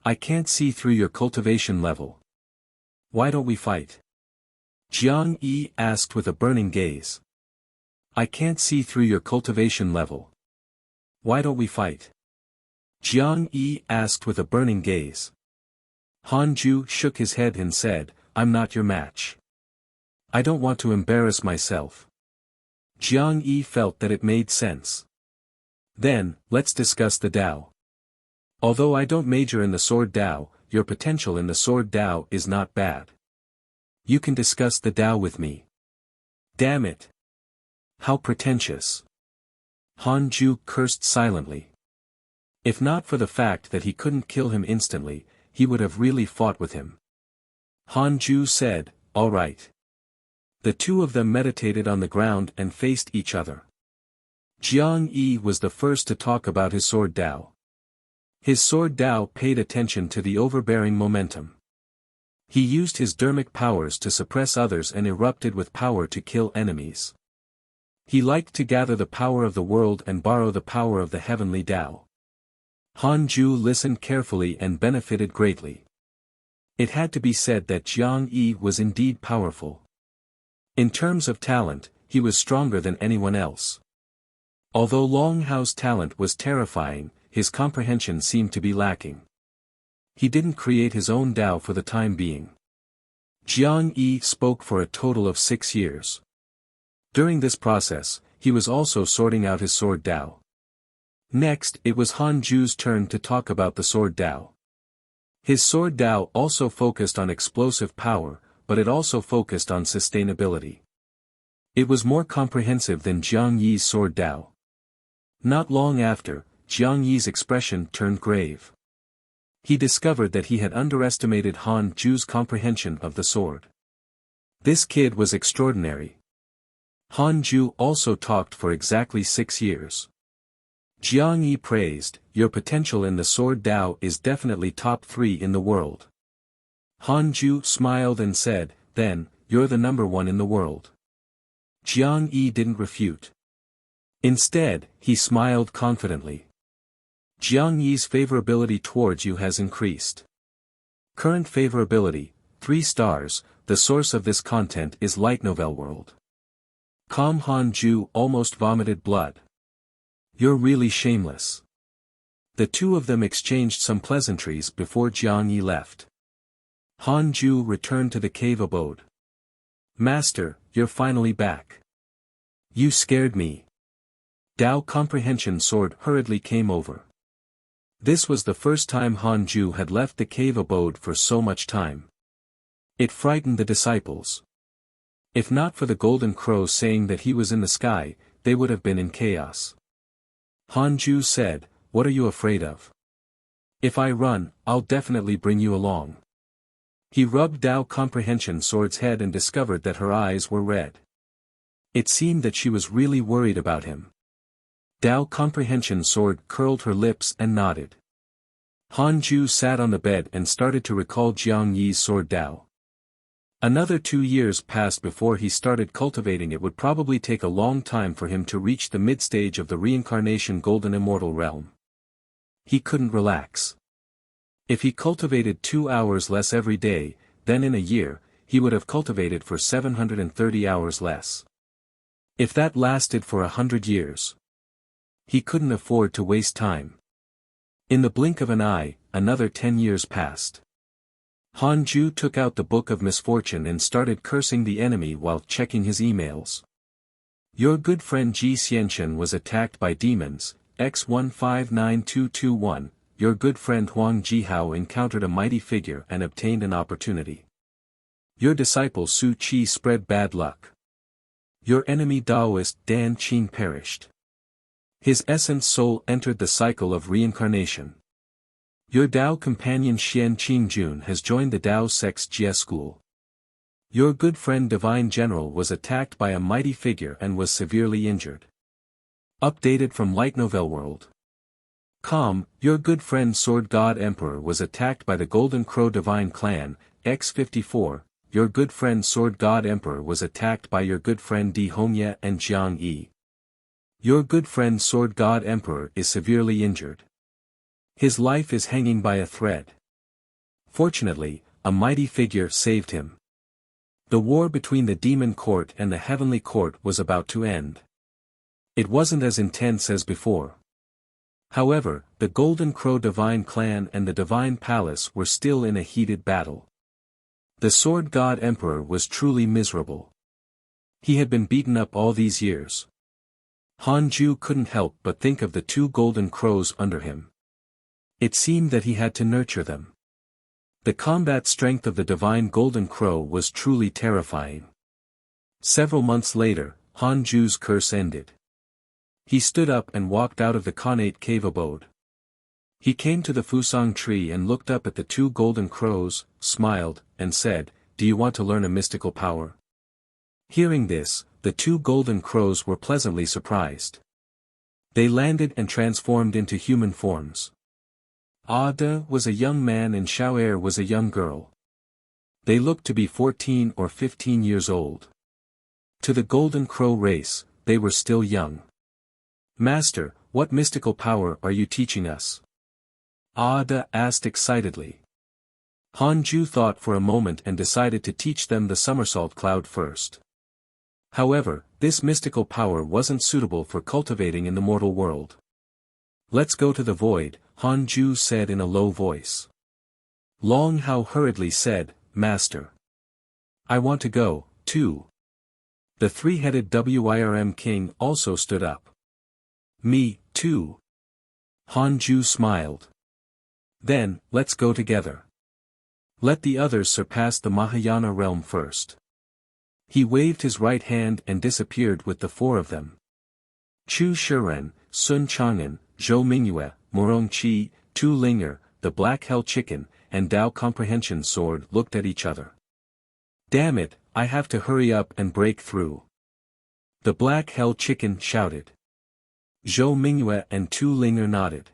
I can't see through your cultivation level. Why don't we fight? Jiang Yi asked with a burning gaze. I can't see through your cultivation level. Why don't we fight? Jiang Yi asked with a burning gaze. Han Ju shook his head and said, I'm not your match. I don't want to embarrass myself. Jiang Yi felt that it made sense. Then, let's discuss the Dao. Although I don't major in the Sword Dao, your potential in the Sword Dao is not bad. You can discuss the Dao with me. Damn it. How pretentious. Han Ju cursed silently. If not for the fact that he couldn't kill him instantly, he would have really fought with him. Han Ju said, all right. The two of them meditated on the ground and faced each other. Jiang Yi was the first to talk about his Sword Dao. His Sword Dao paid attention to the overbearing momentum. He used his dermic powers to suppress others and erupted with power to kill enemies. He liked to gather the power of the world and borrow the power of the heavenly Dao. Han Ju listened carefully and benefited greatly. It had to be said that Jiang Yi was indeed powerful. In terms of talent, he was stronger than anyone else. Although Long Hao's talent was terrifying, his comprehension seemed to be lacking. He didn't create his own Dao for the time being. Jiang Yi spoke for a total of 6 years. During this process, he was also sorting out his Sword Dao. Next, it was Han Ju's turn to talk about the Sword Dao. His Sword Dao also focused on explosive power, but it also focused on sustainability. It was more comprehensive than Jiang Yi's Sword Dao. Not long after, Jiang Yi's expression turned grave. He discovered that he had underestimated Han Ju's comprehension of the sword. This kid was extraordinary. Han Ju also talked for exactly 6 years. Jiang Yi praised, your potential in the Sword Dao is definitely top 3 in the world. Han Ju smiled and said, then, you're the number 1 in the world. Jiang Yi didn't refute. Instead, he smiled confidently. Jiang Yi's favorability towards you has increased. Current favorability, 3 stars, the source of this content is Light Novel World. Han Ju almost vomited blood. You're really shameless. The two of them exchanged some pleasantries before Jiang Yi left. Han Ju returned to the cave abode. Master, you're finally back. You scared me. Dao Comprehension Sword hurriedly came over. This was the first time Han Ju had left the cave abode for so much time. It frightened the disciples. If not for the golden crow saying that he was in the sky, they would have been in chaos. Han Ju said, what are you afraid of? If I run, I'll definitely bring you along. He rubbed Dao Comprehension Sword's head and discovered that her eyes were red. It seemed that she was really worried about him. Dao Comprehension Sword curled her lips and nodded. Han Ju sat on the bed and started to recall Jiang Yi's Sword Dao. Another 2 years passed before he started cultivating. It would probably take a long time for him to reach the mid-stage of the reincarnation golden immortal realm. He couldn't relax. If he cultivated 2 hours less every day, then in a year, he would have cultivated for 730 hours less. If that lasted for 100 years. He couldn't afford to waste time. In the blink of an eye, another 10 years passed. Han Ju took out the Book of Misfortune and started cursing the enemy while checking his emails. Your good friend Ji Xianchen was attacked by demons, X159221, your good friend Huang Jihao encountered a mighty figure and obtained an opportunity. Your disciple Su Qi spread bad luck. Your enemy Taoist Dan Qing perished. His essence soul entered the cycle of reincarnation. Your Dao companion Xian Qingjun has joined the Dao Sect's Jie school. Your good friend Divine General was attacked by a mighty figure and was severely injured. Updated from Light Novel World. Your good friend Sword God Emperor was attacked by the Golden Crow Divine Clan, X54, your good friend Sword God Emperor was attacked by your good friend Di Hongye and Jiang Yi. Your good friend Sword God Emperor is severely injured. His life is hanging by a thread. Fortunately, a mighty figure saved him. The war between the demon court and the heavenly court was about to end. It wasn't as intense as before. However, the Golden Crow Divine Clan and the Divine Palace were still in a heated battle. The Sword God Emperor was truly miserable. He had been beaten up all these years. Hanju couldn't help but think of the two golden crows under him. It seemed that he had to nurture them. The combat strength of the divine golden crow was truly terrifying. Several months later, Hanju's curse ended. He stood up and walked out of the Khanate cave abode. He came to the Fusang tree and looked up at the two golden crows, smiled, and said, "Do you want to learn a mystical power?" Hearing this, the two golden crows were pleasantly surprised. They landed and transformed into human forms. Ada was a young man and Xiao'er was a young girl. They looked to be 14 or 15 years old. To the golden crow race, they were still young. "Master, what mystical power are you teaching us?" Ada asked excitedly. Hanju thought for a moment and decided to teach them the somersault cloud first. However, this mystical power wasn't suitable for cultivating in the mortal world. "Let's go to the void," Hanju said in a low voice. Long Hao hurriedly said, "Master. I want to go, too." The three-headed Wirm king also stood up. "Me, too." Hanju smiled. "Then, let's go together. Let the others surpass the Mahayana realm first." He waved his right hand and disappeared with the four of them. Chu Shiren, Sun Chang'an, Zhou Mingyue, Morong Qi, Tu Linger, the Black Hell Chicken, and Dao Comprehension Sword looked at each other. "Damn it, I have to hurry up and break through." The Black Hell Chicken shouted. Zhou Mingyue and Tu Linger nodded.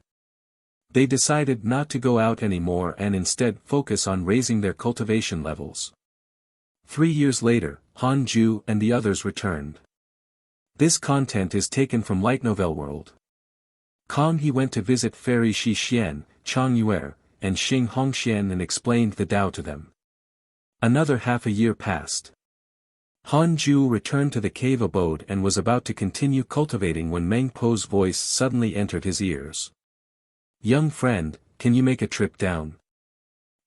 They decided not to go out anymore and instead focus on raising their cultivation levels. 3 years later, Hanju and the others returned. This content is taken from Light Novel World. He went to visit Fairy Shi Xian, Chang Yuer, and Xing Hongxian and explained the Tao to them. Another half a year passed. Hanju returned to the cave abode and was about to continue cultivating when Meng Po's voice suddenly entered his ears. "Young friend, can you make a trip down?"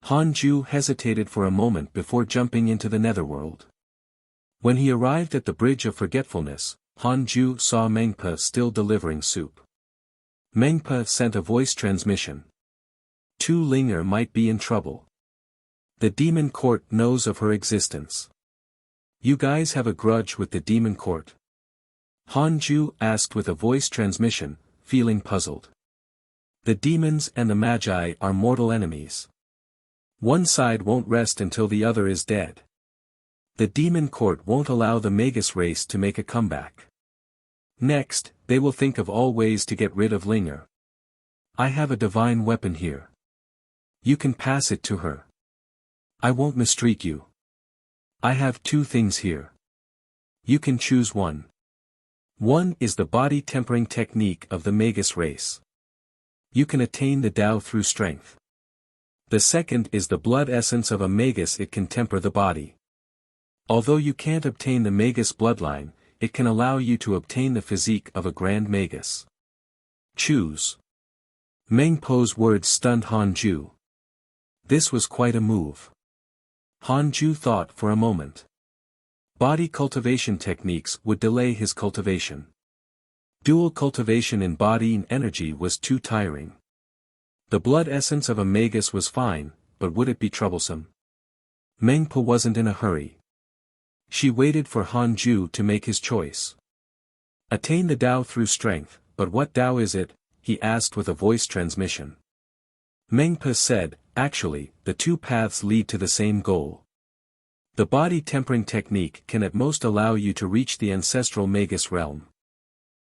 Hanju hesitated for a moment before jumping into the netherworld. When he arrived at the Bridge of Forgetfulness, Hanju saw Mengpa still delivering soup. Mengpa sent a voice transmission. Tu Linger might be in trouble. The demon court knows of her existence. "You guys have a grudge with the demon court?" Hanju asked with a voice transmission, feeling puzzled. "The demons and the magi are mortal enemies. One side won't rest until the other is dead. The demon court won't allow the Magus race to make a comeback. Next, they will think of all ways to get rid of Linger. I have a divine weapon here. You can pass it to her. I won't mistreat you. I have 2 things here. You can choose one. One is the body tempering technique of the Magus race. You can attain the Tao through strength. The second is the blood essence of a Magus. It can temper the body. Although you can't obtain the Magus bloodline, it can allow you to obtain the physique of a Grand Magus. Choose. Meng Po's words stunned Hanju. This was quite a move. Hanju thought for a moment. Body cultivation techniques would delay his cultivation. Dual cultivation in body and energy was too tiring. The blood essence of a Magus was fine, but would it be troublesome? Meng Po wasn't in a hurry. She waited for Hanju to make his choice. Attain the Tao through strength, but what Tao is it? He asked with a voice transmission. Meng Po said, actually, the 2 paths lead to the same goal. The body tempering technique can at most allow you to reach the ancestral Magus realm.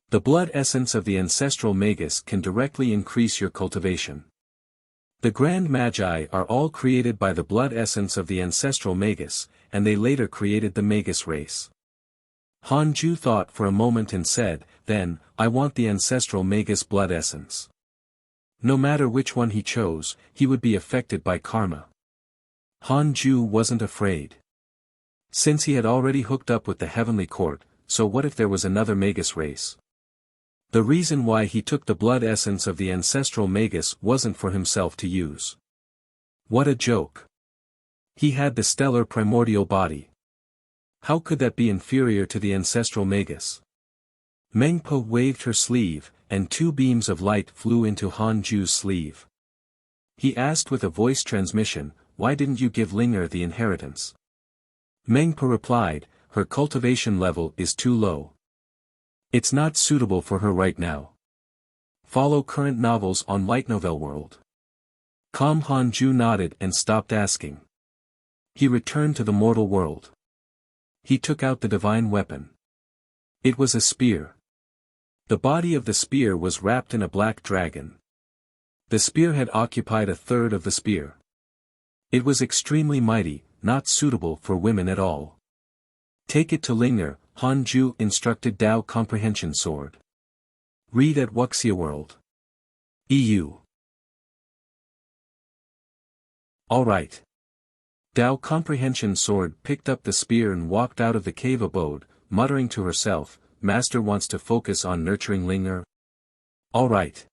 The blood essence of the ancestral Magus can directly increase your cultivation. The Grand Magi are all created by the blood essence of the ancestral Magus, and they later created the Magus race. Hanju thought for a moment and said, then, I want the ancestral Magus blood essence. No matter which one he chose, he would be affected by karma. Han Ju wasn't afraid. Since he had already hooked up with the heavenly court, so what if there was another Magus race? The reason why he took the blood essence of the ancestral Magus wasn't for himself to use. What a joke. He had the stellar primordial body. How could that be inferior to the ancestral Magus? Mengpo waved her sleeve, and two beams of light flew into Han Ju's sleeve. He asked with a voice transmission, "Why didn't you give Linger the inheritance?" Mengpo replied, "Her cultivation level is too low. It's not suitable for her right now. Follow current novels on Light Novel World." Han Ju nodded and stopped asking. He returned to the mortal world. He took out the divine weapon. It was a spear. The body of the spear was wrapped in a black dragon. The spear had occupied a third of the spear. It was extremely mighty, not suitable for women at all. "Take it to Linger," Han Ju instructed. Dao Comprehension Sword. Read at Wuxia World. EU. Alright. Dao Comprehension Sword picked up the spear and walked out of the cave abode, muttering to herself, "Master wants to focus on nurturing Linger." Alright.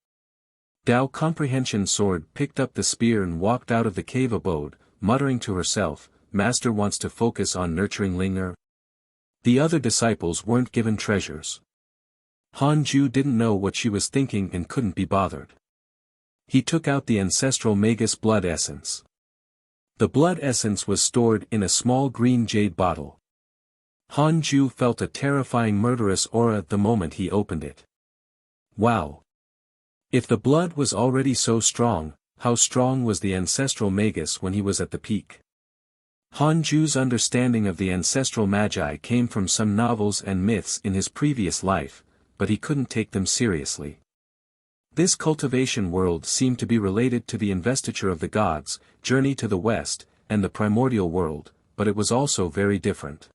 Dao Comprehension Sword picked up the spear and walked out of the cave abode, muttering to herself, "Master wants to focus on nurturing Linger." The other disciples weren't given treasures. Han Ju didn't know what she was thinking and couldn't be bothered. He took out the ancestral Magus blood essence. The blood essence was stored in a small green jade bottle. Han Ju felt a terrifying murderous aura the moment he opened it. Wow! If the blood was already so strong, how strong was the ancestral Magus when he was at the peak? Han Ju's understanding of the ancestral magi came from some novels and myths in his previous life, but he couldn't take them seriously. This cultivation world seemed to be related to the investiture of the gods, Journey to the West, and the primordial world, but it was also very different.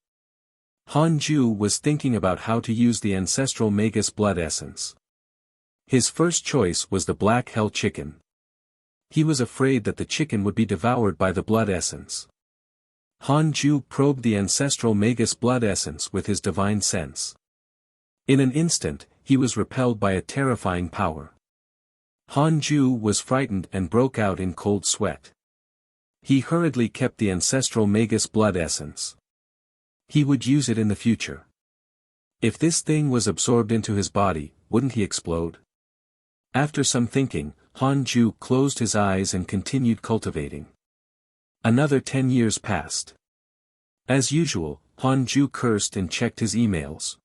Han Ju was thinking about how to use the ancestral Magus blood essence. His first choice was the black hell chicken. He was afraid that the chicken would be devoured by the blood essence. Han Ju probed the ancestral Magus blood essence with his divine sense. In an instant, he was repelled by a terrifying power. Han Ju was frightened and broke out in cold sweat. He hurriedly kept the ancestral Magus blood essence. He would use it in the future. If this thing was absorbed into his body, wouldn't he explode? After some thinking, Han Ju closed his eyes and continued cultivating. Another 10 years passed. As usual, Han Ju cursed and checked his emails.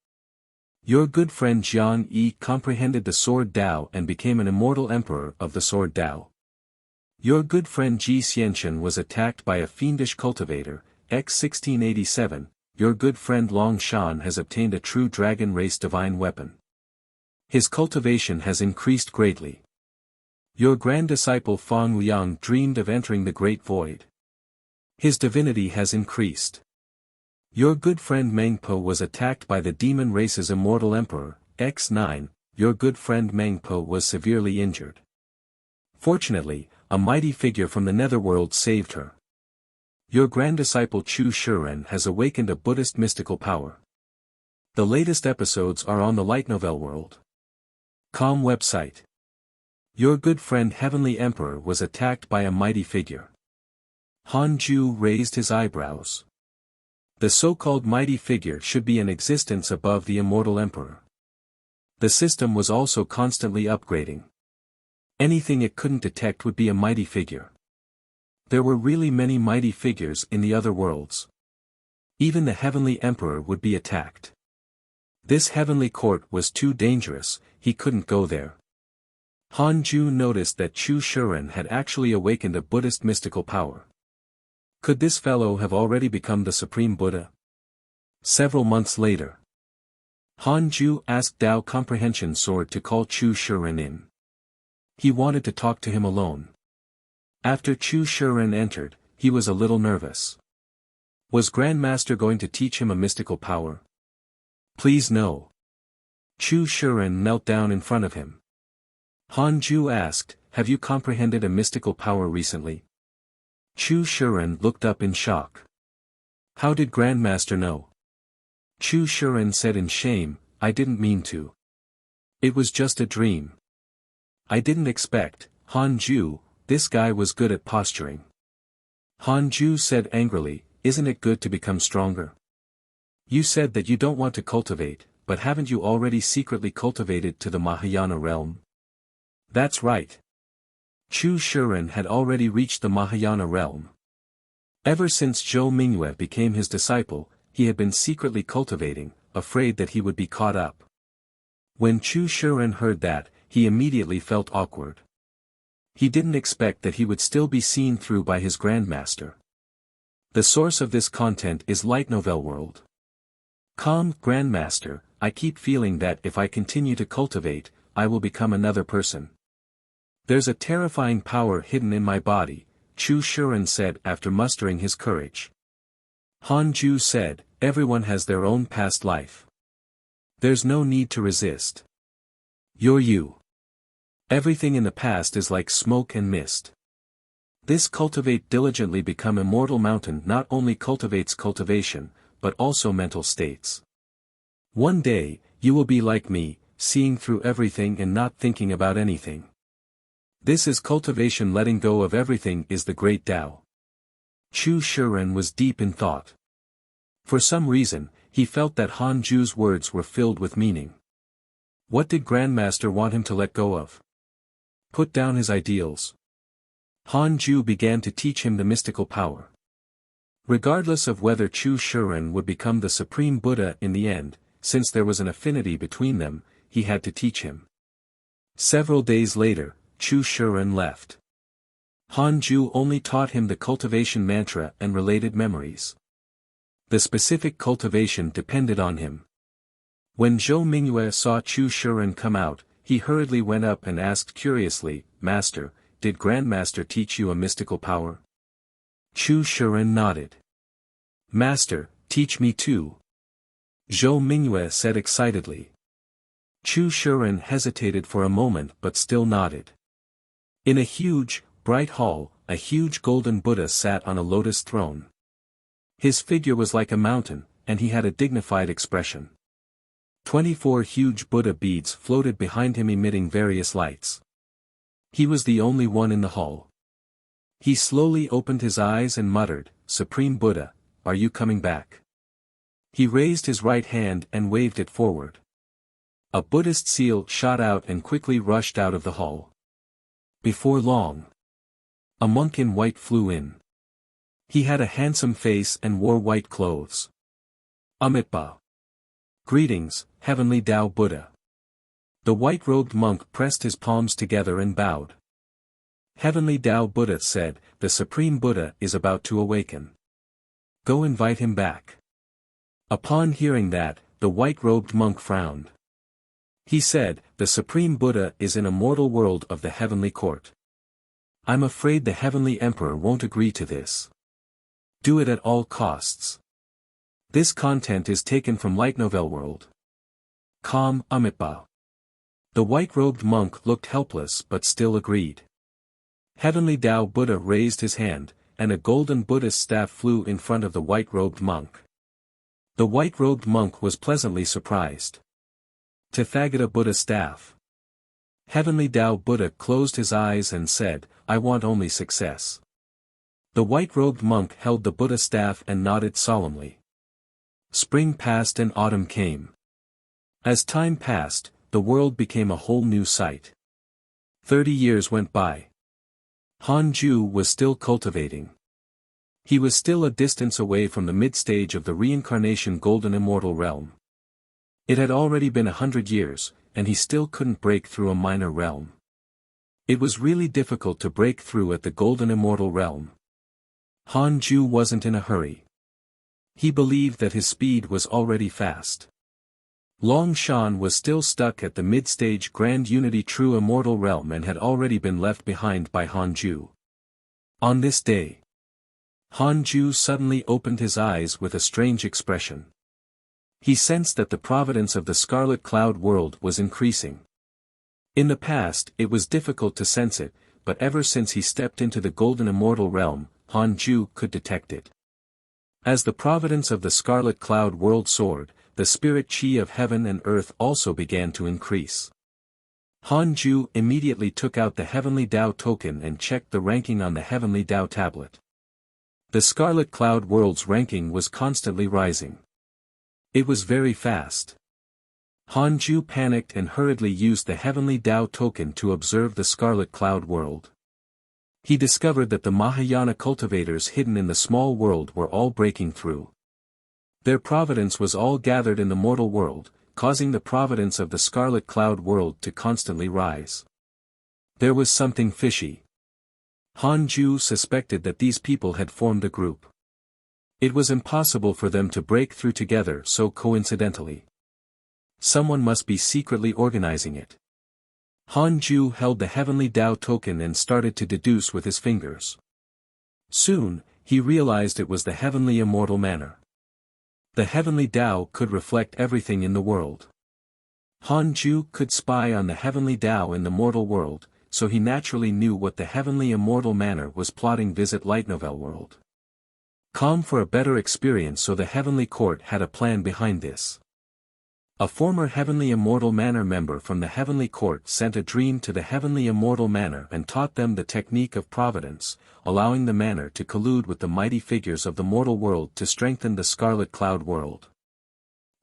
Your good friend Jiang Yi comprehended the Sword Dao and became an immortal emperor of the Sword Dao. Your good friend Ji Xianchen was attacked by a fiendish cultivator, X1687, your good friend Long Shan has obtained a true dragon race divine weapon. His cultivation has increased greatly. Your grand disciple Fang Liang dreamed of entering the Great Void. His divinity has increased. Your good friend Mengpo was attacked by the demon race's immortal emperor, X9, your good friend Mengpo was severely injured. Fortunately, a mighty figure from the netherworld saved her. Your grand disciple Chu Shiren has awakened a Buddhist mystical power. The latest episodes are on the Light Novel World. Com website. Your good friend Heavenly Emperor was attacked by a mighty figure. Han Ju raised his eyebrows. The so-called mighty figure should be in existence above the immortal emperor. The system was also constantly upgrading. Anything it couldn't detect would be a mighty figure. There were really many mighty figures in the other worlds. Even the heavenly emperor would be attacked. This heavenly court was too dangerous, he couldn't go there. Han Ju noticed that Chu Shiren had actually awakened a Buddhist mystical power. Could this fellow have already become the Supreme Buddha? Several months later, Han Ju asked Dao Comprehension Sword to call Chu Shiren in. He wanted to talk to him alone. After Chu Shiren entered, he was a little nervous. Was Grandmaster going to teach him a mystical power? Please no. Chu Shiren knelt down in front of him. Han Ju asked, have you comprehended a mystical power recently? Chu Shiren looked up in shock. How did Grandmaster know? Chu Shiren said in shame, I didn't mean to. It was just a dream. I didn't expect, Hanju, this guy was good at posturing. Hanju said angrily, isn't it good to become stronger? You said that you don't want to cultivate, but haven't you already secretly cultivated to the Mahayana realm? That's right. Chu Shiren had already reached the Mahayana realm. Ever since Zhou Mingyue became his disciple, he had been secretly cultivating, afraid that he would be caught up. When Chu Shiren heard that, he immediately felt awkward. He didn't expect that he would still be seen through by his grandmaster. The source of this content is Light Novel World. Calm, Grandmaster, I keep feeling that if I continue to cultivate, I will become another person. There's a terrifying power hidden in my body, Chu Shiren said after mustering his courage. Hanju said, everyone has their own past life. There's no need to resist. You're you. Everything in the past is like smoke and mist. This cultivate diligently become immortal mountain not only cultivates cultivation, but also mental states. One day, you will be like me, seeing through everything and not thinking about anything. This is cultivation. Letting go of everything is the great Tao. Chu Shiren was deep in thought. For some reason, he felt that Hanju's words were filled with meaning. What did Grandmaster want him to let go of? Put down his ideals. Hanju began to teach him the mystical power. Regardless of whether Chu Shiren would become the Supreme Buddha in the end, since there was an affinity between them, he had to teach him. Several days later, Chu Shiren left. Hanju only taught him the cultivation mantra and related memories. The specific cultivation depended on him. When Zhou Mingyue saw Chu Shiren come out, he hurriedly went up and asked curiously, Master, did Grandmaster teach you a mystical power? Chu Shiren nodded. Master, teach me too. Zhou Mingyue said excitedly. Chu Shiren hesitated for a moment but still nodded. In a huge, bright hall, a huge golden Buddha sat on a lotus throne. His figure was like a mountain, and he had a dignified expression. 24 huge Buddha beads floated behind him emitting various lights. He was the only one in the hall. He slowly opened his eyes and muttered, Supreme Buddha, are you coming back? He raised his right hand and waved it forward. A Buddhist seal shot out and quickly rushed out of the hall. Before long, a monk in white flew in. He had a handsome face and wore white clothes. Amitabha. Greetings, Heavenly Tao Buddha. The white-robed monk pressed his palms together and bowed. Heavenly Tao Buddha said, the Supreme Buddha is about to awaken. Go invite him back. Upon hearing that, the white-robed monk frowned. He said, the Supreme Buddha is in a mortal world of the heavenly court. I'm afraid the Heavenly Emperor won't agree to this. Do it at all costs. This content is taken from Light Novel World. Calm, Amitabha. The white-robed monk looked helpless but still agreed. Heavenly Tao Buddha raised his hand, and a golden Buddhist staff flew in front of the white-robed monk. The white-robed monk was pleasantly surprised. Tathagata Buddha staff. Heavenly Tao Buddha closed his eyes and said, I want only success. The white-robed monk held the Buddha staff and nodded solemnly. Spring passed and autumn came. As time passed, the world became a whole new sight. 30 years went by. Hanju was still cultivating. He was still a distance away from the mid-stage of the reincarnation golden immortal realm. It had already been 100 years, and he still couldn't break through a minor realm. It was really difficult to break through at the golden immortal realm. Hanju wasn't in a hurry. He believed that his speed was already fast. Long Shan was still stuck at the mid-stage Grand Unity True Immortal Realm and had already been left behind by Hanju. On this day, Hanju suddenly opened his eyes with a strange expression. He sensed that the providence of the Scarlet Cloud world was increasing. In the past it was difficult to sense it, but ever since he stepped into the Golden Immortal Realm, Han Ju could detect it. As the providence of the scarlet cloud world soared, the spirit chi of heaven and earth also began to increase. Han Ju immediately took out the Heavenly Tao token and checked the ranking on the Heavenly Tao tablet. The Scarlet Cloud World's ranking was constantly rising. It was very fast. Han Ju panicked and hurriedly used the Heavenly Tao token to observe the Scarlet Cloud World. He discovered that the Mahayana cultivators hidden in the small world were all breaking through. Their providence was all gathered in the mortal world, causing the providence of the Scarlet Cloud World to constantly rise. There was something fishy. Han Ju suspected that these people had formed a group. It was impossible for them to break through together so coincidentally. Someone must be secretly organizing it. Han Ju held the Heavenly Tao token and started to deduce with his fingers. Soon, he realized it was the Heavenly Immortal Manner. The Heavenly Tao could reflect everything in the world. Han Ju could spy on the Heavenly Tao in the mortal world, so he naturally knew what the Heavenly Immortal Manner was plotting. Visit Light Novel World. Com for a better experience. So the Heavenly Court had a plan behind this. A former Heavenly Immortal Manor member from the Heavenly Court sent a dream to the Heavenly Immortal Manor and taught them the technique of providence, allowing the manor to collude with the mighty figures of the mortal world to strengthen the Scarlet Cloud World.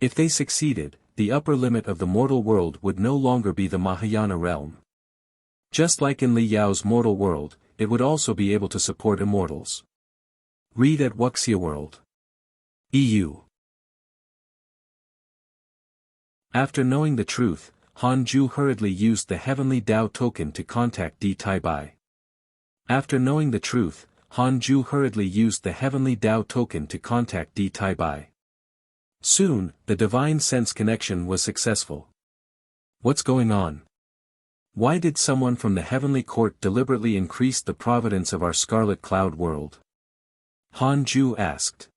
If they succeeded, the upper limit of the mortal world would no longer be the Mahayana realm. Just like in Li Yao's mortal world, it would also be able to support immortals. Read at Wuxia World. EU. After knowing the truth, Han Ju hurriedly used the Heavenly Tao token to contact Di Tai Bai. After knowing the truth, Han Ju hurriedly used the Heavenly Tao token to contact Di Tai Bai. Soon, the divine sense connection was successful. What's going on? Why did someone from the Heavenly Court deliberately increase the providence of our Scarlet Cloud World? Han Ju asked.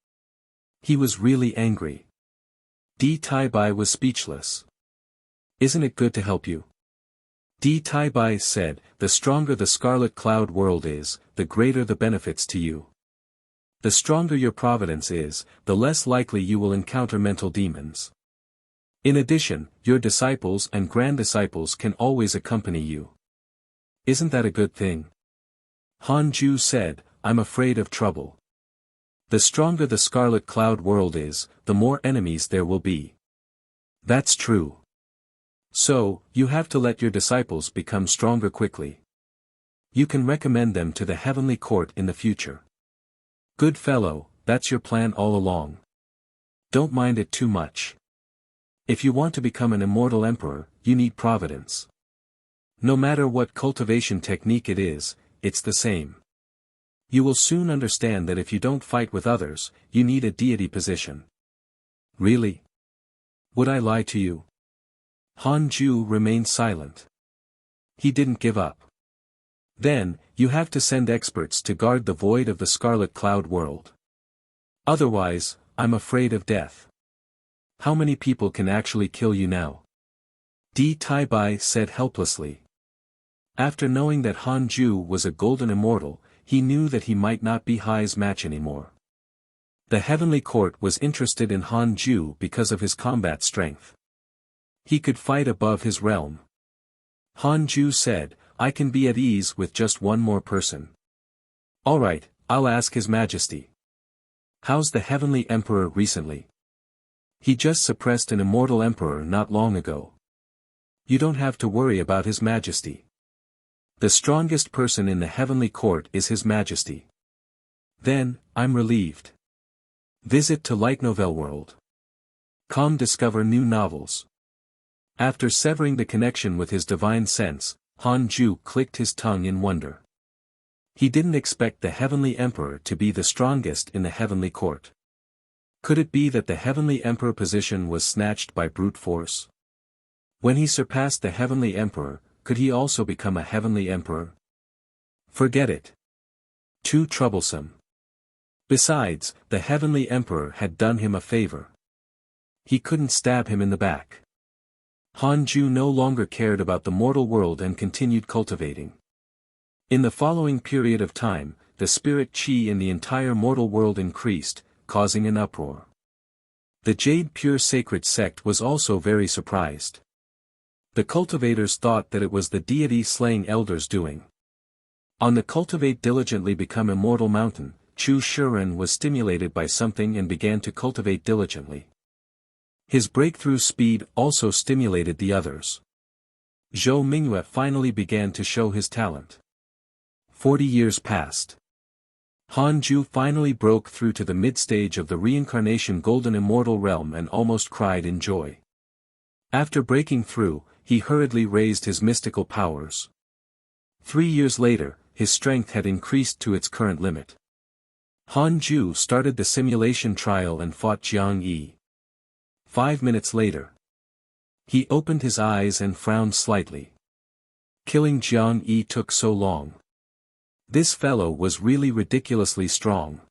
He was really angry. Di Tai Bai was speechless. Isn't it good to help you? Di Tai Bai said, the stronger the Scarlet Cloud World is, the greater the benefits to you. The stronger your providence is, the less likely you will encounter mental demons. In addition, your disciples and grand-disciples can always accompany you. Isn't that a good thing? Han Ju said, I'm afraid of trouble. The stronger the Scarlet Cloud World is, the more enemies there will be. That's true. So, you have to let your disciples become stronger quickly. You can recommend them to the Heavenly Court in the future. Good fellow, that's your plan all along. Don't mind it too much. If you want to become an immortal emperor, you need providence. No matter what cultivation technique it is, it's the same. You will soon understand that if you don't fight with others, you need a deity position. Really? Would I lie to you? Han Ju remained silent. He didn't give up. Then, you have to send experts to guard the void of the Scarlet Cloud World. Otherwise, I'm afraid of death. How many people can actually kill you now? Di Tai Bai said helplessly. After knowing that Han Ju was a golden immortal, he knew that he might not be Hai's match anymore. The Heavenly Court was interested in Han Ju because of his combat strength. He could fight above his realm. Han Ju said, I can be at ease with just one more person. Alright, I'll ask His Majesty. How's the Heavenly Emperor recently? He just suppressed an immortal emperor not long ago. You don't have to worry about His Majesty. The strongest person in the Heavenly Court is His Majesty. Then, I'm relieved. Visit to Light Novel World. Come discover new novels. After severing the connection with his divine sense, Han Ju clicked his tongue in wonder. He didn't expect the Heavenly Emperor to be the strongest in the Heavenly Court. Could it be that the Heavenly Emperor position was snatched by brute force? When he surpassed the Heavenly Emperor, could he also become a Heavenly Emperor? Forget it. Too troublesome. Besides, the Heavenly Emperor had done him a favor. He couldn't stab him in the back. Han Ju no longer cared about the mortal world and continued cultivating. In the following period of time, the spirit qi in the entire mortal world increased, causing an uproar. The Jade Pure Sacred Sect was also very surprised. The cultivators thought that it was the deity slaying elders doing. On the Cultivate Diligently Become Immortal mountain, Chu Shiren was stimulated by something and began to cultivate diligently. His breakthrough speed also stimulated the others. Zhou Mingyue finally began to show his talent. 40 years passed. Han Ju finally broke through to the mid-stage of the reincarnation golden immortal realm and almost cried in joy. After breaking through, he hurriedly raised his mystical powers. 3 years later, his strength had increased to its current limit. Han Ju started the simulation trial and fought Jiang Yi. 5 minutes later, he opened his eyes and frowned slightly. Killing Jiang Yi took so long. This fellow was really ridiculously strong.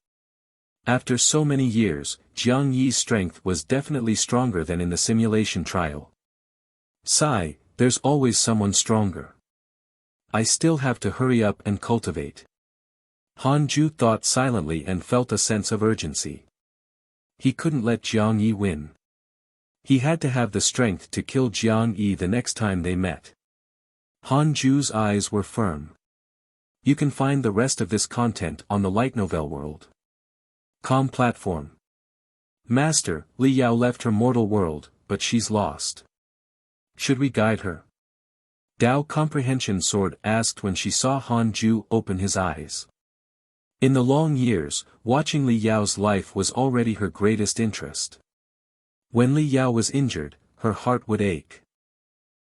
After so many years, Jiang Yi's strength was definitely stronger than in the simulation trial. Sigh, there's always someone stronger. I still have to hurry up and cultivate. Han Ju thought silently and felt a sense of urgency. He couldn't let Jiang Yi win. He had to have the strength to kill Jiang Yi the next time they met. Han Ju's eyes were firm. You can find the rest of this content on the light novel world. Com platform. Master, Li Yao left her mortal world, but she's lost. Should we guide her? Dao Comprehension Sword asked when she saw Han Ju open his eyes. In the long years, watching Li Yao's life was already her greatest interest. When Li Yao was injured, her heart would ache.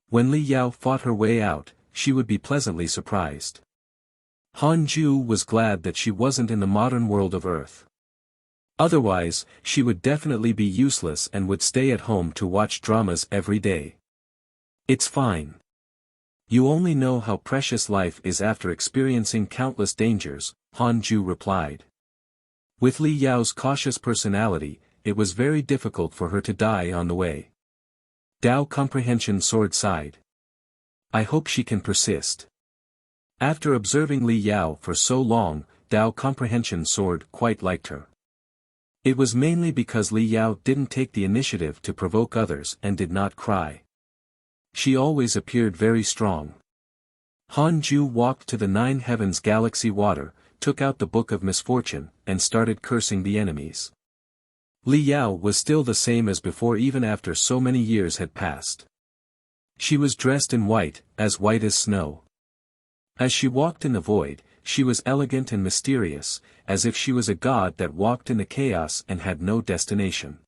When Li Yao fought her way out, she would be pleasantly surprised. Han Ju was glad that she wasn't in the modern world of Earth. Otherwise, she would definitely be useless and would stay at home to watch dramas every day. It's fine. You only know how precious life is after experiencing countless dangers, Han Ju replied. With Li Yao's cautious personality, it was very difficult for her to die on the way. Dao Comprehension Sword sighed. I hope she can persist. After observing Li Yao for so long, Dao Comprehension Sword quite liked her. It was mainly because Li Yao didn't take the initiative to provoke others and did not cry. She always appeared very strong. Han Ju walked to the Nine Heavens Galaxy Water, took out the Book of Misfortune, and started cursing the enemies. Li Yao was still the same as before even after so many years had passed. She was dressed in white as snow. As she walked in the void, she was elegant and mysterious, as if she was a god that walked in the chaos and had no destination.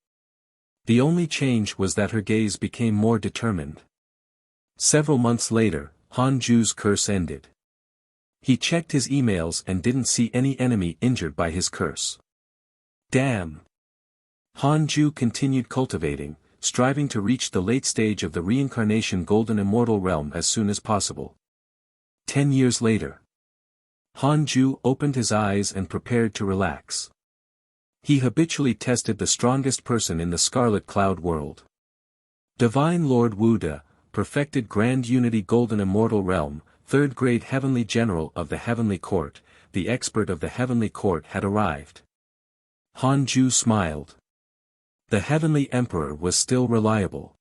The only change was that her gaze became more determined. Several months later, Han Ju's curse ended. He checked his emails and didn't see any enemy injured by his curse. Damn! Han Ju continued cultivating, striving to reach the late stage of the reincarnation golden immortal realm as soon as possible. 10 years later. Han Ju opened his eyes and prepared to relax. He habitually tested the strongest person in the Scarlet Cloud world. Divine Lord Wuda, perfected Grand Unity Golden Immortal Realm, 3rd grade Heavenly General of the Heavenly Court, the expert of the Heavenly Court had arrived. Han Ju smiled. The Heavenly Emperor was still reliable.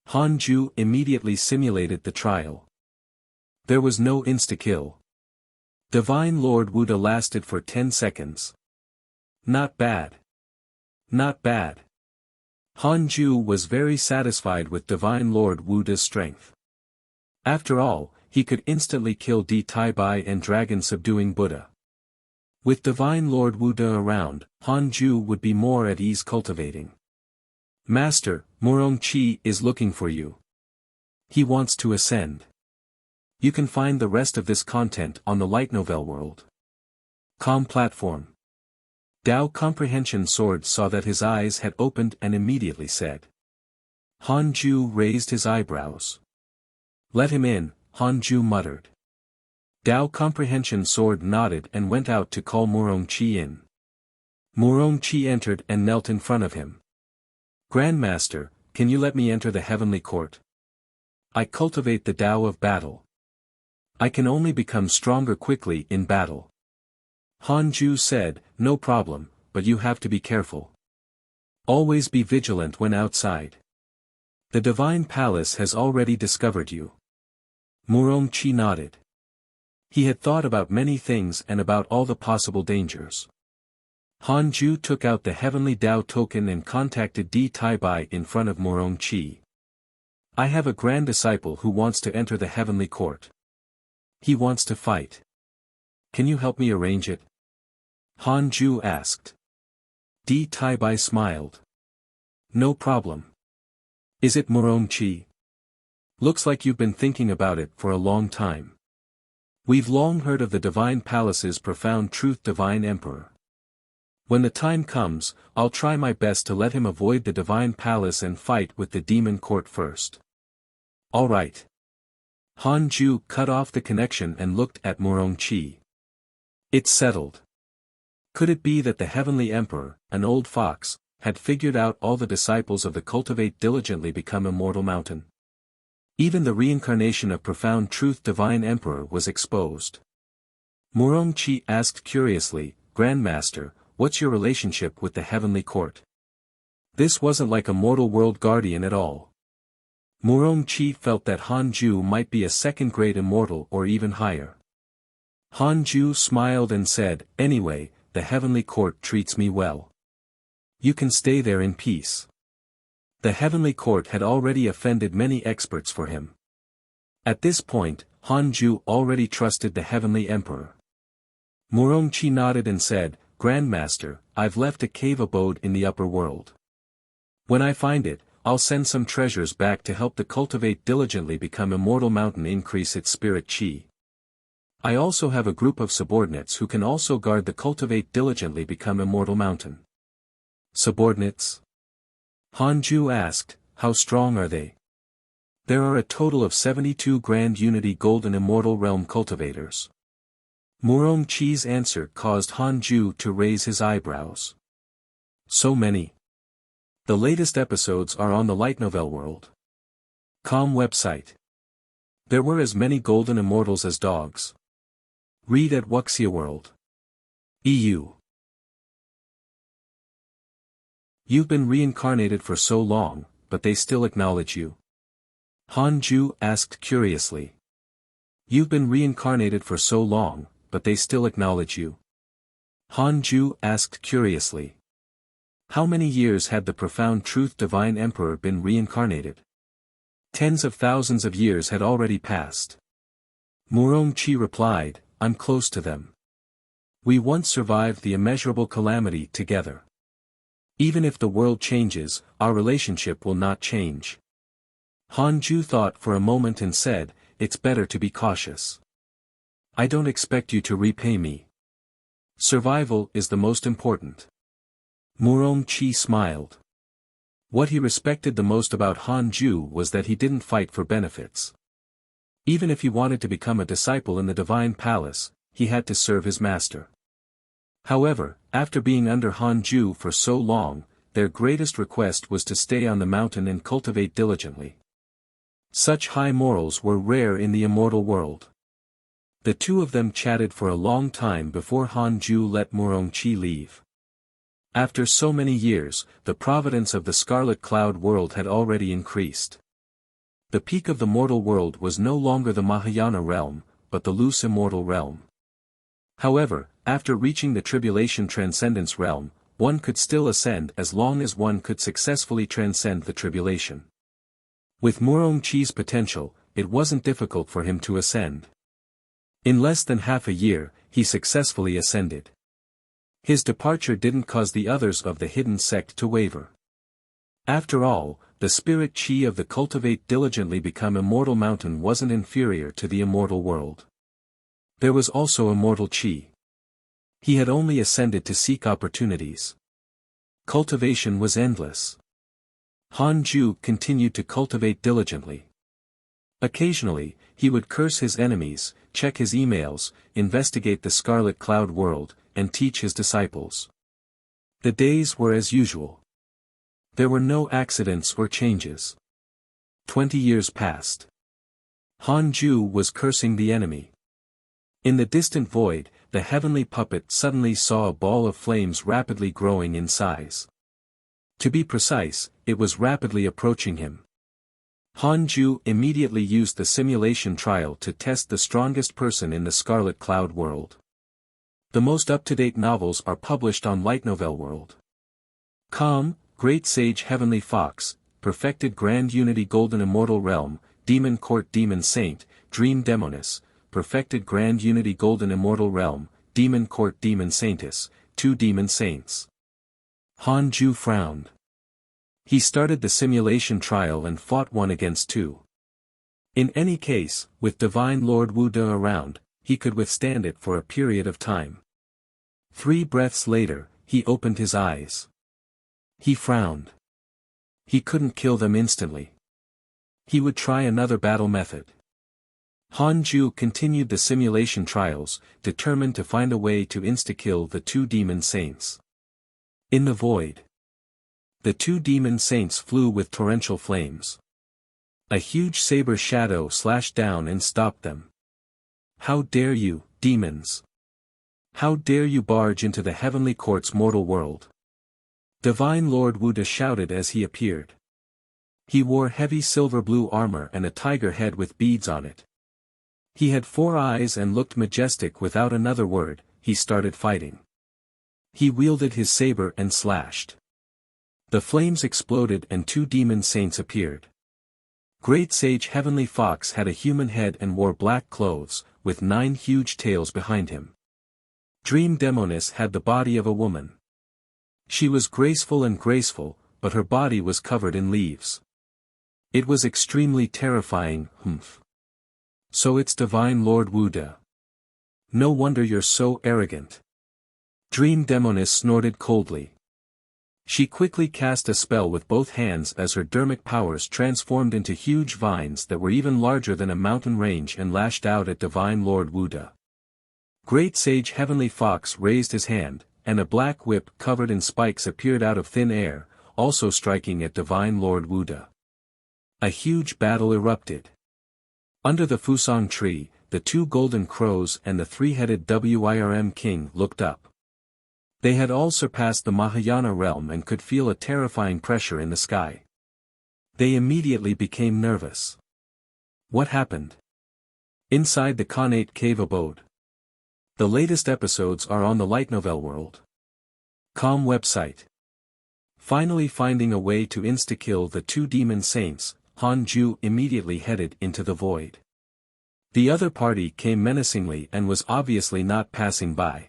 Han Ju immediately simulated the trial. There was no insta-kill. Divine Lord Wuda lasted for 10 seconds. Not bad. Not bad. Han Ju was very satisfied with Divine Lord Wuda's strength. After all, he could instantly kill Di Tai Bai and Dragon Subduing Buddha. With Divine Lord Wuda around, Han Ju would be more at ease cultivating. Master, Murong Qi is looking for you. He wants to ascend. You can find the rest of this content on the light novel world. Com platform. Dao Comprehension Sword saw that his eyes had opened and immediately said. Han Ju raised his eyebrows. Let him in, Han Ju muttered. Dao Comprehension Sword nodded and went out to call Murong Qi in. Murong Qi entered and knelt in front of him. Grandmaster, can you let me enter the heavenly court? I cultivate the Tao of battle. I can only become stronger quickly in battle. Hanju said, "No problem, but you have to be careful. Always be vigilant when outside. The Divine Palace has already discovered you." Murongchi nodded. He had thought about many things and about all the possible dangers. Hanju took out the Heavenly Dao token and contacted Di Taibai in front of Murongchi. "I have a grand disciple who wants to enter the Heavenly Court. He wants to fight. Can you help me arrange it?" Hanju asked. Di Taibai smiled. "No problem. Is it Murongchi? Looks like you've been thinking about it for a long time. We've long heard of the Divine Palace's profound truth Divine Emperor. When the time comes, I'll try my best to let him avoid the Divine Palace and fight with the Demon Court first." "All right." Hanju cut off the connection and looked at Murongchi. "It's settled." Could it be that the Heavenly Emperor, an old fox, had figured out all the disciples of the Cultivate diligently become Immortal Mountain? Even the reincarnation of profound truth Divine Emperor was exposed. Murongchi asked curiously, "Grandmaster, what's your relationship with the Heavenly Court?" This wasn't like a mortal world guardian at all. Murongchi felt that Hanju might be a second-grade immortal or even higher. Hanju smiled and said, "Anyway, the Heavenly Court treats me well. You can stay there in peace." The Heavenly Court had already offended many experts for him. At this point, Hanju already trusted the Heavenly Emperor. Murongchi nodded and said, "Grandmaster, I've left a cave abode in the upper world. When I find it, I'll send some treasures back to help the Cultivate diligently become Immortal Mountain increase its spirit chi. I also have a group of subordinates who can also guard the Cultivate diligently become Immortal Mountain." "Subordinates?" Hanju asked, "How strong are they?" "There are a total of 72 Grand Unity Golden Immortal Realm cultivators." Murongchi's answer caused Hanju to raise his eyebrows. "So many." The latest episodes are on the Light Novel World.com website. There were as many Golden Immortals as dogs. Read at Wuxia World. EU. You've been reincarnated for so long, but they still acknowledge you? Hanju asked curiously. You've been reincarnated for so long, but they still acknowledge you? Hanju asked curiously. How many years had the profound truth Divine Emperor been reincarnated? Tens of thousands of years had already passed. Murongchi replied, I'm close to them. We once survived the immeasurable calamity together. Even if the world changes, our relationship will not change. Hanju thought for a moment and said, it's better to be cautious. I don't expect you to repay me. Survival is the most important. Murongchi smiled. What he respected the most about Hanju was that he didn't fight for benefits. Even if he wanted to become a disciple in the Divine Palace, he had to serve his master. However, after being under Hanju for so long, their greatest request was to stay on the mountain and cultivate diligently. Such high morals were rare in the immortal world. The two of them chatted for a long time before Hanju let Murongchi leave. After so many years, the providence of the Scarlet Cloud world had already increased. The peak of the mortal world was no longer the Mahayana realm, but the loose immortal realm. However, after reaching the Tribulation Transcendence realm, one could still ascend as long as one could successfully transcend the tribulation. With Murongchi's potential, it wasn't difficult for him to ascend. In less than half a year, he successfully ascended. His departure didn't cause the others of the hidden sect to waver. After all, the spirit chi of the Cultivate diligently become Immortal Mountain wasn't inferior to the immortal world. There was also immortal chi. He had only ascended to seek opportunities. Cultivation was endless. Hanju continued to cultivate diligently. Occasionally, he would curse his enemies, check his emails, investigate the Scarlet Cloud world, and teach his disciples. The days were as usual. There were no accidents or changes. 20 years passed. Hanju was cursing the enemy. In the distant void, the heavenly puppet suddenly saw a ball of flames rapidly growing in size. To be precise, it was rapidly approaching him. Hanju immediately used the simulation trial to test the strongest person in the Scarlet Cloud world. The most up-to-date novels are published on Light Novel World. Com, Great Sage Heavenly Fox, Perfected Grand Unity Golden Immortal Realm, Demon Court Demon Saint, Dream Demoness, Perfected Grand Unity Golden Immortal Realm, Demon Court Demon Saintess, 2 Demon Saints. Hanju frowned. He started the simulation trial and fought 1 against 2. In any case, with Divine Lord Wuda around, he could withstand it for a period of time. 3 breaths later, he opened his eyes. He frowned. He couldn't kill them instantly. He would try another battle method. Hanju continued the simulation trials, determined to find a way to insta-kill the 2 demon saints. In the void, the 2 demon saints flew with torrential flames. A huge saber shadow slashed down and stopped them. How dare you, demons! How dare you barge into the heavenly court's mortal world! Divine Lord Wuda shouted as he appeared. He wore heavy silver-blue armor and a tiger head with beads on it. He had 4 eyes and looked majestic. Without another word, he started fighting. He wielded his saber and slashed. The flames exploded and 2 demon saints appeared. Great Sage Heavenly Fox had a human head and wore black clothes, with 9 huge tails behind him. Dream Demoness had the body of a woman. She was graceful, but her body was covered in leaves. It was extremely terrifying. So it's Divine Lord Wuda. No wonder you're so arrogant. Dream Demoness snorted coldly. She quickly cast a spell with both hands as her dermic powers transformed into huge vines that were even larger than a mountain range and lashed out at Divine Lord Wuda. Great Sage Heavenly Fox raised his hand, and a black whip covered in spikes appeared out of thin air, also striking at Divine Lord Wuda. A huge battle erupted. Under the Fusang tree, the 2 golden crows and the 3-headed Wirm king looked up. They had all surpassed the Mahayana realm and could feel a terrifying pressure in the sky. They immediately became nervous. What happened? Inside the Khanate cave abode. The latest episodes are on the Light Novel World. Com website. Finally finding a way to insta-kill the 2 demon saints, Hanju immediately headed into the void. The other party came menacingly and was obviously not passing by.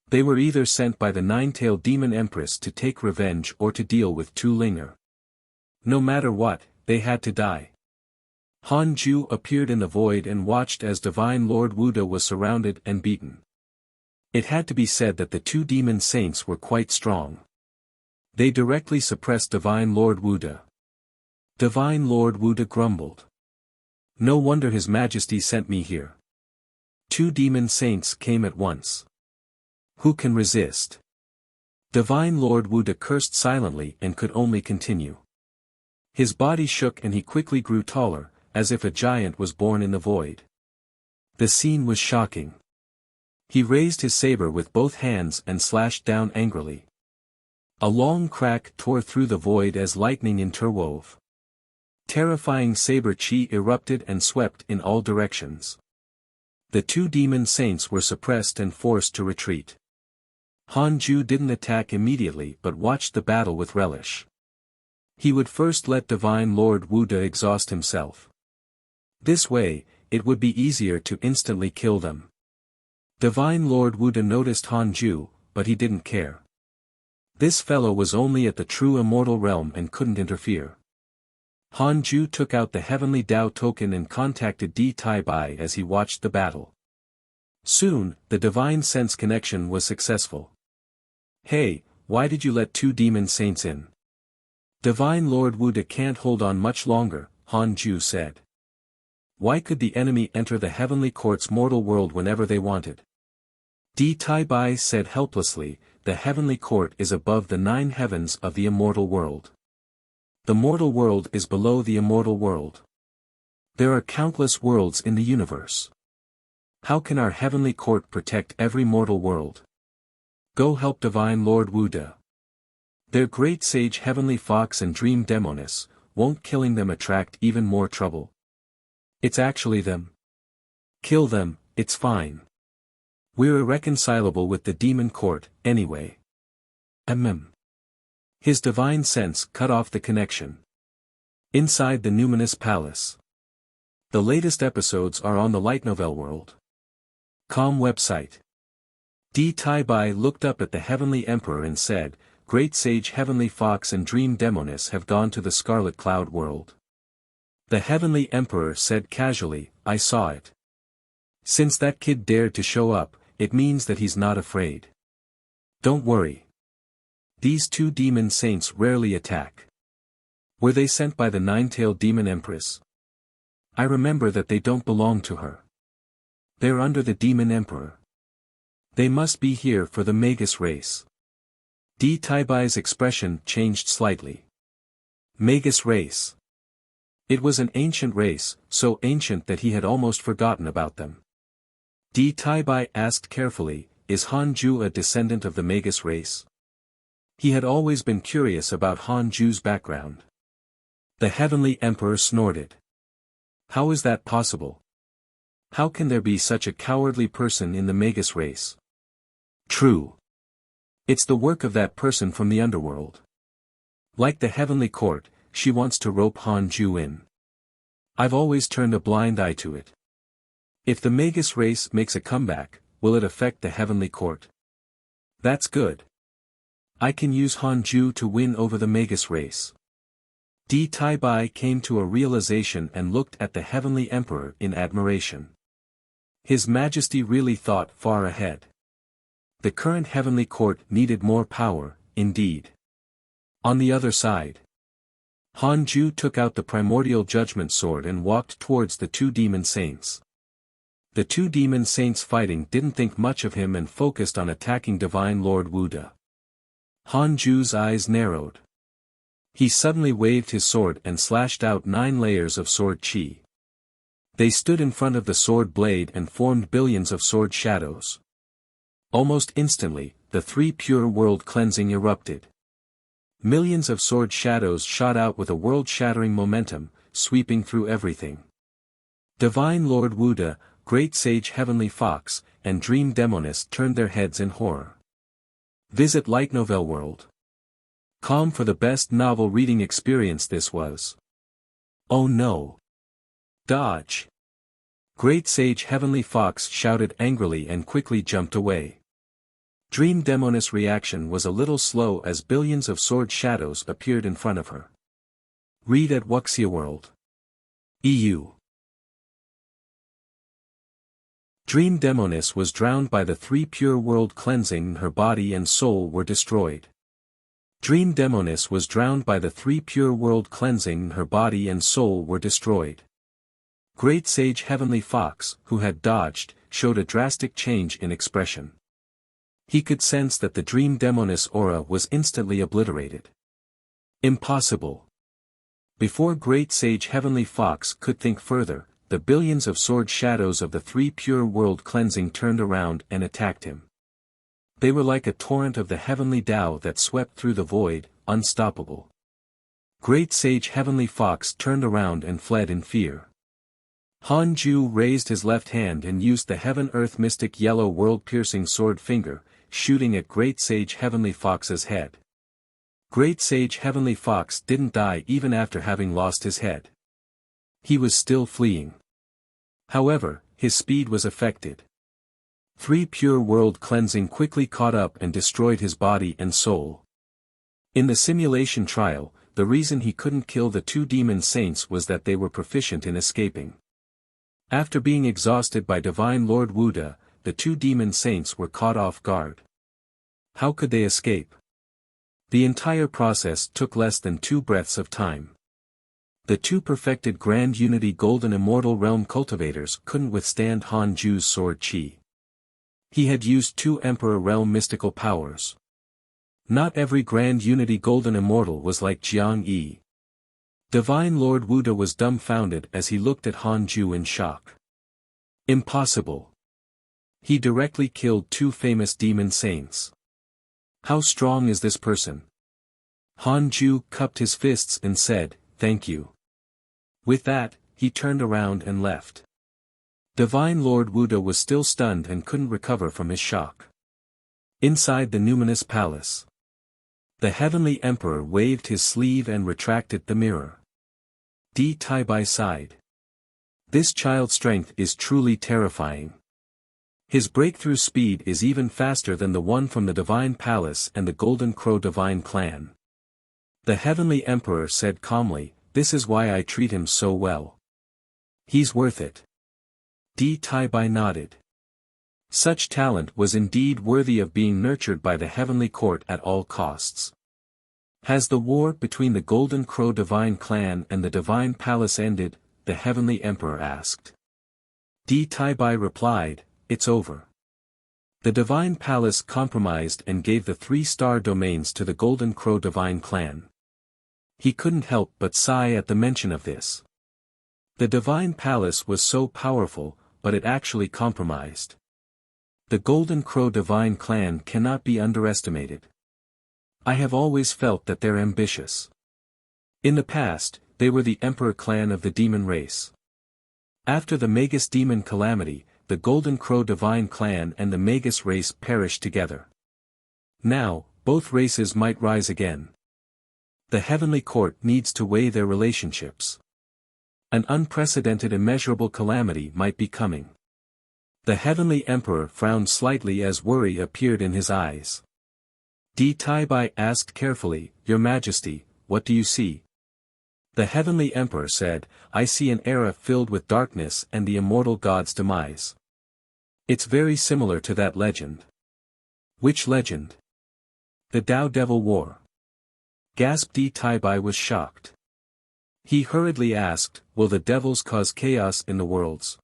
They were either sent by the 9-tailed demon empress to take revenge or to deal with Tu Linger. No matter what, they had to die. Hanju appeared in the void and watched as Divine Lord Wuda was surrounded and beaten. It had to be said that the 2 demon saints were quite strong. They directly suppressed Divine Lord Wuda. Divine Lord Wuda grumbled. No wonder His Majesty sent me here. 2 demon saints came at once. Who can resist? Divine Lord Wuda cursed silently and could only continue. His body shook and he quickly grew taller, as if a giant was born in the void. The scene was shocking. He raised his saber with both hands and slashed down angrily. A long crack tore through the void as lightning interwove. Terrifying saber chi erupted and swept in all directions. The 2 demon saints were suppressed and forced to retreat. Hanju didn't attack immediately but watched the battle with relish. He would first let Divine Lord Wuda exhaust himself. This way, it would be easier to instantly kill them. Divine Lord Wuda noticed Hanju, but he didn't care. This fellow was only at the true immortal realm and couldn't interfere. Hanju took out the heavenly Dao token and contacted Di Tai Bai as he watched the battle. Soon, the divine sense connection was successful. Hey, why did you let 2 demon saints in? Divine Lord Wuda can't hold on much longer, Hanju said. Why could the enemy enter the heavenly court's mortal world whenever they wanted? Di Tai Bai said helplessly, the heavenly court is above the 9 heavens of the immortal world. The mortal world is below the immortal world. There are countless worlds in the universe. How can our heavenly court protect every mortal world? Go help Divine Lord Wuda. Their great sage Heavenly Fox and Dream Demoness, won't killing them attract even more trouble? It's actually them. Kill them, it's fine. We're irreconcilable with the demon court, anyway. His divine sense cut off the connection. Inside the numinous palace. The latest episodes are on the light novel world. Com website. D. Tai Bai looked up at the Heavenly Emperor and said, Great Sage Heavenly Fox and Dream Demoness have gone to the Scarlet Cloud world. The Heavenly Emperor said casually, I saw it. Since that kid dared to show up, it means that he's not afraid. Don't worry. These two demon saints rarely attack. Were they sent by the nine-tailed demon empress? I remember that they don't belong to her. They're under the demon emperor. They must be here for the Magus race. D. Tai Bai's expression changed slightly. Magus race. It was an ancient race, so ancient that he had almost forgotten about them. D. Tai Bai asked carefully, is Han Ju a descendant of the Magus race? He had always been curious about Han Ju's background. The Heavenly Emperor snorted. How is that possible? How can there be such a cowardly person in the Magus race? True. It's the work of that person from the underworld. Like the Heavenly Court, she wants to rope Han Ju in. I've always turned a blind eye to it. If the Magus race makes a comeback, will it affect the Heavenly Court? That's good. I can use Han Ju to win over the Magus race. D. Tai Bai came to a realization and looked at the Heavenly Emperor in admiration. His Majesty really thought far ahead. The current Heavenly Court needed more power, indeed. On the other side, Han Ju took out the primordial judgment sword and walked towards the two demon saints. The two demon saints fighting didn't think much of him and focused on attacking Divine Lord Wuda. Han Ju's eyes narrowed. He suddenly waved his sword and slashed out 9 layers of sword chi. They stood in front of the sword blade and formed billions of sword shadows. Almost instantly, the 3 pure world cleansing erupted. Millions of sword shadows shot out with a world-shattering momentum, sweeping through everything. Divine Lord Wuda, Great Sage Heavenly Fox, and Dream Demoness turned their heads in horror. Visit Light Novel World. Com for the best novel reading experience this was. Oh no! Dodge! Great Sage Heavenly Fox shouted angrily and quickly jumped away. Dream Demoness' reaction was a little slow as billions of sword shadows appeared in front of her. Read at Wuxia World. EU. Dream Demoness was drowned by the 3 pure world cleansing and her body and soul were destroyed. Dream Demoness was drowned by the 3 pure world cleansing and her body and soul were destroyed. Great Sage Heavenly Fox, who had dodged, showed a drastic change in expression. He could sense that the Dream Demoness aura was instantly obliterated. Impossible. Before Great Sage Heavenly Fox could think further, the billions of sword shadows of the 3 pure world cleansing turned around and attacked him. They were like a torrent of the heavenly Tao that swept through the void, unstoppable. Great Sage Heavenly Fox turned around and fled in fear. Han Ju raised his left hand and used the Heaven-Earth Mystic Yellow World-Piercing Sword Finger, shooting at Great Sage Heavenly Fox's head. Great Sage Heavenly Fox didn't die even after having lost his head. He was still fleeing. However, his speed was affected. 3 pure world cleansing quickly caught up and destroyed his body and soul. In the simulation trial, the reason he couldn't kill the 2 demon saints was that they were proficient in escaping. After being exhausted by Divine Lord Wuda, the 2 demon saints were caught off guard. How could they escape? The entire process took less than 2 breaths of time. The 2 perfected Grand Unity Golden Immortal Realm cultivators couldn't withstand Han Ju's sword chi. He had used 2 Emperor Realm mystical powers. Not every Grand Unity Golden Immortal was like Jiang Yi. Divine Lord Wuda was dumbfounded as he looked at Han Ju in shock. Impossible. He directly killed two famous demon saints. How strong is this person? Hanju cupped his fists and said, "Thank you." With that, he turned around and left. Divine Lord Wuda was still stunned and couldn't recover from his shock. Inside the numinous palace, the Heavenly Emperor waved his sleeve and retracted the mirror. Di Taibai sighed. This child's strength is truly terrifying. His breakthrough speed is even faster than the one from the Divine Palace and the Golden Crow Divine Clan. The Heavenly Emperor said calmly, "This is why I treat him so well. He's worth it." Di Taibai nodded. Such talent was indeed worthy of being nurtured by the Heavenly Court at all costs. Has the war between the Golden Crow Divine Clan and the Divine Palace ended? The Heavenly Emperor asked. Di Taibai replied, "It's over." The Divine Palace compromised and gave the 3-star domains to the Golden Crow Divine Clan. He couldn't help but sigh at the mention of this. The Divine Palace was so powerful, but it actually compromised. The Golden Crow Divine Clan cannot be underestimated. I have always felt that they're ambitious. In the past, they were the Emperor clan of the demon race. After the Magus demon calamity, the Golden Crow Divine Clan and the Magus race perished together. Now, both races might rise again. The Heavenly Court needs to weigh their relationships. An unprecedented immeasurable calamity might be coming. The Heavenly Emperor frowned slightly as worry appeared in his eyes. Di Taibai asked carefully, "Your Majesty, what do you see?" The Heavenly Emperor said, "I see an era filled with darkness and the immortal god's demise. It's very similar to that legend." "Which legend?" "The Tao Devil War." Gasped Di Taibai was shocked. He hurriedly asked, "Will the devils cause chaos in the worlds?"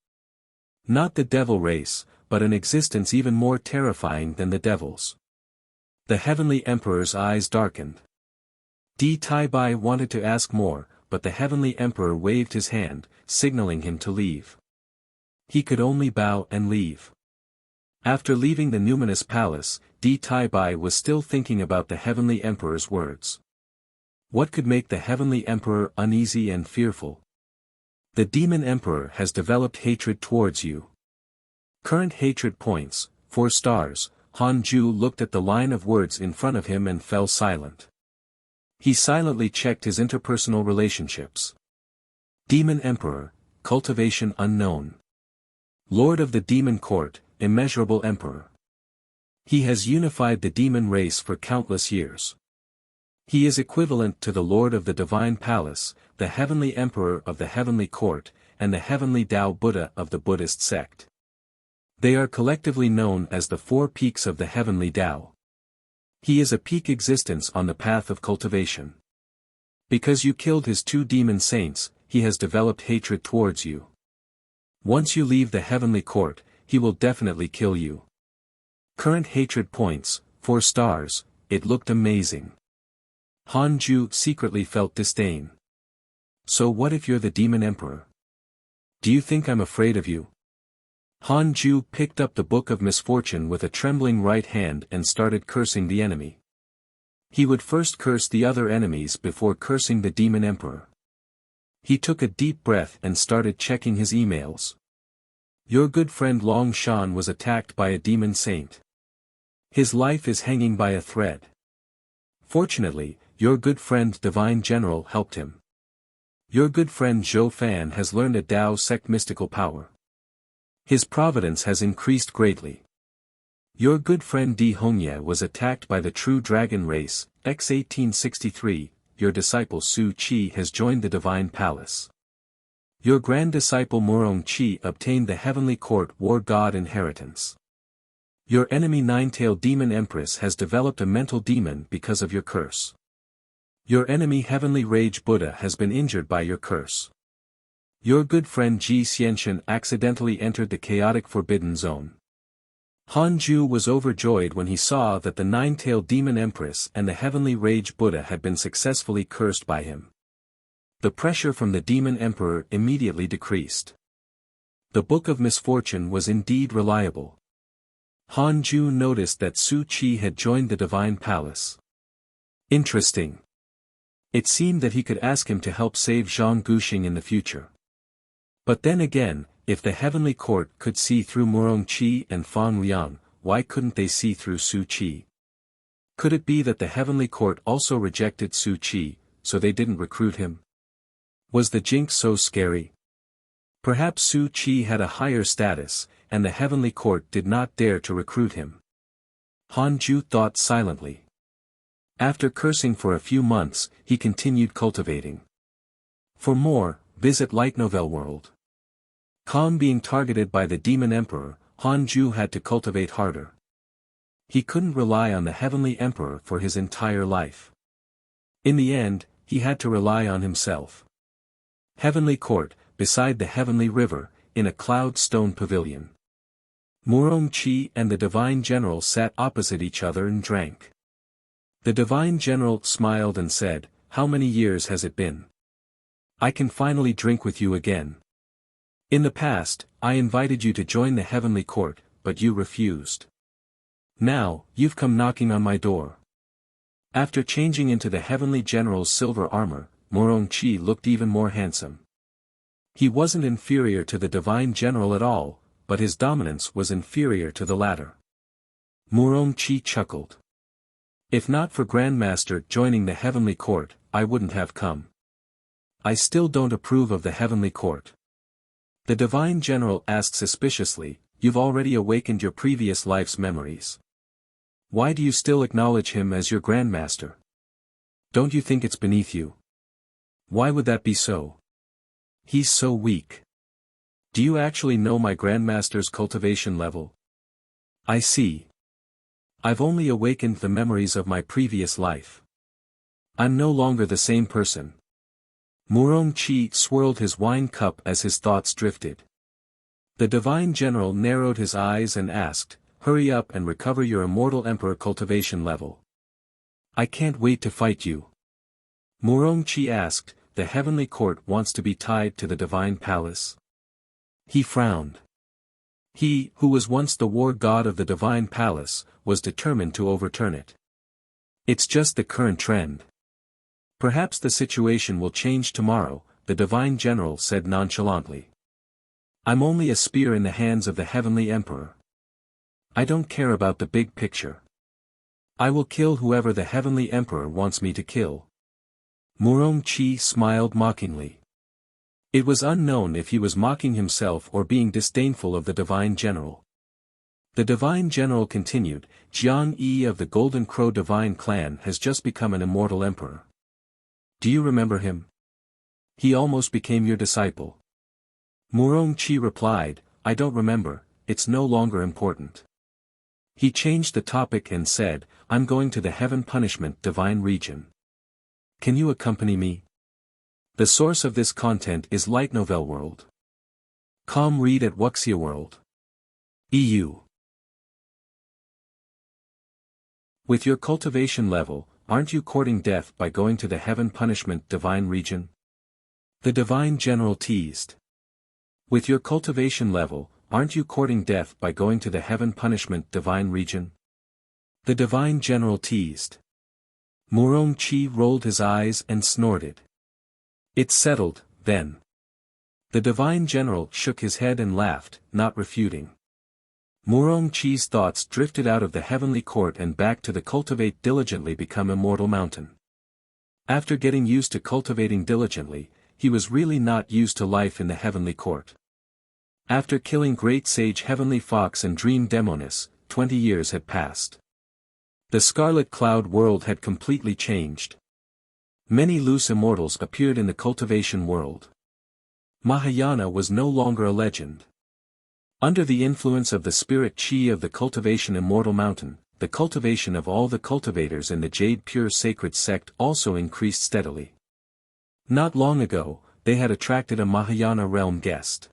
"Not the devil race, but an existence even more terrifying than the devils." The Heavenly Emperor's eyes darkened. Di Taibai wanted to ask more, but the Heavenly Emperor waved his hand, signaling him to leave. He could only bow and leave. After leaving the numinous palace, Di Taibai was still thinking about the Heavenly Emperor's words. What could make the Heavenly Emperor uneasy and fearful? The Demon Emperor has developed hatred towards you. Current hatred points, 4 stars. Hanju looked at the line of words in front of him and fell silent. He silently checked his interpersonal relationships. Demon Emperor, cultivation unknown. Lord of the Demon Court, immeasurable Emperor. He has unified the demon race for countless years. He is equivalent to the Lord of the Divine Palace, the Heavenly Emperor of the Heavenly Court, and the Heavenly Tao Buddha of the Buddhist sect. They are collectively known as the 4 peaks of the Heavenly Tao. He is a peak existence on the path of cultivation. Because you killed his 2 demon saints, he has developed hatred towards you. Once you leave the Heavenly Court, he will definitely kill you. Current hatred points, 4 stars, it looked amazing. Hanju secretly felt disdain. So what if you're the Demon Emperor? Do you think I'm afraid of you? Hanju picked up the Book of Misfortune with a trembling right hand and started cursing the enemy. He would first curse the other enemies before cursing the Demon Emperor. He took a deep breath and started checking his emails. Your good friend Long Shan was attacked by a demon saint. His life is hanging by a thread. Fortunately, your good friend Divine General helped him. Your good friend Zhou Fan has learned a Tao sect mystical power. His providence has increased greatly. Your good friend Di Hongye was attacked by the true dragon race, x1863, your disciple Su Qi has joined the Divine Palace. Your grand disciple Murong Qi obtained the Heavenly Court War God inheritance. Your enemy Nine-Tailed Demon Empress has developed a mental demon because of your curse. Your enemy Heavenly Rage Buddha has been injured by your curse. Your good friend Ji Xianshan accidentally entered the chaotic forbidden zone. Hanju was overjoyed when he saw that the Nine-Tailed Demon Empress and the Heavenly Rage Buddha had been successfully cursed by him. The pressure from the Demon Emperor immediately decreased. The Book of Misfortune was indeed reliable. Hanju noticed that Su Qi had joined the divine palace. Interesting. It seemed that he could ask him to help save Zhang Guxing in the future. But then again, if the heavenly court could see through Murong Qi and Fang Liang, why couldn't they see through Su Qi? Could it be that the heavenly court also rejected Su Qi, so they didn't recruit him? Was the jinx so scary? Perhaps Su Qi had a higher status, and the heavenly court did not dare to recruit him. Hanju thought silently. After cursing for a few months, he continued cultivating. For more, visit Light Novel World. Calm being targeted by the Demon Emperor, Hanju had to cultivate harder. He couldn't rely on the Heavenly Emperor for his entire life. In the end, he had to rely on himself. Heavenly Court, beside the Heavenly River, in a cloud stone pavilion. Murong Qi and the Divine General sat opposite each other and drank. The Divine General smiled and said, "How many years has it been? I can finally drink with you again. In the past, I invited you to join the Heavenly Court, but you refused. Now, you've come knocking on my door." After changing into the Heavenly General's silver armor, Murong Qi looked even more handsome. He wasn't inferior to the Divine General at all, but his dominance was inferior to the latter. Murong Qi chuckled. "If not for Grandmaster joining the Heavenly Court, I wouldn't have come. I still don't approve of the Heavenly Court." The Divine General asked suspiciously, "You've already awakened your previous life's memories. Why do you still acknowledge him as your Grandmaster? Don't you think it's beneath you? Why would that be so? He's so weak. Do you actually know my Grandmaster's cultivation level? I see. I've only awakened the memories of my previous life. I'm no longer the same person." Murong Qi swirled his wine cup as his thoughts drifted. The Divine General narrowed his eyes and asked, "Hurry up and recover your immortal Emperor cultivation level. I can't wait to fight you." Murong Qi asked, "The Heavenly Court wants to be tied to the Divine Palace?" He frowned. He, who was once the war god of the Divine Palace, was determined to overturn it. "It's just the current trend. Perhaps the situation will change tomorrow," the Divine General said nonchalantly. "I'm only a spear in the hands of the Heavenly Emperor. I don't care about the big picture. I will kill whoever the Heavenly Emperor wants me to kill." Murong Qi smiled mockingly. It was unknown if he was mocking himself or being disdainful of the Divine General. The Divine General continued, "Jiang Yi of the Golden Crow Divine Clan has just become an immortal emperor. Do you remember him? He almost became your disciple." Murong Qi replied, "I don't remember, it's no longer important." He changed the topic and said, "I'm going to the Heaven Punishment Divine Region. Can you accompany me?" The source of this content is Light Novel World. Come read at Wuxia World. EU. With your cultivation level, aren't you courting death by going to the Heaven Punishment Divine Region? The Divine General teased. With your cultivation level, aren't you courting death by going to the Heaven Punishment Divine Region? The Divine General teased. Murong Qi rolled his eyes and snorted. "It's settled, then." The Divine General shook his head and laughed, not refuting. Murong Qi's thoughts drifted out of the Heavenly Court and back to the Cultivate Diligently Become Immortal mountain. After getting used to cultivating diligently, he was really not used to life in the Heavenly Court. After killing Great Sage Heavenly Fox and Dream Demoness, 20 years had passed. The Scarlet Cloud world had completely changed. Many loose immortals appeared in the cultivation world. Mahayana was no longer a legend. Under the influence of the spirit chi of the Cultivation Immortal Mountain, the cultivation of all the cultivators in the Jade Pure Sacred Sect also increased steadily. Not long ago, they had attracted a Mahayana realm guest.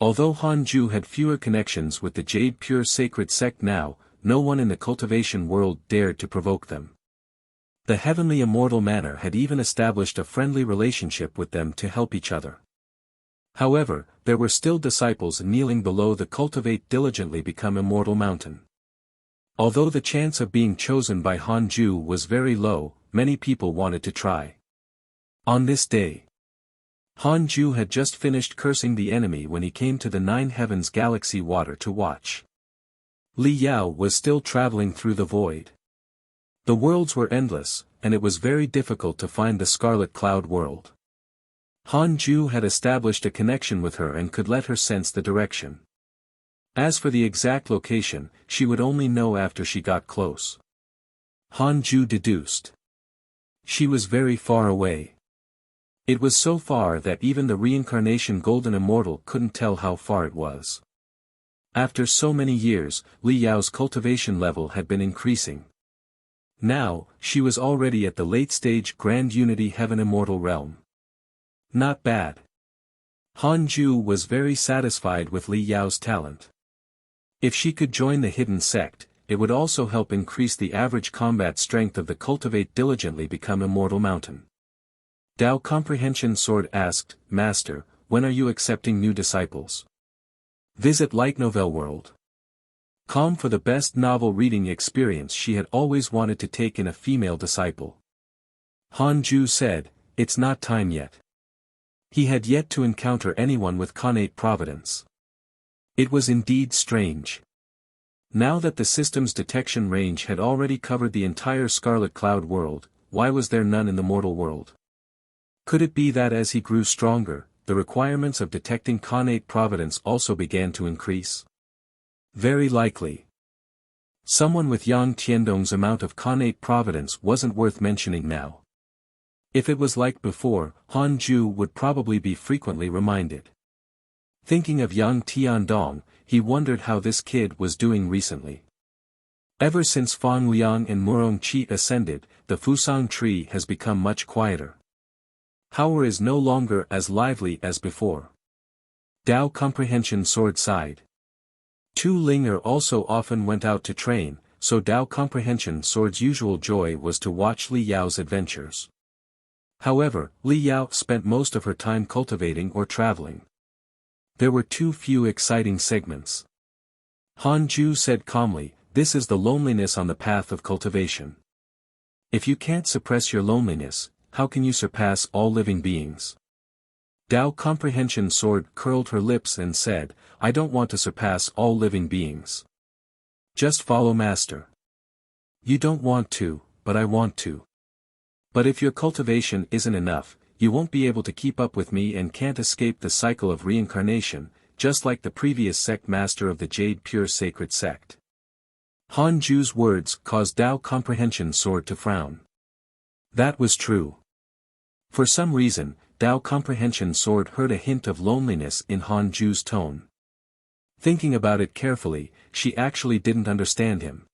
Although Hanju had fewer connections with the Jade Pure Sacred Sect now, no one in the cultivation world dared to provoke them. The Heavenly Immortal Manor had even established a friendly relationship with them to help each other. However, there were still disciples kneeling below the Cultivate Diligently Become Immortal mountain. Although the chance of being chosen by Hanju was very low, many people wanted to try. On this day, Hanju had just finished cursing the enemy when he came to the Nine Heavens Galaxy water to watch. Li Yao was still traveling through the void. The worlds were endless, and it was very difficult to find the Scarlet Cloud world. Hanju had established a connection with her and could let her sense the direction. As for the exact location, she would only know after she got close. Hanju deduced. She was very far away. It was so far that even the reincarnation Golden Immortal couldn't tell how far it was. After so many years, Li Yao's cultivation level had been increasing. Now, she was already at the late-stage Grand Unity Heaven Immortal realm. Not bad. Hanju was very satisfied with Li Yao's talent. If she could join the hidden sect, it would also help increase the average combat strength of the Cultivate Diligently Become Immortal mountain. Dao Comprehension Sword asked, Master, when are you accepting new disciples? Visit Light Novel World. Com for the best novel reading experience she had always wanted to take in a female disciple. Hanju said, it's not time yet. He had yet to encounter anyone with connate providence. It was indeed strange. Now that the system's detection range had already covered the entire Scarlet Cloud world, why was there none in the mortal world? Could it be that as he grew stronger, the requirements of detecting connate providence also began to increase? Very likely. Someone with Yang Tiandong's amount of connate providence wasn't worth mentioning now. If it was like before, Hanju would probably be frequently reminded. Thinking of Yang Tiandong, he wondered how this kid was doing recently. Ever since Fang Liang and Murong Qi ascended, the Fusang tree has become much quieter. Howard is no longer as lively as before. Dao Comprehension Sword sighed. Tu Linger also often went out to train, so Dao Comprehension Sword's usual joy was to watch Li Yao's adventures. However, Li Yao spent most of her time cultivating or traveling. There were too few exciting segments. Hanju said calmly, this is the loneliness on the path of cultivation. If you can't suppress your loneliness, how can you surpass all living beings? Dao Comprehension Sword curled her lips and said, I don't want to surpass all living beings. Just follow Master. You don't want to, but I want to. But if your cultivation isn't enough, you won't be able to keep up with me and can't escape the cycle of reincarnation, just like the previous sect master of the Jade Pure Sacred Sect. Hanju's words caused Dao Comprehension Sword to frown. That was true. For some reason, Dao Comprehension Sword heard a hint of loneliness in Hanju's tone. Thinking about it carefully, she actually didn't understand him.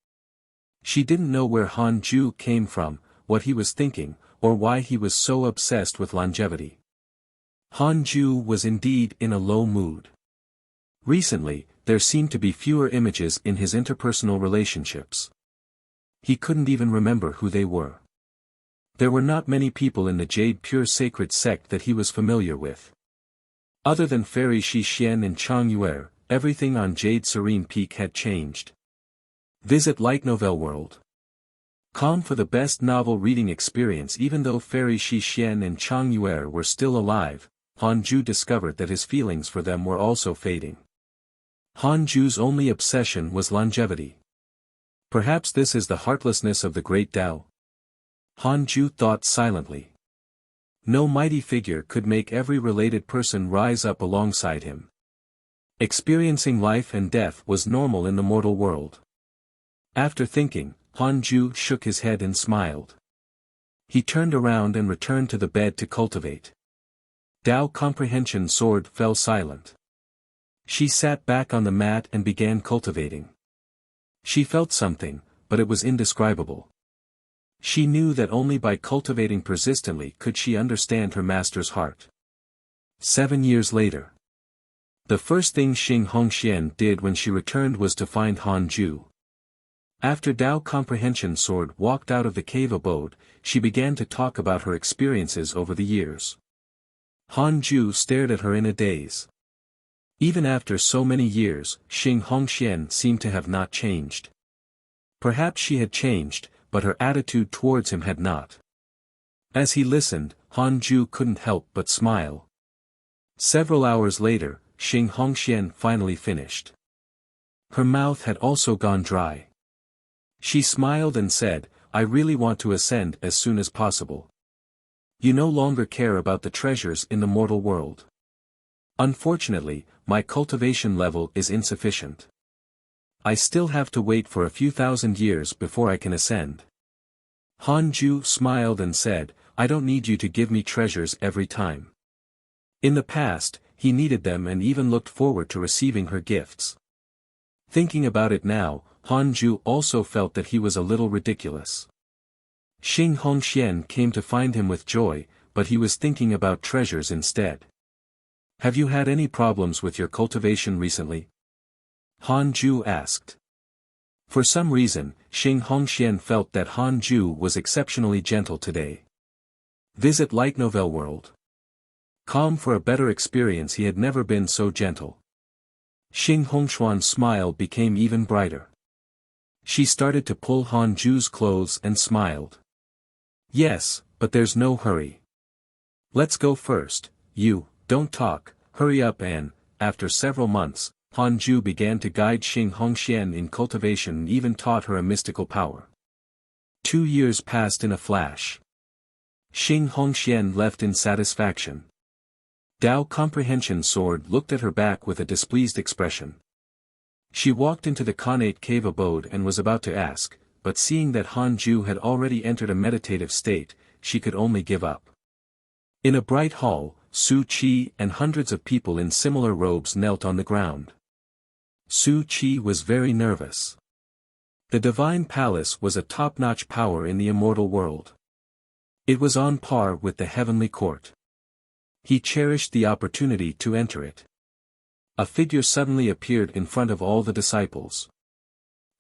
She didn't know where Hanju came from, what he was thinking, or why he was so obsessed with longevity. Hanju was indeed in a low mood. Recently, there seemed to be fewer images in his interpersonal relationships. He couldn't even remember who they were. There were not many people in the Jade Pure Sacred Sect that he was familiar with. Other than Fairy Shi Xian and Chang Yuer, everything on Jade Serene Peak had changed. Visit Light Novel World. Com for the best novel reading experience. Even though Fairy Shi Xian and Chang Yuer were still alive, Hanju discovered that his feelings for them were also fading. Hanju's only obsession was longevity. Perhaps this is the heartlessness of the great Tao. Hanju thought silently. No mighty figure could make every related person rise up alongside him. Experiencing life and death was normal in the mortal world. After thinking, Hanju shook his head and smiled. He turned around and returned to the bed to cultivate. Dao Comprehension Sword fell silent. She sat back on the mat and began cultivating. She felt something, but it was indescribable. She knew that only by cultivating persistently could she understand her master's heart. 7 years later. The first thing Xing Hongxian did when she returned was to find Hanju. After Dao Comprehension Sword walked out of the cave abode, she began to talk about her experiences over the years. Hanju stared at her in a daze. Even after so many years, Xing Hongxian seemed to have not changed. Perhaps she had changed, but her attitude towards him had not. As he listened, Han Ju couldn't help but smile. Several hours later, Xing Hongxian finally finished. Her mouth had also gone dry. She smiled and said, "I really want to ascend as soon as possible. You no longer care about the treasures in the mortal world. Unfortunately, my cultivation level is insufficient. I still have to wait for a few thousand years before I can ascend." Han Ju smiled and said, "I don't need you to give me treasures every time." In the past, he needed them and even looked forward to receiving her gifts. Thinking about it now, Han Ju also felt that he was a little ridiculous. Xing Hongxian came to find him with joy, but he was thinking about treasures instead. "Have you had any problems with your cultivation recently?" Han Ju asked. For some reason, Xing Hongxian felt that Han Ju was exceptionally gentle today. Visit Light Novel World. Com for a better experience. He had never been so gentle. Xing Hongxuan's smile became even brighter. She started to pull Han Ju's clothes and smiled. "Yes, but there's no hurry. Let's go first. You, don't talk, hurry up." And, after several months, Han Ju began to guide Xing Hongxian in cultivation and even taught her a mystical power. 2 years passed in a flash. Xing Hongxian left in satisfaction. Dao Comprehension Sword looked at her back with a displeased expression. She walked into the Khanate cave abode and was about to ask, but seeing that Han Ju had already entered a meditative state, she could only give up. In a bright hall, Su Qi and hundreds of people in similar robes knelt on the ground. Su Qi was very nervous. The Divine Palace was a top-notch power in the immortal world. It was on par with the heavenly court. He cherished the opportunity to enter it. A figure suddenly appeared in front of all the disciples.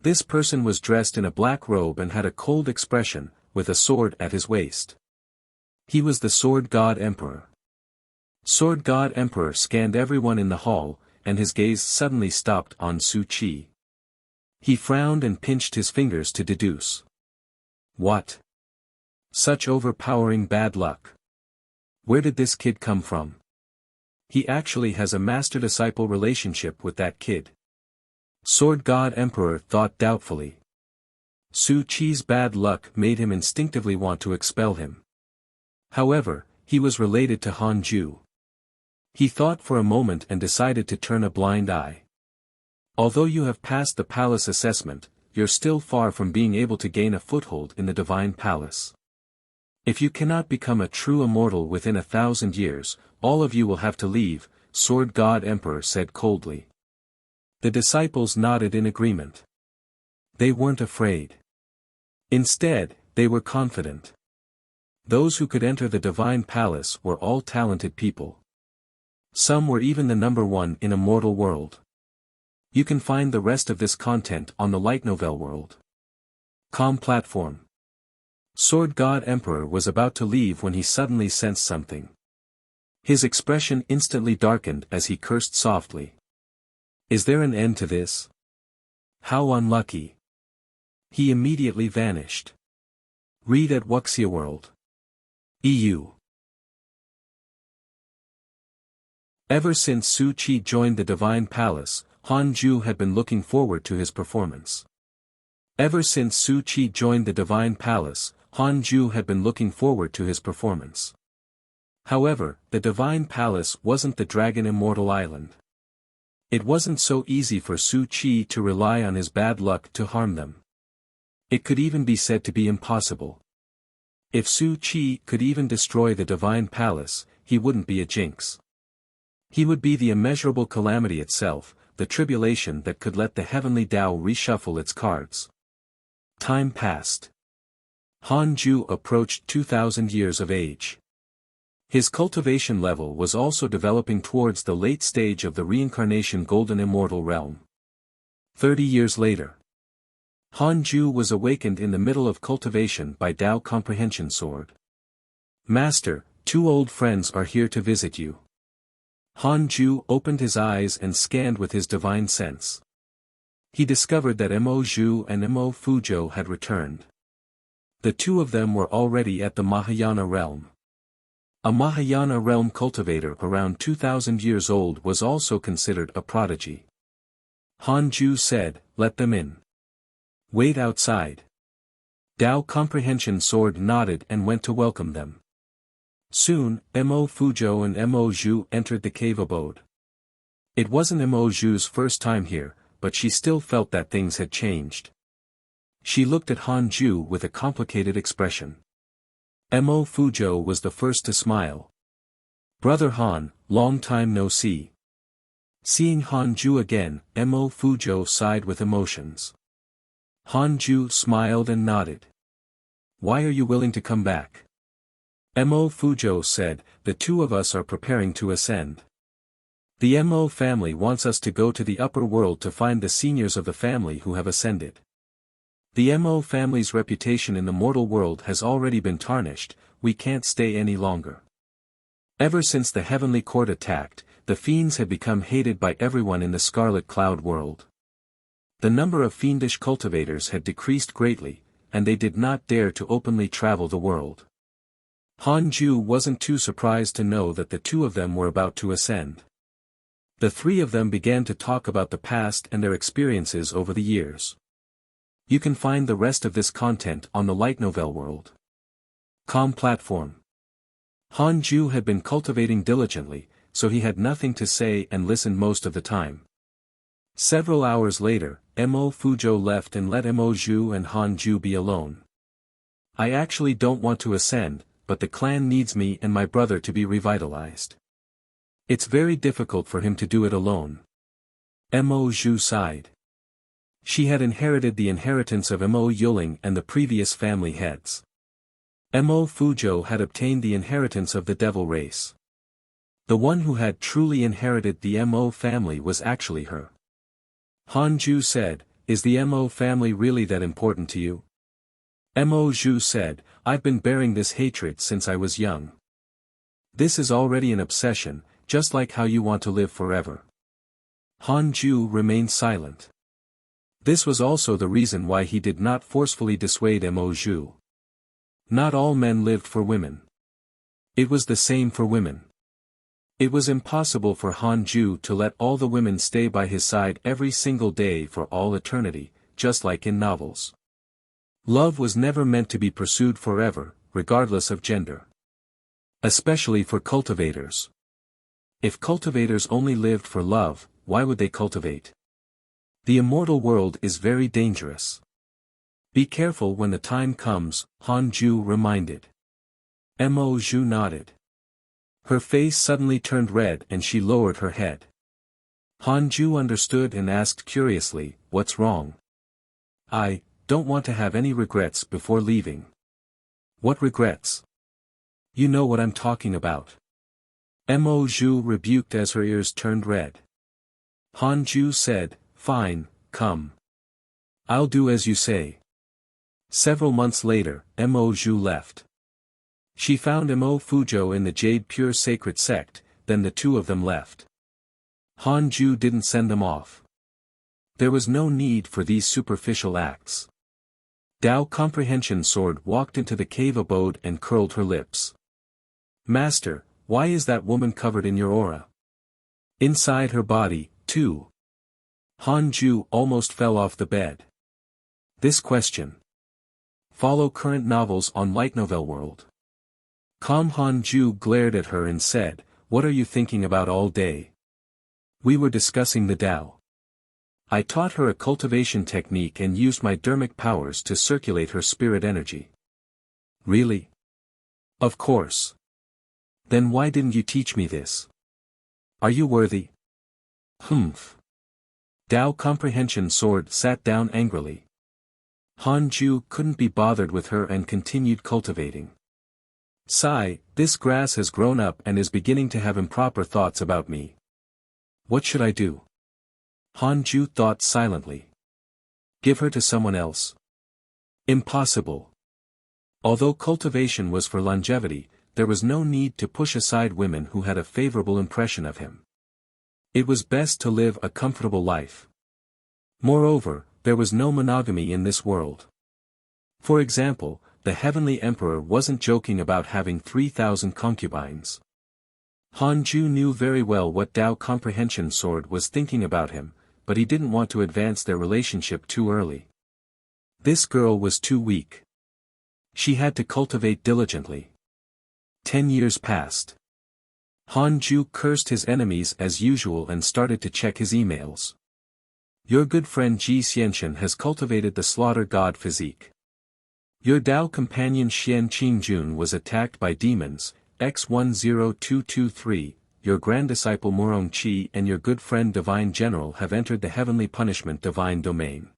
This person was dressed in a black robe and had a cold expression, with a sword at his waist. He was the Sword God Emperor. Sword God Emperor scanned everyone in the hall, and his gaze suddenly stopped on Su Qi. He frowned and pinched his fingers to deduce. What? Such overpowering bad luck. Where did this kid come from? He actually has a master-disciple relationship with that kid. Sword God Emperor thought doubtfully. Su Qi's bad luck made him instinctively want to expel him. However, he was related to Han Ju. He thought for a moment and decided to turn a blind eye. Although you have passed the palace assessment, you're still far from being able to gain a foothold in the Divine Palace. If you cannot become a true immortal within 1,000 years, all of you will have to leave, Sword God Emperor said coldly. The disciples nodded in agreement. They weren't afraid. Instead, they were confident. Those who could enter the Divine Palace were all talented people. Some were even the number one in a mortal world. You can find the rest of this content on the Light Novel World. Com platform. Sword God Emperor was about to leave when he suddenly sensed something. His expression instantly darkened as he cursed softly. Is there an end to this? How unlucky. He immediately vanished. Read at Wuxia World. EU. Ever since Su Qi joined the Divine Palace, Han Ju had been looking forward to his performance. Ever since Su Qi joined the Divine Palace, Han Ju had been looking forward to his performance. However, the Divine Palace wasn't the Dragon Immortal Island. It wasn't so easy for Su Qi to rely on his bad luck to harm them. It could even be said to be impossible. If Su Qi could even destroy the Divine Palace, he wouldn't be a jinx. He would be the immeasurable calamity itself, the tribulation that could let the heavenly Tao reshuffle its cards. Time passed. Han Ju approached 2,000 years of age. His cultivation level was also developing towards the late stage of the reincarnation golden immortal realm. 30 years later. Han Ju was awakened in the middle of cultivation by Dao Comprehension Sword. Master, 2 old friends are here to visit you. Han Ju opened his eyes and scanned with his divine sense. He discovered that Mo Zhu and Mo Fuzhou had returned. The two of them were already at the Mahayana realm. A Mahayana realm cultivator around 2,000 years old was also considered a prodigy. Han Ju said, "Let them in. Wait outside." Dao Comprehension Sword nodded and went to welcome them. Soon, Mo Fuzhou and Mo Zhu entered the cave abode. It wasn't Mo Zhu's first time here, but she still felt that things had changed. She looked at Han Ju with a complicated expression. Mo Fuzhou was the first to smile. "Brother Han, long time no see." Seeing Han Ju again, Mo Fuzhou sighed with emotions. Han Ju smiled and nodded. "Why are you willing to come back?" Mo Fuzhou said, "The two of us are preparing to ascend. The Mo family wants us to go to the upper world to find the seniors of the family who have ascended. The Mo family's reputation in the mortal world has already been tarnished, we can't stay any longer. Ever since the heavenly court attacked, the fiends have become hated by everyone in the Scarlet Cloud world. The number of fiendish cultivators had decreased greatly, and they did not dare to openly travel the world." Han Ju wasn't too surprised to know that the two of them were about to ascend. The three of them began to talk about the past and their experiences over the years. You can find the rest of this content on the Light Novel World .com platform. Han Ju had been cultivating diligently, so he had nothing to say and listened most of the time. Several hours later, Mo Fuzhou left and let Mo Zhu and Han Ju be alone. "I actually don't want to ascend, but the clan needs me and my brother to be revitalized. It's very difficult for him to do it alone." Mo Zhu sighed. She had inherited the inheritance of Mo Yuling and the previous family heads. Mo Fuzhou had obtained the inheritance of the devil race. The one who had truly inherited the Mo family was actually her. Han Ju said, "Is the Mo family really that important to you?" Mo Zhu said, "I've been bearing this hatred since I was young. This is already an obsession, just like how you want to live forever." Han Ju remained silent. This was also the reason why he did not forcefully dissuade Mo Zhu. Not all men lived for women. It was the same for women. It was impossible for Han Ju to let all the women stay by his side every single day for all eternity, just like in novels. Love was never meant to be pursued forever, regardless of gender. Especially for cultivators. If cultivators only lived for love, why would they cultivate? The immortal world is very dangerous. Be careful when the time comes, Han Ju reminded. Mo Zhu nodded. Her face suddenly turned red and she lowered her head. Han Ju understood and asked curiously, "What's wrong?" "I don't want to have any regrets before leaving." "What regrets?" "You know what I'm talking about." Mo Zhu rebuked as her ears turned red. Han Ju said, "Fine, come. I'll do as you say." Several months later, Mo Zhu left. She found Mo Fuzhou in the Jade Pure Sacred Sect, then the two of them left. Han Ju didn't send them off. There was no need for these superficial acts. Dao Comprehension Sword walked into the cave abode and curled her lips. "Master, why is that woman covered in your aura? Inside her body, too?" Han Ju almost fell off the bed. This question. Follow current novels on Light Novel World. Han Ju glared at her and said, "What are you thinking about all day?" "We were discussing the Tao. I taught her a cultivation technique and used my dermic powers to circulate her spirit energy." "Really?" "Of course. Then why didn't you teach me this? Are you worthy?" "Humph." Dao Comprehension Sword sat down angrily. Han Ju couldn't be bothered with her and continued cultivating. "Sigh, this grass has grown up and is beginning to have improper thoughts about me. What should I do?" Han Ju thought silently. "Give her to someone else." Impossible. Although cultivation was for longevity, there was no need to push aside women who had a favorable impression of him. It was best to live a comfortable life. Moreover, there was no monogamy in this world. For example, the heavenly emperor wasn't joking about having 3,000 concubines. Han Ju knew very well what Tao Comprehension Sword was thinking about him, but he didn't want to advance their relationship too early. This girl was too weak. She had to cultivate diligently. 10 years passed. Han Ju cursed his enemies as usual and started to check his emails. Your good friend Ji Xianxian has cultivated the slaughter god physique. Your Dao companion Xian Qingjun was attacked by demons, X10223, your grand disciple Murong Qi and your good friend Divine General have entered the heavenly punishment divine domain.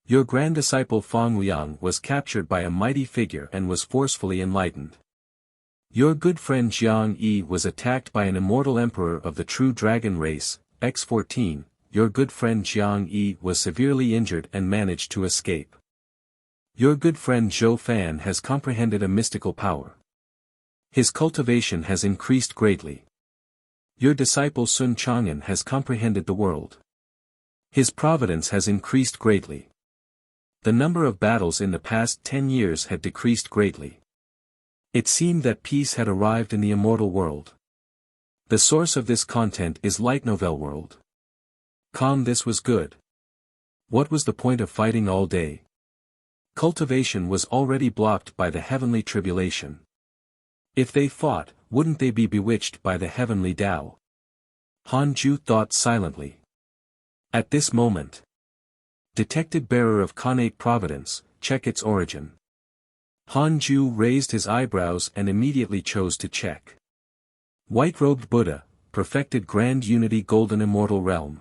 Your grand disciple Fang Liang was captured by a mighty figure and was forcefully enlightened. Your good friend Jiang Yi was attacked by an immortal emperor of the true dragon race, X14, your good friend Jiang Yi was severely injured and managed to escape. Your good friend Zhou Fan has comprehended a mystical power. His cultivation has increased greatly. Your disciple Sun Chang'an has comprehended the world. His providence has increased greatly. The number of battles in the past 10 years had decreased greatly. It seemed that peace had arrived in the immortal world. The source of this content is Light Novel World. This was good. What was the point of fighting all day? Cultivation was already blocked by the heavenly tribulation. If they fought, wouldn't they be bewitched by the heavenly Tao? Han Ju thought silently. At this moment, detected bearer of Khanate Providence, check its origin. Han Ju raised his eyebrows and immediately chose to check. White-robed Buddha, perfected grand unity golden immortal realm.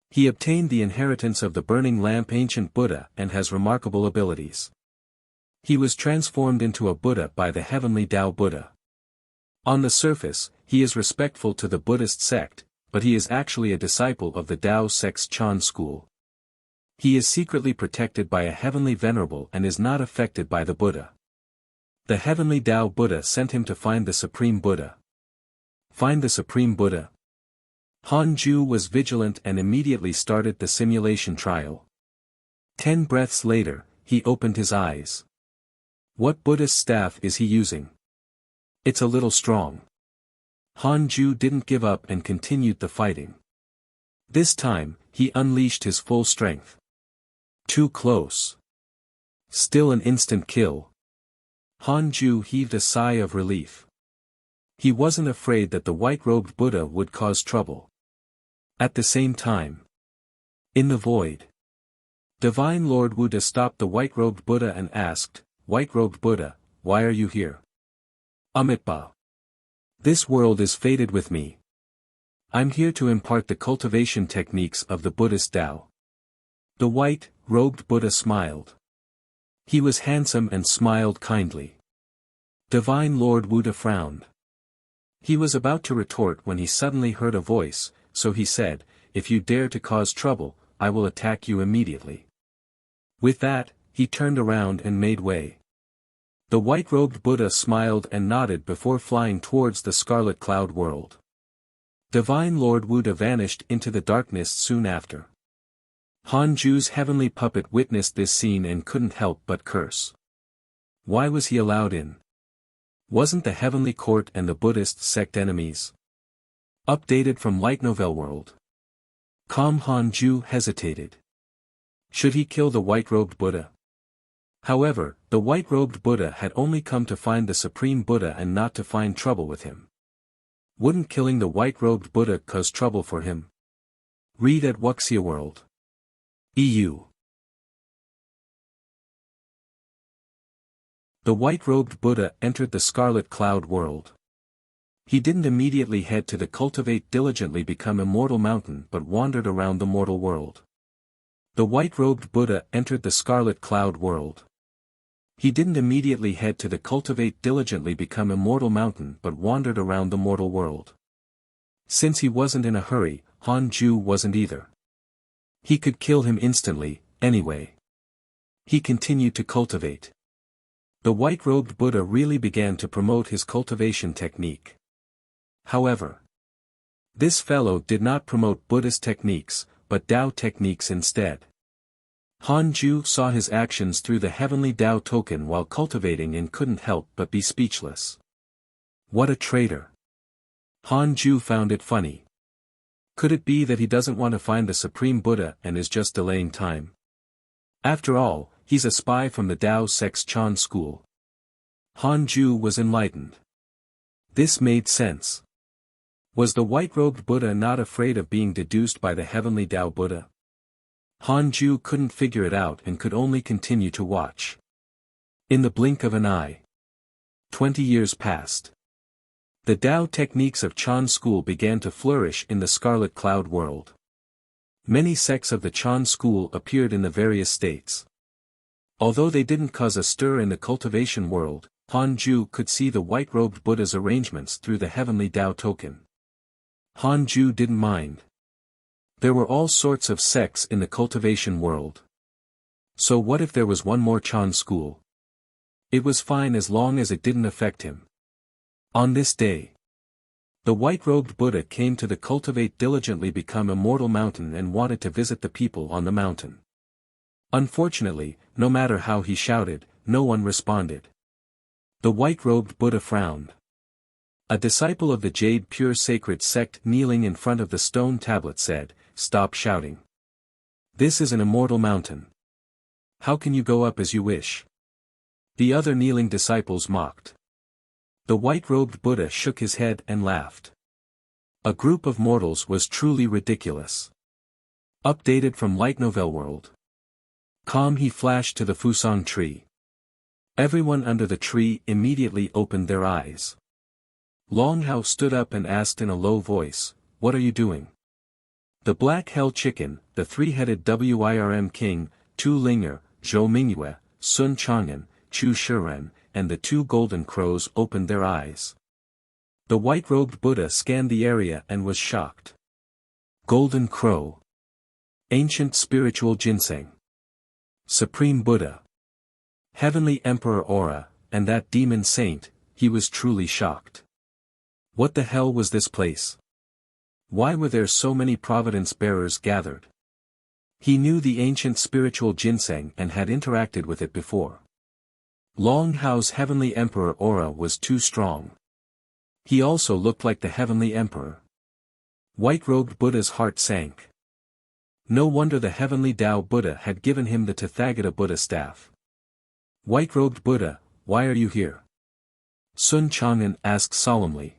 He obtained the inheritance of the burning lamp ancient Buddha and has remarkable abilities. He was transformed into a Buddha by the heavenly Tao Buddha. On the surface, he is respectful to the Buddhist sect, but he is actually a disciple of the Tao sect's Chan school. He is secretly protected by a heavenly venerable and is not affected by the Buddha. The heavenly Tao Buddha sent him to find the Supreme Buddha. Find the Supreme Buddha? Han Ju was vigilant and immediately started the simulation trial. 10 breaths later, he opened his eyes. What Buddhist staff is he using? It's a little strong. Han Ju didn't give up and continued the fighting. This time, he unleashed his full strength. Too close. Still an instant kill. Han Ju heaved a sigh of relief. He wasn't afraid that the white-robed Buddha would cause trouble. At the same time, in the void, Divine Lord Wuda stopped the white-robed Buddha and asked, White-robed Buddha, why are you here? Amitba. This world is fated with me. I'm here to impart the cultivation techniques of the Buddhist Tao. The white-robed Buddha smiled. He was handsome and smiled kindly. Divine Lord Wuda frowned. He was about to retort when he suddenly heard a voice, so he said, If you dare to cause trouble, I will attack you immediately. With that, he turned around and made way. The white-robed Buddha smiled and nodded before flying towards the scarlet cloud world. Divine Lord Wuda vanished into the darkness soon after. Han Ju's heavenly puppet witnessed this scene and couldn't help but curse. Why was he allowed in? Wasn't the heavenly court and the Buddhist sect enemies? Updated from Light Novel World. Han Ju hesitated. Should he kill the white-robed Buddha? However, the white-robed Buddha had only come to find the Supreme Buddha and not to find trouble with him. Wouldn't killing the white-robed Buddha cause trouble for him? Read at Wuxia World. EU. The white-robed Buddha entered the scarlet cloud world. He didn't immediately head to the Cultivate diligently become immortal mountain but wandered around the mortal world. The white-robed Buddha entered the scarlet cloud world. He didn't immediately head to the Cultivate diligently become immortal mountain but wandered around the mortal world. Since he wasn't in a hurry, Han Ju wasn't either. He could kill him instantly, anyway. He continued to cultivate. The white-robed Buddha really began to promote his cultivation technique. However, This fellow did not promote Buddhist techniques, but Tao techniques instead. Han Ju saw his actions through the heavenly Tao token while cultivating and couldn't help but be speechless. What a traitor. Han Ju found it funny. Could it be that he doesn't want to find the Supreme Buddha and is just delaying time? After all, he's a spy from the Tao sect's Chan school. Han Ju was enlightened. This made sense. Was the white-robed Buddha not afraid of being deduced by the heavenly Tao Buddha? Han Ju couldn't figure it out and could only continue to watch. In the blink of an eye. 20 years passed. The Tao techniques of Chan school began to flourish in the Scarlet Cloud world. Many sects of the Chan school appeared in the various states. Although they didn't cause a stir in the cultivation world, Han Ju could see the white-robed Buddha's arrangements through the heavenly Tao token. Han Ju didn't mind. There were all sorts of sects in the cultivation world. So what if there was one more Chan school? It was fine as long as it didn't affect him. On this day, the white-robed Buddha came to the Cultivate Diligently Become Immortal mountain and wanted to visit the people on the mountain. Unfortunately, no matter how he shouted, no one responded. The white-robed Buddha frowned. A disciple of the Jade Pure Sacred sect kneeling in front of the stone tablet said, "Stop shouting. This is an immortal mountain. How can you go up as you wish?" The other kneeling disciples mocked. The white-robed Buddha shook his head and laughed. A group of mortals was truly ridiculous. Updated from Light Novel World. Calm, he flashed to the Fusang tree. Everyone under the tree immediately opened their eyes. Long Hao stood up and asked in a low voice, "What are you doing?" The Black Hell Chicken, the three-headed Wirm King, Tu Linger, Zhou Mingyue, Sun Chang'an, Chu Shiren, and the two golden crows opened their eyes. The white-robed Buddha scanned the area and was shocked. Golden Crow. Ancient Spiritual Ginseng. Supreme Buddha. Heavenly Emperor Aura, and that demon saint, he was truly shocked. What the hell was this place? Why were there so many providence bearers gathered? He knew the ancient spiritual ginseng and had interacted with it before. Long Hao's heavenly emperor aura was too strong. He also looked like the heavenly emperor. White-robed Buddha's heart sank. No wonder the heavenly Tao Buddha had given him the Tathagata Buddha staff. White-robed Buddha, why are you here? Sun Chang'an asked solemnly.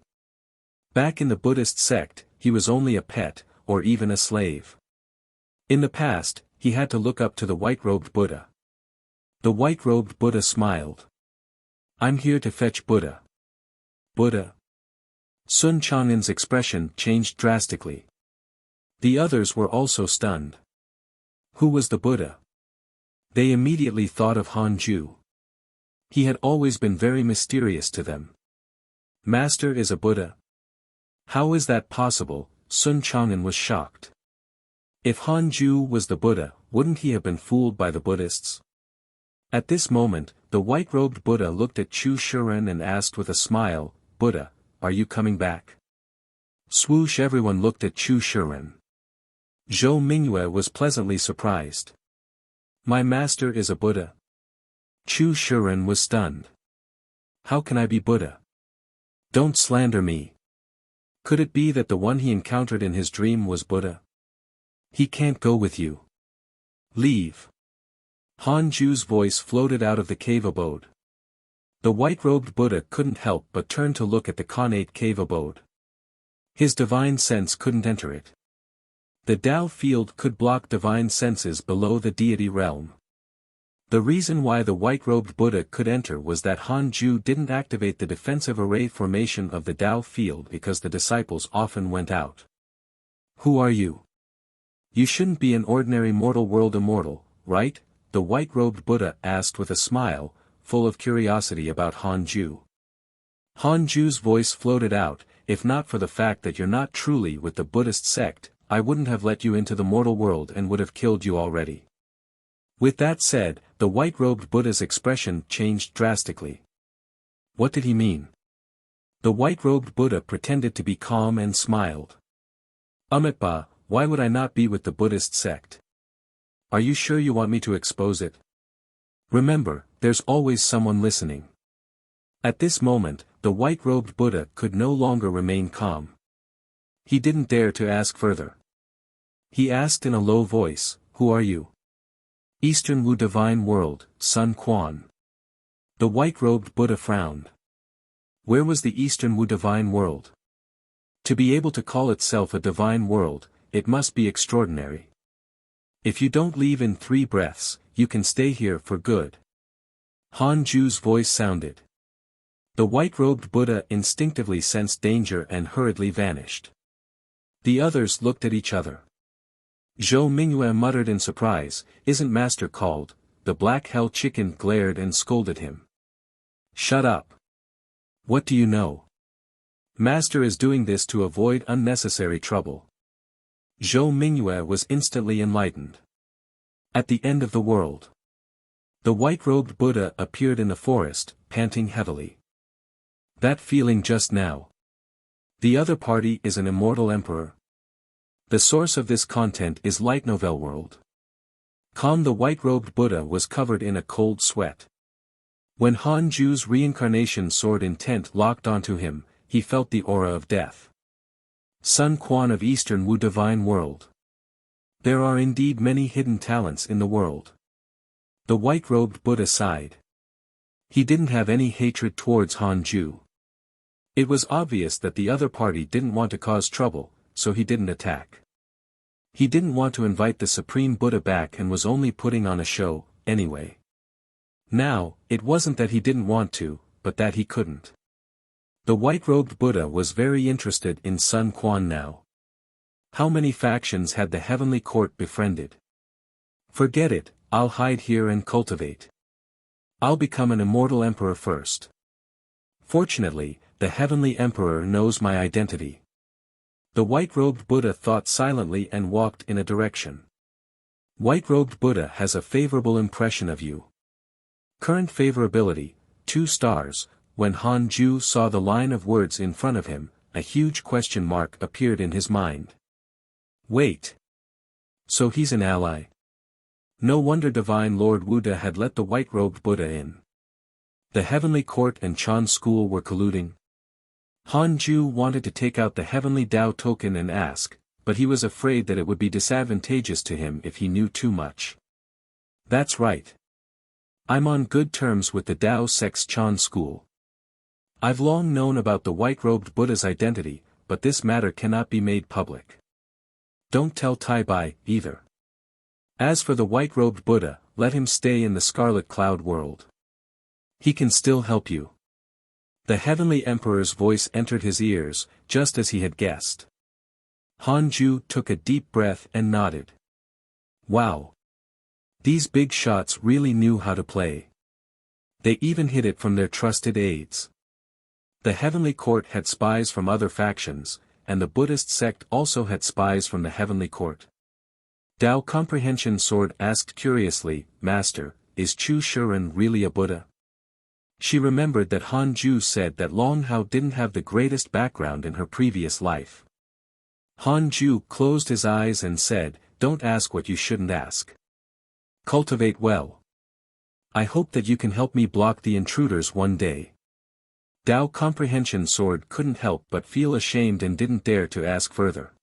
Back in the Buddhist sect, he was only a pet, or even a slave. In the past, he had to look up to the white-robed Buddha. The white-robed Buddha smiled. I'm here to fetch Buddha. Buddha? Sun Chang'an's expression changed drastically. The others were also stunned. Who was the Buddha? They immediately thought of Han Ju. He had always been very mysterious to them. Master is a Buddha? How is that possible? Sun Chang'an was shocked. If Han Ju was the Buddha, wouldn't he have been fooled by the Buddhists? At this moment, the white-robed Buddha looked at Chu Shiren and asked with a smile, Buddha, are you coming back? Swoosh, everyone looked at Chu Shiren. Zhou Mingyue was pleasantly surprised. My master is a Buddha. Chu Shiren was stunned. How can I be Buddha? Don't slander me. Could it be that the one he encountered in his dream was Buddha? He can't go with you. Leave. Han Ju's voice floated out of the cave abode. The white-robed Buddha couldn't help but turn to look at the connate cave abode. His divine sense couldn't enter it. The Tao field could block divine senses below the deity realm. The reason why the white-robed Buddha could enter was that Han Ju didn't activate the defensive array formation of the Tao field because the disciples often went out. Who are you? You shouldn't be an ordinary mortal world immortal, right? The white-robed Buddha asked with a smile, full of curiosity about Han Ju. Han Ju's voice floated out, if not for the fact that you're not truly with the Buddhist sect, I wouldn't have let you into the mortal world and would have killed you already. With that said, the white-robed Buddha's expression changed drastically. What did he mean? The white-robed Buddha pretended to be calm and smiled. Amitba, why would I not be with the Buddhist sect? Are you sure you want me to expose it? Remember, there's always someone listening. At this moment, the white-robed Buddha could no longer remain calm. He didn't dare to ask further. He asked in a low voice, "Who are you?" "Eastern Wu Divine World, Sun Quan." The white-robed Buddha frowned. Where was the Eastern Wu Divine World? To be able to call itself a divine world, it must be extraordinary. If you don't leave in 3 breaths, you can stay here for good. Han Ju's voice sounded. The white-robed Buddha instinctively sensed danger and hurriedly vanished. The others looked at each other. Zhou Mingyue muttered in surprise, "Isn't Master called?" The black hell chicken glared and scolded him. "Shut up. What do you know? Master is doing this to avoid unnecessary trouble." Zhou Mingyue was instantly enlightened. At the end of the world. The white-robed Buddha appeared in the forest, panting heavily. That feeling just now. The other party is an immortal emperor. The source of this content is Light Novel World. The white-robed Buddha was covered in a cold sweat. When Han Ju's reincarnation sword intent locked onto him, he felt the aura of death. Sun Quan of Eastern Wu Divine World. There are indeed many hidden talents in the world. The white-robed Buddha sighed. He didn't have any hatred towards Han Ju. It was obvious that the other party didn't want to cause trouble, so he didn't attack. He didn't want to invite the Supreme Buddha back and was only putting on a show, anyway. Now, it wasn't that he didn't want to, but that he couldn't. The white-robed Buddha was very interested in Sun Quan now. How many factions had the heavenly court befriended? Forget it, I'll hide here and cultivate. I'll become an immortal emperor first. Fortunately, the heavenly emperor knows my identity. The white-robed Buddha thought silently and walked in a direction. White-robed Buddha has a favorable impression of you. Current favorability, 2 stars. When Han Ju saw the line of words in front of him, a huge question mark appeared in his mind. Wait. So he's an ally? No wonder Divine Lord Wuda had let the white-robed Buddha in. The heavenly court and Chan school were colluding. Han Ju wanted to take out the heavenly Dao token and ask, but he was afraid that it would be disadvantageous to him if he knew too much. That's right. I'm on good terms with the Dao sect's Chan school. I've long known about the white-robed Buddha's identity, but this matter cannot be made public. Don't tell Tai Bai, either. As for the white-robed Buddha, let him stay in the Scarlet Cloud world. He can still help you. The heavenly emperor's voice entered his ears, just as he had guessed. Han Ju took a deep breath and nodded. Wow. These big shots really knew how to play. They even hid it from their trusted aides. The heavenly court had spies from other factions, and the Buddhist sect also had spies from the heavenly court. Dao Comprehension Sword asked curiously, "Master, is Chu Shuren really a Buddha?" She remembered that Han Ju said that Long Hao didn't have the greatest background in her previous life. Han Ju closed his eyes and said, "Don't ask what you shouldn't ask. Cultivate well. I hope that you can help me block the intruders one day." Dao Comprehension Sword couldn't help but feel ashamed and didn't dare to ask further.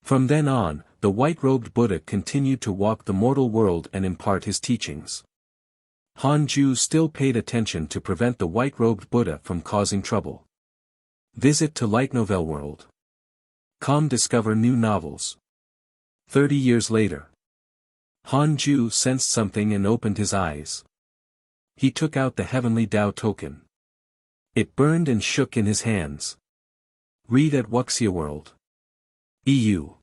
From then on, the white-robed Buddha continued to walk the mortal world and impart his teachings. Han Ju still paid attention to prevent the white-robed Buddha from causing trouble. Visit to Light Novel World. Discover new novels. 30 years later. Han Ju sensed something and opened his eyes. He took out the heavenly Dao token. It burned and shook in his hands. Read at Wuxia World. EU.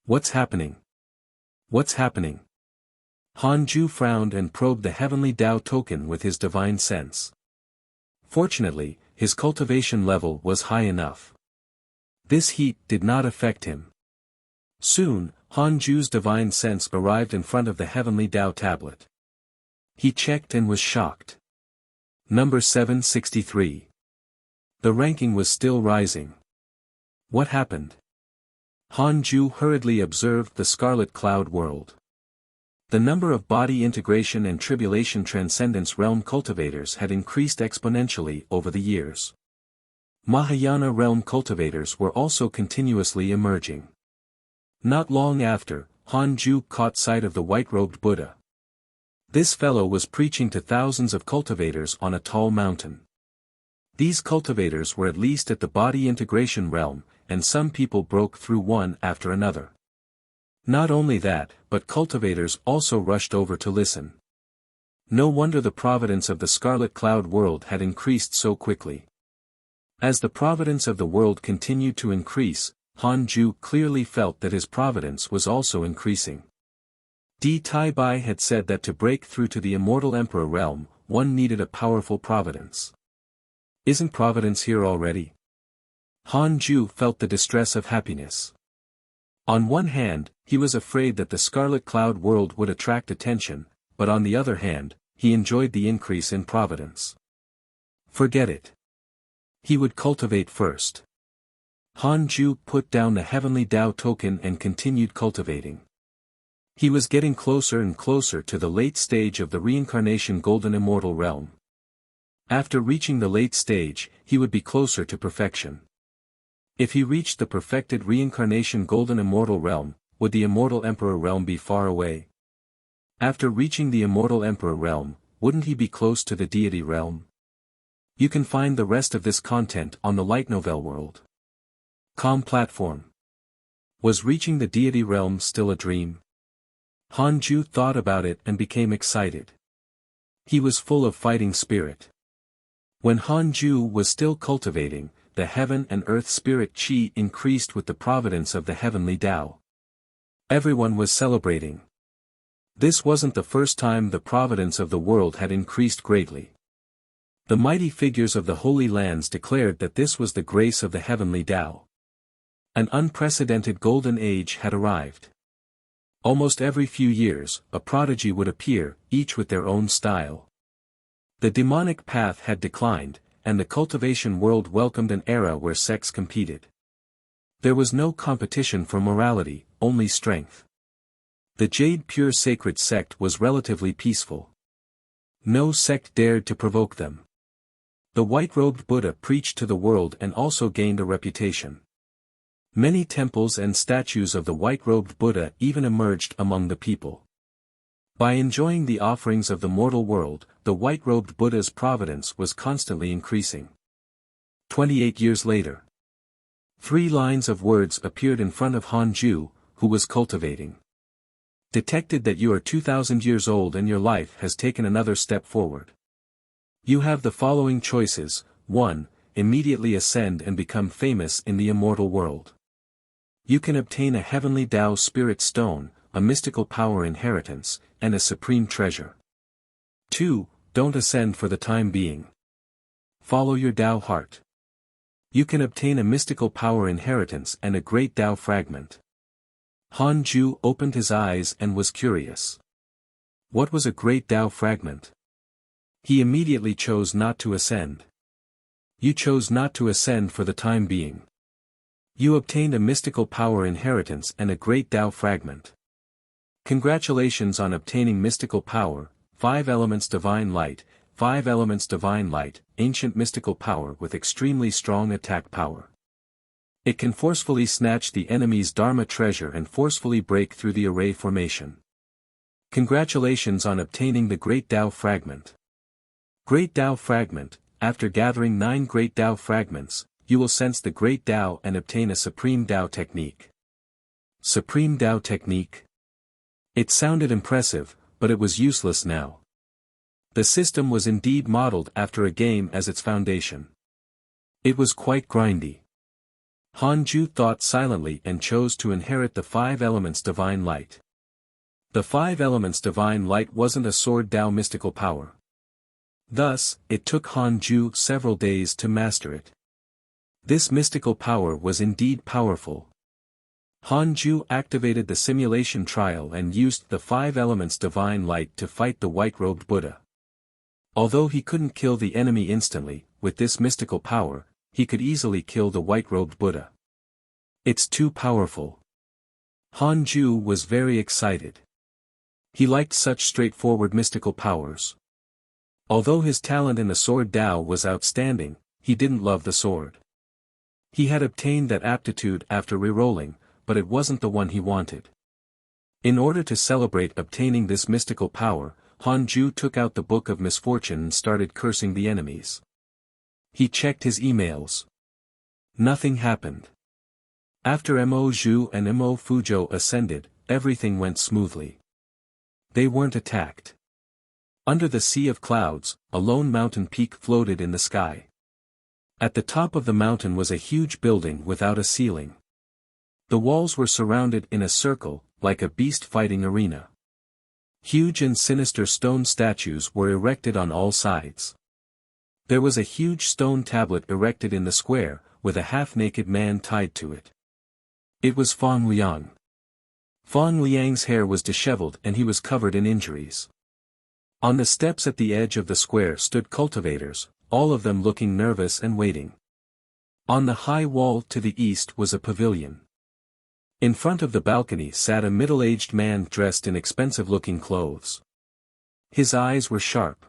What's happening? What's happening? Han Ju frowned and probed the heavenly Dao token with his divine sense. Fortunately, his cultivation level was high enough. This heat did not affect him. Soon, Han Ju's divine sense arrived in front of the heavenly Dao tablet. He checked and was shocked. Number 763. The ranking was still rising. What happened? Han Ju hurriedly observed the Scarlet Cloud world. The number of body integration and tribulation transcendence realm cultivators had increased exponentially over the years. Mahayana realm cultivators were also continuously emerging. Not long after, Han Ju caught sight of the white-robed Buddha. This fellow was preaching to thousands of cultivators on a tall mountain. These cultivators were at least at the body integration realm, and some people broke through one after another. Not only that, but cultivators also rushed over to listen. No wonder the providence of the Scarlet Cloud world had increased so quickly. As the providence of the world continued to increase, Han Ju clearly felt that his providence was also increasing. Di Tai Bai had said that to break through to the immortal emperor realm, one needed a powerful providence. Isn't providence here already? Han Ju felt the distress of happiness. On one hand, he was afraid that the Scarlet Cloud world would attract attention, but on the other hand, he enjoyed the increase in providence. Forget it. He would cultivate first. Han Ju put down the heavenly Tao token and continued cultivating. He was getting closer and closer to the late stage of the reincarnation golden immortal realm. After reaching the late stage, he would be closer to perfection. If he reached the perfected reincarnation golden immortal realm, would the immortal emperor realm be far away? After reaching the immortal emperor realm, wouldn't he be close to the deity realm? You can find the rest of this content on the Light Novel World. Com platform. Was reaching the deity realm still a dream? Han Ju thought about it and became excited. He was full of fighting spirit. When Han Ju was still cultivating, the heaven and earth spirit chi increased with the providence of the heavenly Tao. Everyone was celebrating. This wasn't the first time the providence of the world had increased greatly. The mighty figures of the Holy Lands declared that this was the grace of the heavenly Tao. An unprecedented golden age had arrived. Almost every few years, a prodigy would appear, each with their own style. The demonic path had declined, and the cultivation world welcomed an era where sects competed. There was no competition for morality, only strength. The Jade Pure Sacred sect was relatively peaceful. No sect dared to provoke them. The white-robed Buddha preached to the world and also gained a reputation. Many temples and statues of the white-robed Buddha even emerged among the people. By enjoying the offerings of the mortal world, the white-robed Buddha's providence was constantly increasing. 28 years later. 3 lines of words appeared in front of Han Ju, who was cultivating. Detected that you are 2,000 years old and your life has taken another step forward. You have the following choices: 1. Immediately ascend and become famous in the immortal world. You can obtain a heavenly Tao spirit stone, a mystical power inheritance, and a supreme treasure. 2. Don't ascend for the time being. Follow your Tao heart. You can obtain a mystical power inheritance and a great Tao fragment. Han Ju opened his eyes and was curious. What was a great Tao fragment? He immediately chose not to ascend. You chose not to ascend for the time being. You obtained a mystical power inheritance and a great Tao fragment. Congratulations on obtaining mystical power, 5 elements divine light, 5 elements divine light, ancient mystical power with extremely strong attack power. It can forcefully snatch the enemy's Dharma treasure and forcefully break through the array formation. Congratulations on obtaining the Great Tao Fragment. Great Tao Fragment. After gathering 9 Great Tao Fragments, you will sense the Great Tao and obtain a Supreme Tao Technique. Supreme Tao Technique? It sounded impressive, but it was useless now. The system was indeed modeled after a game as its foundation. It was quite grindy. Han Ju thought silently and chose to inherit the 5 elements divine light. The 5 elements divine light wasn't a sword Tao mystical power. Thus, it took Han Ju several days to master it. This mystical power was indeed powerful. Han Ju activated the simulation trial and used the 5 elements divine light to fight the white-robed Buddha. Although he couldn't kill the enemy instantly, with this mystical power, he could easily kill the white-robed Buddha. It's too powerful. Hanju was very excited. He liked such straightforward mystical powers. Although his talent in the sword Dao was outstanding, he didn't love the sword. He had obtained that aptitude after re-rolling, but it wasn't the one he wanted. In order to celebrate obtaining this mystical power, Hanju took out the Book of Misfortune and started cursing the enemies. He checked his emails. Nothing happened. After Mo Zhu and Mo Fuzhou ascended, everything went smoothly. They weren't attacked. Under the sea of clouds, a lone mountain peak floated in the sky. At the top of the mountain was a huge building without a ceiling. The walls were surrounded in a circle, like a beast-fighting arena. Huge and sinister stone statues were erected on all sides. There was a huge stone tablet erected in the square, with a half-naked man tied to it. It was Fang Liang. Fang Liang's hair was disheveled and he was covered in injuries. On the steps at the edge of the square stood cultivators, all of them looking nervous and waiting. On the high wall to the east was a pavilion. In front of the balcony sat a middle-aged man dressed in expensive-looking clothes. His eyes were sharp.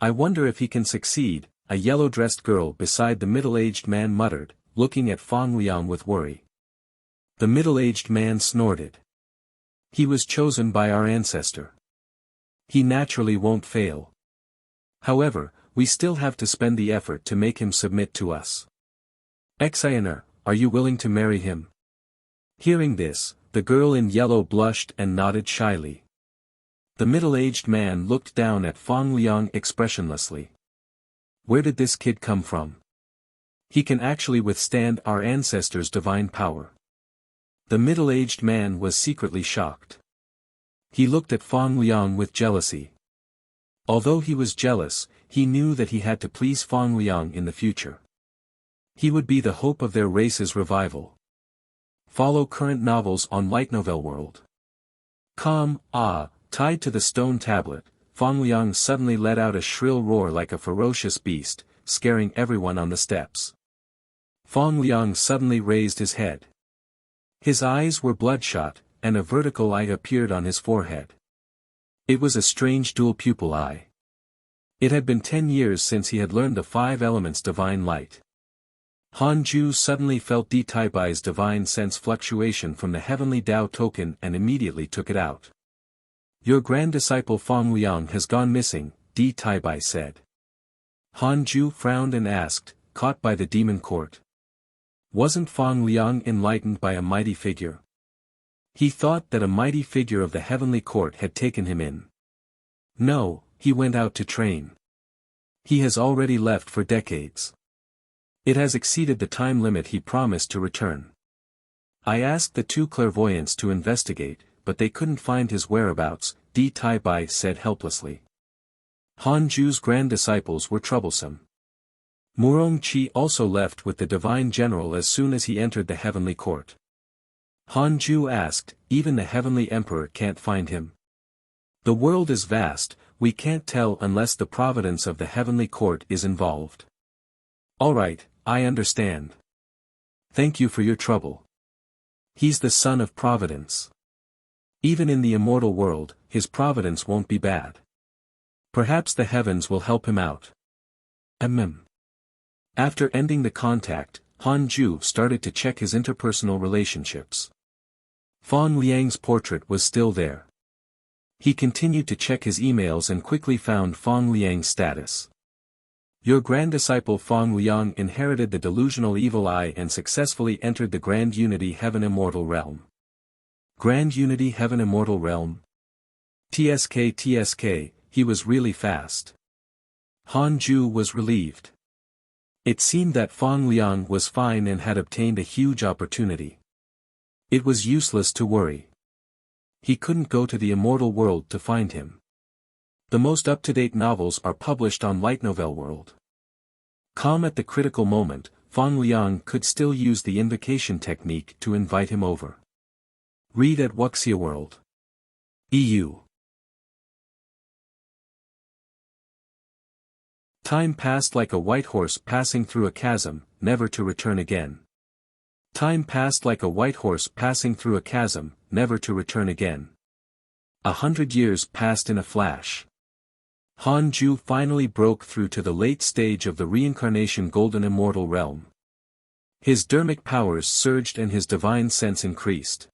"I wonder if he can succeed," a yellow-dressed girl beside the middle-aged man muttered, looking at Fang Liang with worry. The middle-aged man snorted. "He was chosen by our ancestor. He naturally won't fail. However, we still have to spend the effort to make him submit to us. Exiner, are you willing to marry him?" Hearing this, the girl in yellow blushed and nodded shyly. The middle-aged man looked down at Fang Liang expressionlessly. "Where did this kid come from? He can actually withstand our ancestors' divine power." The middle-aged man was secretly shocked. He looked at Fang Liang with jealousy. Although he was jealous, he knew that he had to please Fang Liang in the future. He would be the hope of their race's revival. Follow current novels on Light Novel World. Tied to the stone tablet, Fang Liang suddenly let out a shrill roar like a ferocious beast, scaring everyone on the steps. Fang Liang suddenly raised his head. His eyes were bloodshot, and a vertical eye appeared on his forehead. It was a strange dual-pupil eye. It had been 10 years since he had learned the 5 elements divine light. Hanju suddenly felt D Taibai's divine sense fluctuation from the heavenly Dao token and immediately took it out. "Your grand disciple Fang Liang has gone missing," D Taibai said. Hanju frowned and asked, caught by the demon court. Wasn't Fang Liang enlightened by a mighty figure? He thought that a mighty figure of the heavenly court had taken him in. No, he went out to train. He has already left for decades. It has exceeded the time limit he promised to return. I asked the 2 clairvoyants to investigate, but they couldn't find his whereabouts, D Taibai said helplessly. Hanju's grand disciples were troublesome. Murong Qi also left with the divine general as soon as he entered the heavenly court. Hanju asked, "Even the heavenly emperor can't find him?" "The world is vast, we can't tell unless the providence of the heavenly court is involved." "Alright, I understand. Thank you for your trouble. He's the son of providence. Even in the immortal world, his providence won't be bad. Perhaps the heavens will help him out." After ending the contact, Hanju started to check his interpersonal relationships. Fang Liang's portrait was still there. He continued to check his emails and quickly found Fang Liang's status. "Your grand disciple Fang Liang inherited the delusional evil eye and successfully entered the Grand Unity Heaven Immortal Realm." Grand Unity Heaven Immortal Realm? TSK, he was really fast. Hanju was relieved. It seemed that Fang Liang was fine and had obtained a huge opportunity. It was useless to worry. He couldn't go to the immortal world to find him. The most up-to-date novels are published on Light Novel World. Calm at the critical moment, Fang Liang could still use the invocation technique to invite him over. Read at Wuxia World. EU. Time passed like a white horse passing through a chasm, never to return again. Time passed like a white horse passing through a chasm, never to return again. 100 years passed in a flash. Han Ju finally broke through to the late stage of the reincarnation golden immortal realm. His dermic powers surged and his divine sense increased.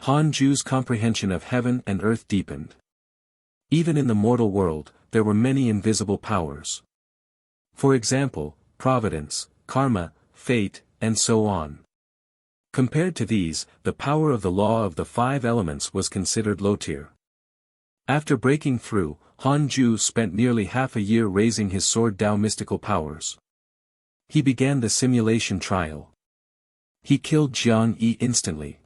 Han Ju's comprehension of heaven and earth deepened. Even in the mortal world, there were many invisible powers. For example, providence, karma, fate, and so on. Compared to these, the power of the law of the 5 elements was considered low tier. After breaking through, Han Ju spent nearly half a year raising his sword Dao mystical powers. He began the simulation trial. He killed Jiang Yi instantly.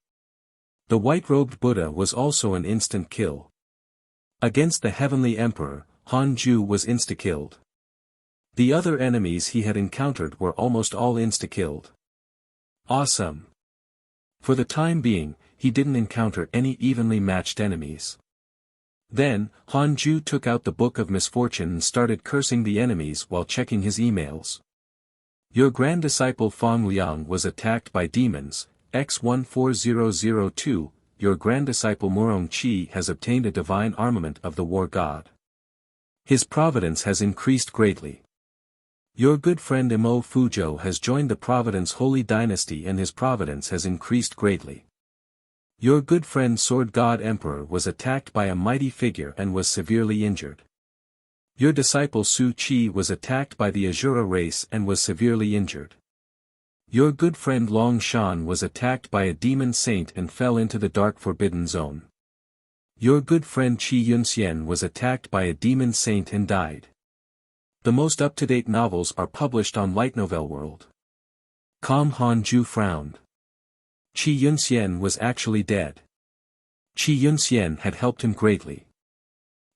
The white-robed Buddha was also an instant kill. Against the heavenly emperor, Han Ju was insta-killed. The other enemies he had encountered were almost all insta-killed. Awesome! For the time being, he didn't encounter any evenly matched enemies. Then, Han Ju took out the Book of Misfortune and started cursing the enemies while checking his emails. Your grand disciple Fang Liang was attacked by demons, X14002, your grand disciple Murong Qi has obtained a divine armament of the war god. His providence has increased greatly. Your good friend Imo Fuzhou has joined the Providence Holy Dynasty and his providence has increased greatly. Your good friend Sword God Emperor was attacked by a mighty figure and was severely injured. Your disciple Su Qi was attacked by the Azura race and was severely injured. Your good friend Long Shan was attacked by a demon saint and fell into the dark forbidden zone. Your good friend Qi Yunxian was attacked by a demon saint and died. The most up-to-date novels are published on Light Novel World. Calm Han Ju frowned. Qi Yunxian was actually dead. Qi Yunxian had helped him greatly.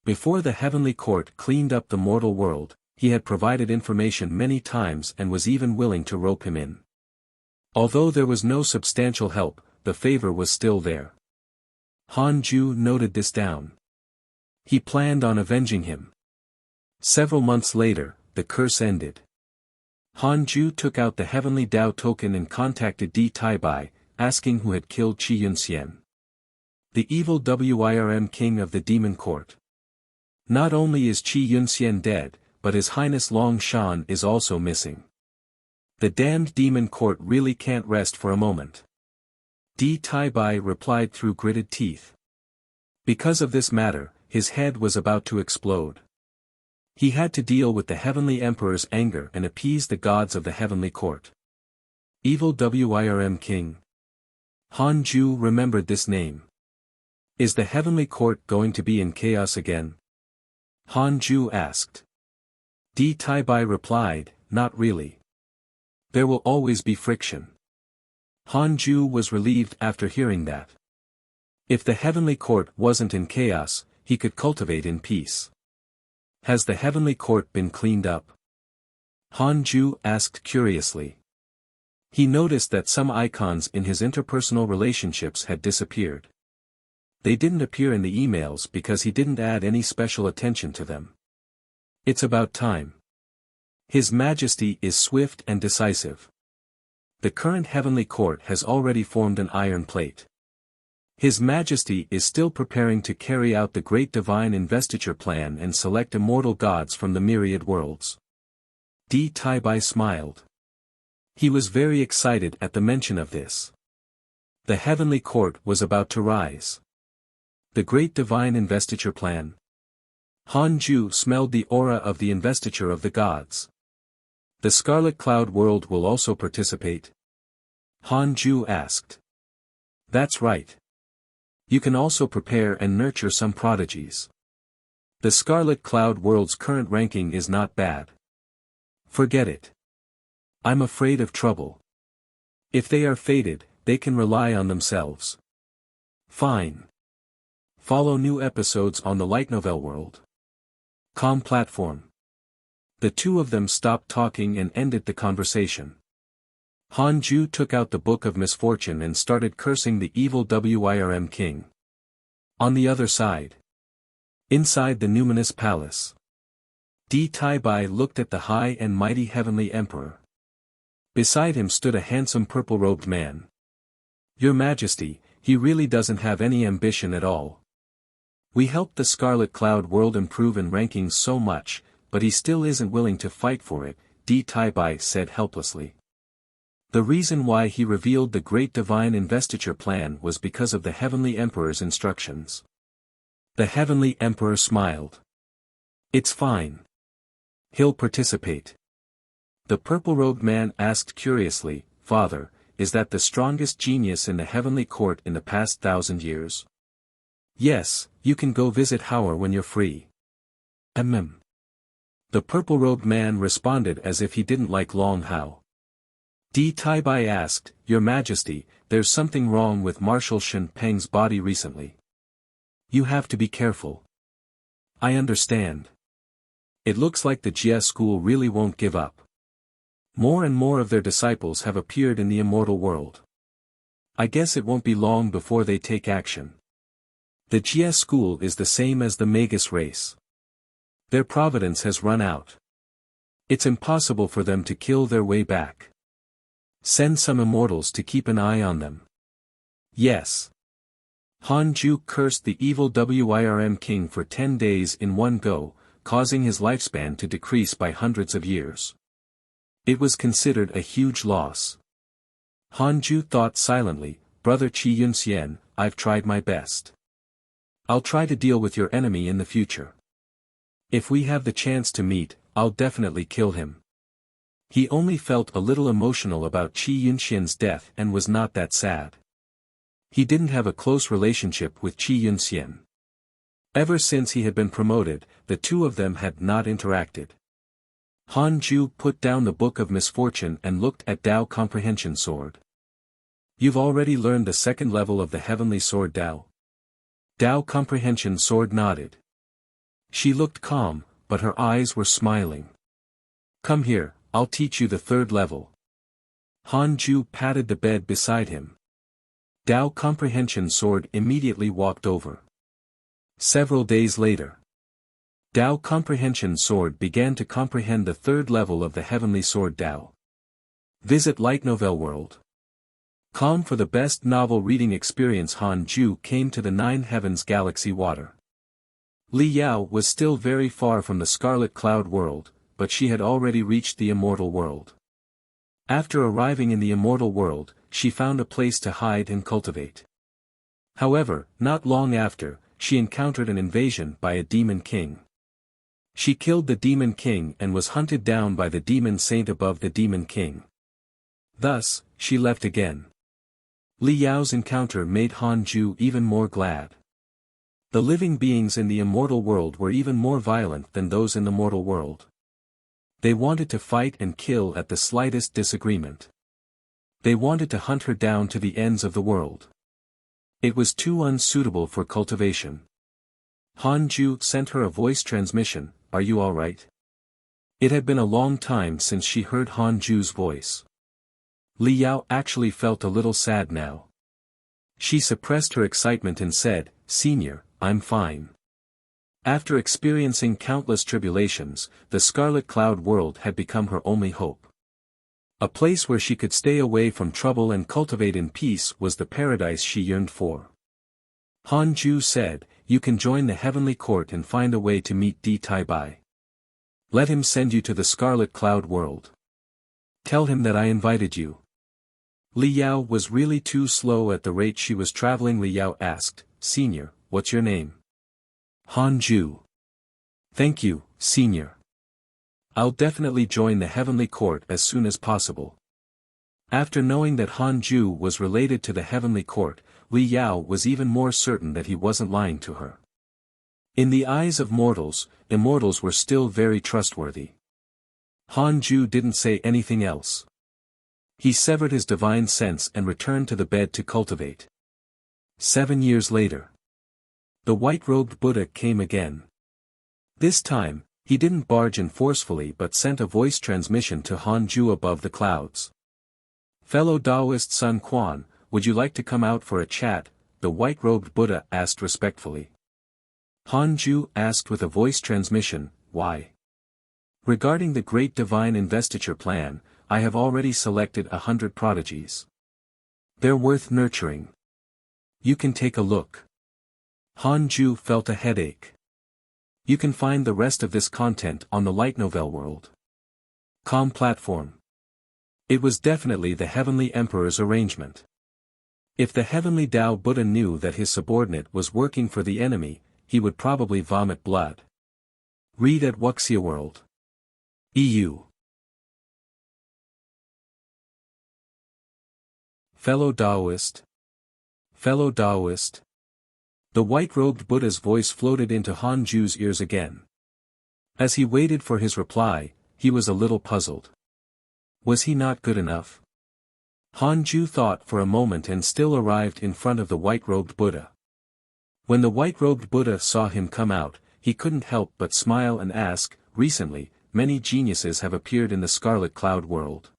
Before the heavenly court cleaned up the mortal world, he had provided information many times and was even willing to rope him in. Although there was no substantial help, the favor was still there. Han Ju noted this down. He planned on avenging him. Several months later, the curse ended. Han Ju took out the heavenly Dao token and contacted Di Taibai, asking who had killed Qi Yunxian. The evil Wirm king of the demon court. Not only is Qi Yunxian dead, but His Highness Long Shan is also missing. The damned demon court really can't rest for a moment. Di Taibai replied through gritted teeth. Because of this matter, his head was about to explode. He had to deal with the heavenly emperor's anger and appease the gods of the heavenly court. Evil Wirm king. Han Ju remembered this name. Is the heavenly court going to be in chaos again? Han Ju asked. Di Taibai replied, not really. There will always be friction. Han Ju was relieved after hearing that. If the heavenly court wasn't in chaos, he could cultivate in peace. Has the heavenly court been cleaned up? Han Ju asked curiously. He noticed that some icons in his interpersonal relationships had disappeared. They didn't appear in the emails because he didn't add any special attention to them. It's about time. His Majesty is swift and decisive. The current heavenly court has already formed an iron plate. His Majesty is still preparing to carry out the great divine investiture plan and select immortal gods from the myriad worlds. Di Taibai smiled. He was very excited at the mention of this. The heavenly court was about to rise. The great divine investiture plan. Han Ju smelled the aura of the investiture of the gods. The Scarlet Cloud world will also participate? Han Ju asked. That's right. You can also prepare and nurture some prodigies. The Scarlet Cloud world's current ranking is not bad. Forget it. I'm afraid of trouble. If they are fated, they can rely on themselves. Fine. Follow new episodes on the Light Novel World. Com platform. The two of them stopped talking and ended the conversation. Han Ju took out the Book of Misfortune and started cursing the evil Wirm king. On the other side. Inside the numinous palace. Di Tai looked at the high and mighty heavenly emperor. Beside him stood a handsome purple-robed man. Your Majesty, he really doesn't have any ambition at all. We helped the Scarlet Cloud world improve in rankings so much, but he still isn't willing to fight for it, Di Tai said helplessly. The reason why he revealed the great divine investiture plan was because of the Heavenly Emperor's instructions. The Heavenly Emperor smiled. It's fine. He'll participate. The purple-robed man asked curiously, Father, is that the strongest genius in the Heavenly Court in the past 1,000 years? Yes, you can go visit Howard when you're free. The purple-robed man responded as if he didn't like Long Hao. Di Tai asked, Your Majesty, there's something wrong with Marshal Shen Peng's body recently. You have to be careful. I understand. It looks like the Jia school really won't give up. More and more of their disciples have appeared in the immortal world. I guess it won't be long before they take action. The Jia school is the same as the Magus race. Their providence has run out. It's impossible for them to kill their way back. Send some immortals to keep an eye on them. Yes. Han Ju cursed the evil Wirm king for 10 days in one go, causing his lifespan to decrease by hundreds of years. It was considered a huge loss. Han Ju thought silently, Brother Qi Yunxian, I've tried my best. I'll try to deal with your enemy in the future. If we have the chance to meet, I'll definitely kill him. He only felt a little emotional about Qi Yunxian's death and was not that sad. He didn't have a close relationship with Qi Yunxian. Ever since he had been promoted, the two of them had not interacted. Han Ju put down the Book of Misfortune and looked at Dao Comprehension Sword. You've already learned the second level of the Heavenly Sword Dao. Dao Comprehension Sword nodded. She looked calm, but her eyes were smiling. Come here, I'll teach you the third level. Han Ju patted the bed beside him. Dao Comprehension Sword immediately walked over. Several days later, Dao Comprehension Sword began to comprehend the third level of the Heavenly Sword Dao. Visit Light Novel World. Calm for the best novel reading experience. Han Ju came to the Nine Heavens Galaxy Water. Li Yao was still very far from the Scarlet Cloud world, but she had already reached the immortal world. After arriving in the immortal world, she found a place to hide and cultivate. However, not long after, she encountered an invasion by a demon king. She killed the demon king and was hunted down by the demon saint above the demon king. Thus, she left again. Li Yao's encounter made Han Ju even more glad. The living beings in the immortal world were even more violent than those in the mortal world. They wanted to fight and kill at the slightest disagreement. They wanted to hunt her down to the ends of the world. It was too unsuitable for cultivation. Han Ju sent her a voice transmission, Are you alright? It had been a long time since she heard Han Ju's voice. Li Yao actually felt a little sad now. She suppressed her excitement and said, Senior, I'm fine. After experiencing countless tribulations, the Scarlet Cloud world had become her only hope. A place where she could stay away from trouble and cultivate in peace was the paradise she yearned for. Han Ju said, You can join the Heavenly Court and find a way to meet Di Tai. Let him send you to the Scarlet Cloud world. Tell him that I invited you. Li Yao was really too slow at the rate she was traveling. Li Yao asked, Senior, what's your name? Han Ju. Thank you, Senior. I'll definitely join the Heavenly Court as soon as possible. After knowing that Han Ju was related to the Heavenly Court, Li Yao was even more certain that he wasn't lying to her. In the eyes of mortals, immortals were still very trustworthy. Han Ju didn't say anything else. He severed his divine sense and returned to the bed to cultivate. 7 years later, the white-robed Buddha came again. This time, he didn't barge in forcefully but sent a voice transmission to Han Ju above the clouds. Fellow Taoist Sun Quan, would you like to come out for a chat? The white-robed Buddha asked respectfully. Han Ju asked with a voice transmission, Why? Regarding the great divine investiture plan, I have already selected 100 prodigies. They're worth nurturing. You can take a look. Han Ju felt a headache. You can find the rest of this content on the light novel world. Com platform. It was definitely the Heavenly Emperor's arrangement. If the Heavenly Tao Buddha knew that his subordinate was working for the enemy, he would probably vomit blood. Read at Wuxia World. EU. Fellow Taoist. Fellow Taoist. The white-robed Buddha's voice floated into Han Ju's ears again. As he waited for his reply, he was a little puzzled. Was he not good enough? Han Ju thought for a moment and still arrived in front of the white-robed Buddha. When the white-robed Buddha saw him come out, he couldn't help but smile and ask, "Recently, many geniuses have appeared in the Scarlet Cloud world.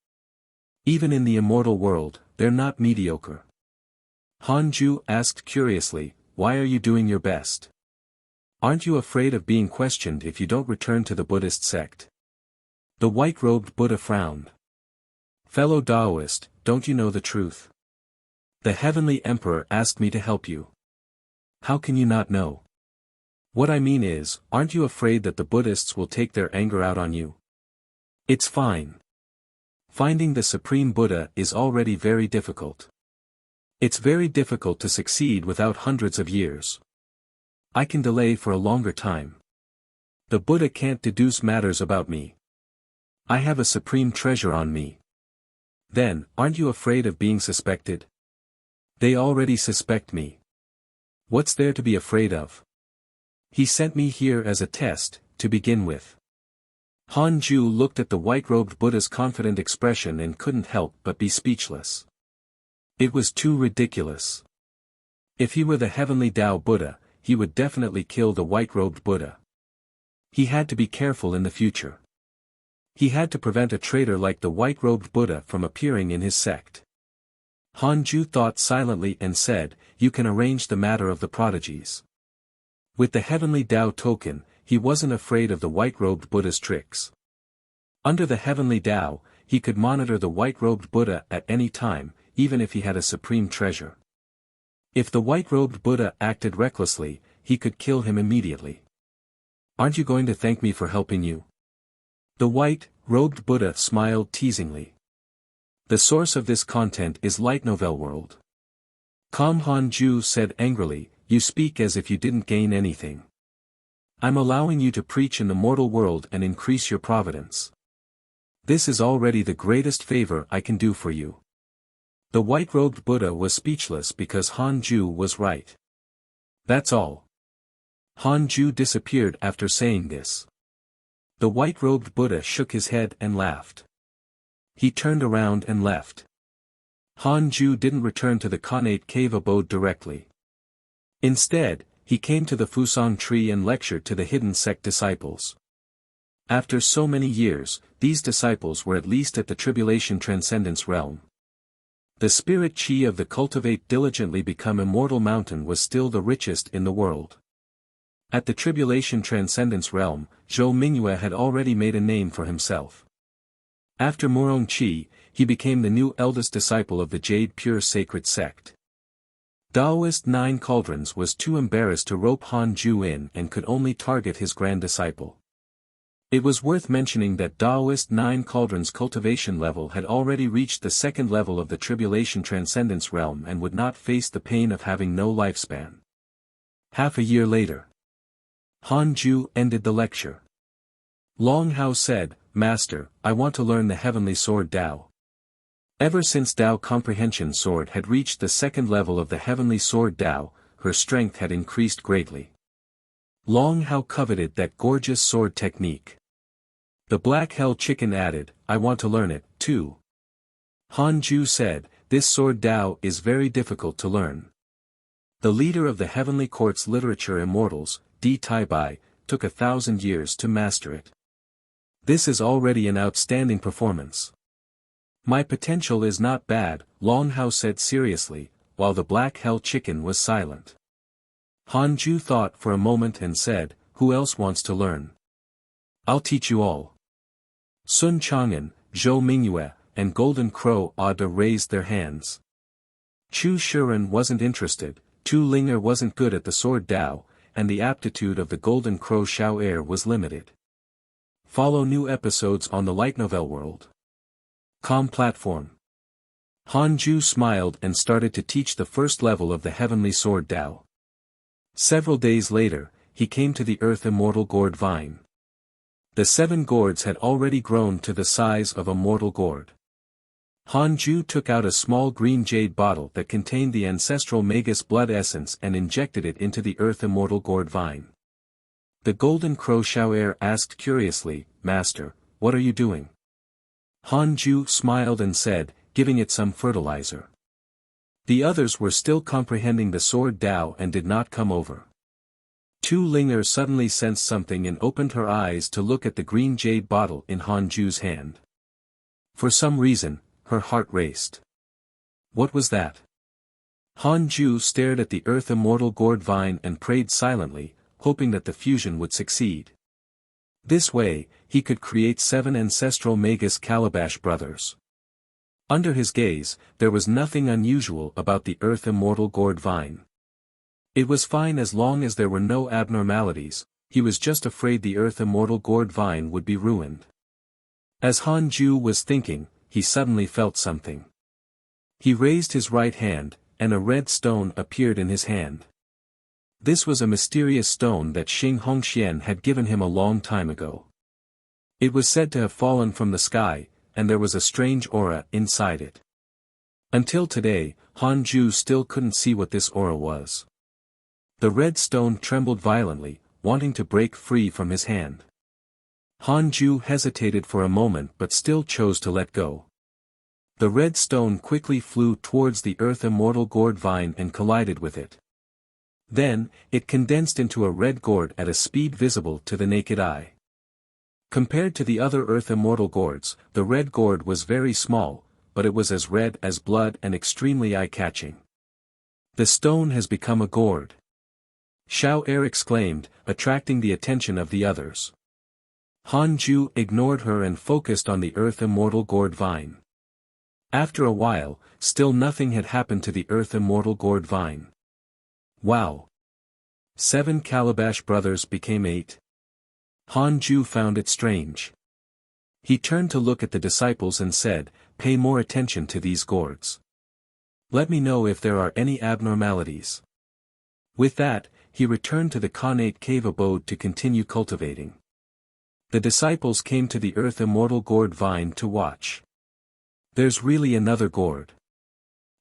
Even in the immortal world, they're not mediocre." Han Ju asked curiously, "Why are you doing your best? Aren't you afraid of being questioned if you don't return to the Buddhist sect?" The white-robed Buddha frowned. "Fellow Taoist, don't you know the truth? The Heavenly Emperor asked me to help you. How can you not know? What I mean is, aren't you afraid that the Buddhists will take their anger out on you? It's fine. Finding the Supreme Buddha is already very difficult. It's very difficult to succeed without hundreds of years. I can delay for a longer time. The Buddha can't deduce matters about me. I have a supreme treasure on me. Then, aren't you afraid of being suspected? They already suspect me. What's there to be afraid of? He sent me here as a test, to begin with." Han Ju looked at the white-robed Buddha's confident expression and couldn't help but be speechless. It was too ridiculous. If he were the Heavenly Tao Buddha, he would definitely kill the white-robed Buddha. He had to be careful in the future. He had to prevent a traitor like the white-robed Buddha from appearing in his sect. Han Ju thought silently and said, "You can arrange the matter of the prodigies." With the Heavenly Tao token, he wasn't afraid of the white-robed Buddha's tricks. Under the Heavenly Tao, he could monitor the white-robed Buddha at any time, even if he had a supreme treasure. If the white-robed Buddha acted recklessly, he could kill him immediately. "Aren't you going to thank me for helping you?" The white-robed Buddha smiled teasingly. "The source of this content is Light Novel World." Han Ju said angrily, "You speak as if you didn't gain anything. I'm allowing you to preach in the mortal world and increase your providence. This is already the greatest favor I can do for you." The white-robed Buddha was speechless because Han Ju was right. That's all. Han Ju disappeared after saying this. The white-robed Buddha shook his head and laughed. He turned around and left. Han Ju didn't return to the Connate cave abode directly. Instead, he came to the Fusang tree and lectured to the hidden sect disciples. After so many years, these disciples were at least at the Tribulation Transcendence realm. The spirit chi of the Cultivate Diligently Become Immortal mountain was still the richest in the world. At the Tribulation Transcendence realm, Zhou Mingyue had already made a name for himself. After Murong Chi, he became the new eldest disciple of the Jade Pure Sacred Sect. Taoist Nine Cauldrons was too embarrassed to rope Han Ju in and could only target his grand disciple. It was worth mentioning that Taoist Nine Cauldrons' cultivation level had already reached the second level of the Tribulation Transcendence realm and would not face the pain of having no lifespan. Half a year later, Han Ju ended the lecture. Long Hao said, "Master, I want to learn the Heavenly Sword Tao." Ever since Tao Comprehension Sword had reached the second level of the Heavenly Sword Tao, her strength had increased greatly. Long Hao coveted that gorgeous sword technique. The Black Hell Chicken added, "I want to learn it, too." Han Ju said, "This sword Tao is very difficult to learn." The leader of the Heavenly Court's literature immortals, Di Tai Bai, took 1,000 years to master it. This is already an outstanding performance. "My potential is not bad," Long Hao said seriously, while the Black Hell Chicken was silent. Han Ju thought for a moment and said, "Who else wants to learn? I'll teach you all." Sun Chang'an, Zhou Mingyue, and Golden Crow Ada raised their hands. Chu Shiren wasn't interested, Tu Linger wasn't good at the sword Dao, and the aptitude of the Golden Crow Xiao Er was limited. Follow new episodes on the light novel world. Com platform. Han Ju smiled and started to teach the first level of the heavenly sword Dao. Several days later, he came to the earth immortal gourd vine. The 7 gourds had already grown to the size of a mortal gourd. Han Ju took out a small green jade bottle that contained the ancestral Magus blood essence and injected it into the earth immortal gourd vine. The Golden Crow Xiao Er asked curiously, "Master, what are you doing?" Han Ju smiled and said, "Giving it some fertilizer." The others were still comprehending the sword Dao and did not come over. Tu Linger suddenly sensed something and opened her eyes to look at the green jade bottle in Han Ju's hand. For some reason, her heart raced. What was that? Han Ju stared at the earth immortal gourd vine and prayed silently, hoping that the fusion would succeed. This way, he could create 7 ancestral Magus Calabash brothers. Under his gaze, there was nothing unusual about the earth immortal gourd vine. It was fine as long as there were no abnormalities, he was just afraid the earth immortal gourd vine would be ruined. As Han Ju was thinking, he suddenly felt something. He raised his right hand, and a red stone appeared in his hand. This was a mysterious stone that Xing Hongxian had given him a long time ago. It was said to have fallen from the sky, and there was a strange aura inside it. Until today, Han Ju still couldn't see what this aura was. The red stone trembled violently, wanting to break free from his hand. Han Ju hesitated for a moment but still chose to let go. The red stone quickly flew towards the earth immortal gourd vine and collided with it. Then, it condensed into a red gourd at a speed visible to the naked eye. Compared to the other earth immortal gourds, the red gourd was very small, but it was as red as blood and extremely eye-catching. The stone has become a gourd. Xiao Er exclaimed, attracting the attention of the others. Han Ju ignored her and focused on the earth immortal gourd vine. After a while, still nothing had happened to the earth immortal gourd vine. Wow! 7 Calabash brothers became 8. Han Ju found it strange. He turned to look at the disciples and said, "Pay more attention to these gourds. Let me know if there are any abnormalities." With that, he returned to the Khanate cave abode to continue cultivating. The disciples came to the earth immortal gourd vine to watch. There's really another gourd.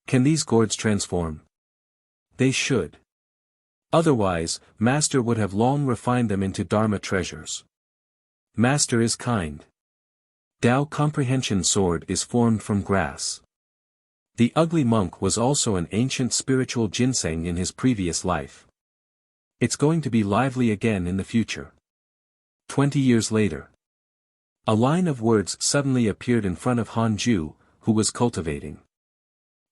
Can these gourds transform? They should. Otherwise, Master would have long refined them into Dharma treasures. Master is kind. Dao Comprehension Sword is formed from grass. The ugly monk was also an ancient spiritual ginseng in his previous life. It's going to be lively again in the future. 20 years later. A line of words suddenly appeared in front of Han Ju, who was cultivating.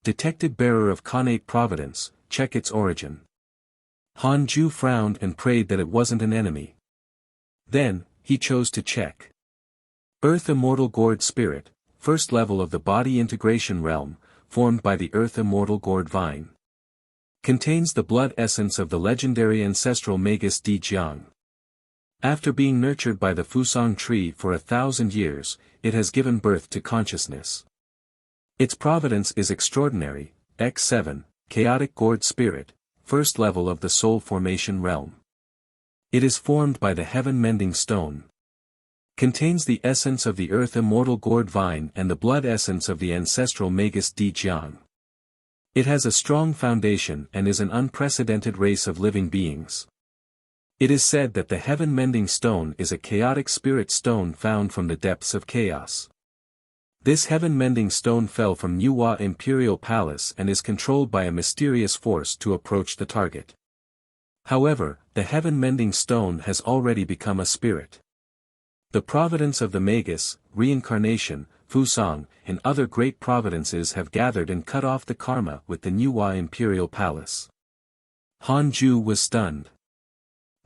Detected bearer of Khanate Providence, check its origin. Han Ju frowned and prayed that it wasn't an enemy. Then, he chose to check. Earth Immortal Gourd Spirit, first level of the body integration realm, formed by the Earth Immortal Gourd Vine. Contains the blood essence of the legendary ancestral Magus Di Jiang. After being nurtured by the Fusang tree for 1,000 years, it has given birth to consciousness. Its providence is extraordinary. X7, Chaotic Gourd Spirit, first level of the soul formation realm. It is formed by the Heaven Mending Stone. Contains the essence of the Earth Immortal Gourd Vine and the blood essence of the ancestral Magus Di Jiang. It has a strong foundation and is an unprecedented race of living beings. It is said that the Heaven Mending Stone is a chaotic spirit stone found from the depths of chaos. This Heaven Mending Stone fell from Nuwa Imperial Palace and is controlled by a mysterious force to approach the target. However, the Heaven Mending Stone has already become a spirit. The providence of the Magus, reincarnation, Fusang, and other great providences have gathered and cut off the karma with the Nuwa Imperial Palace. Han Ju was stunned.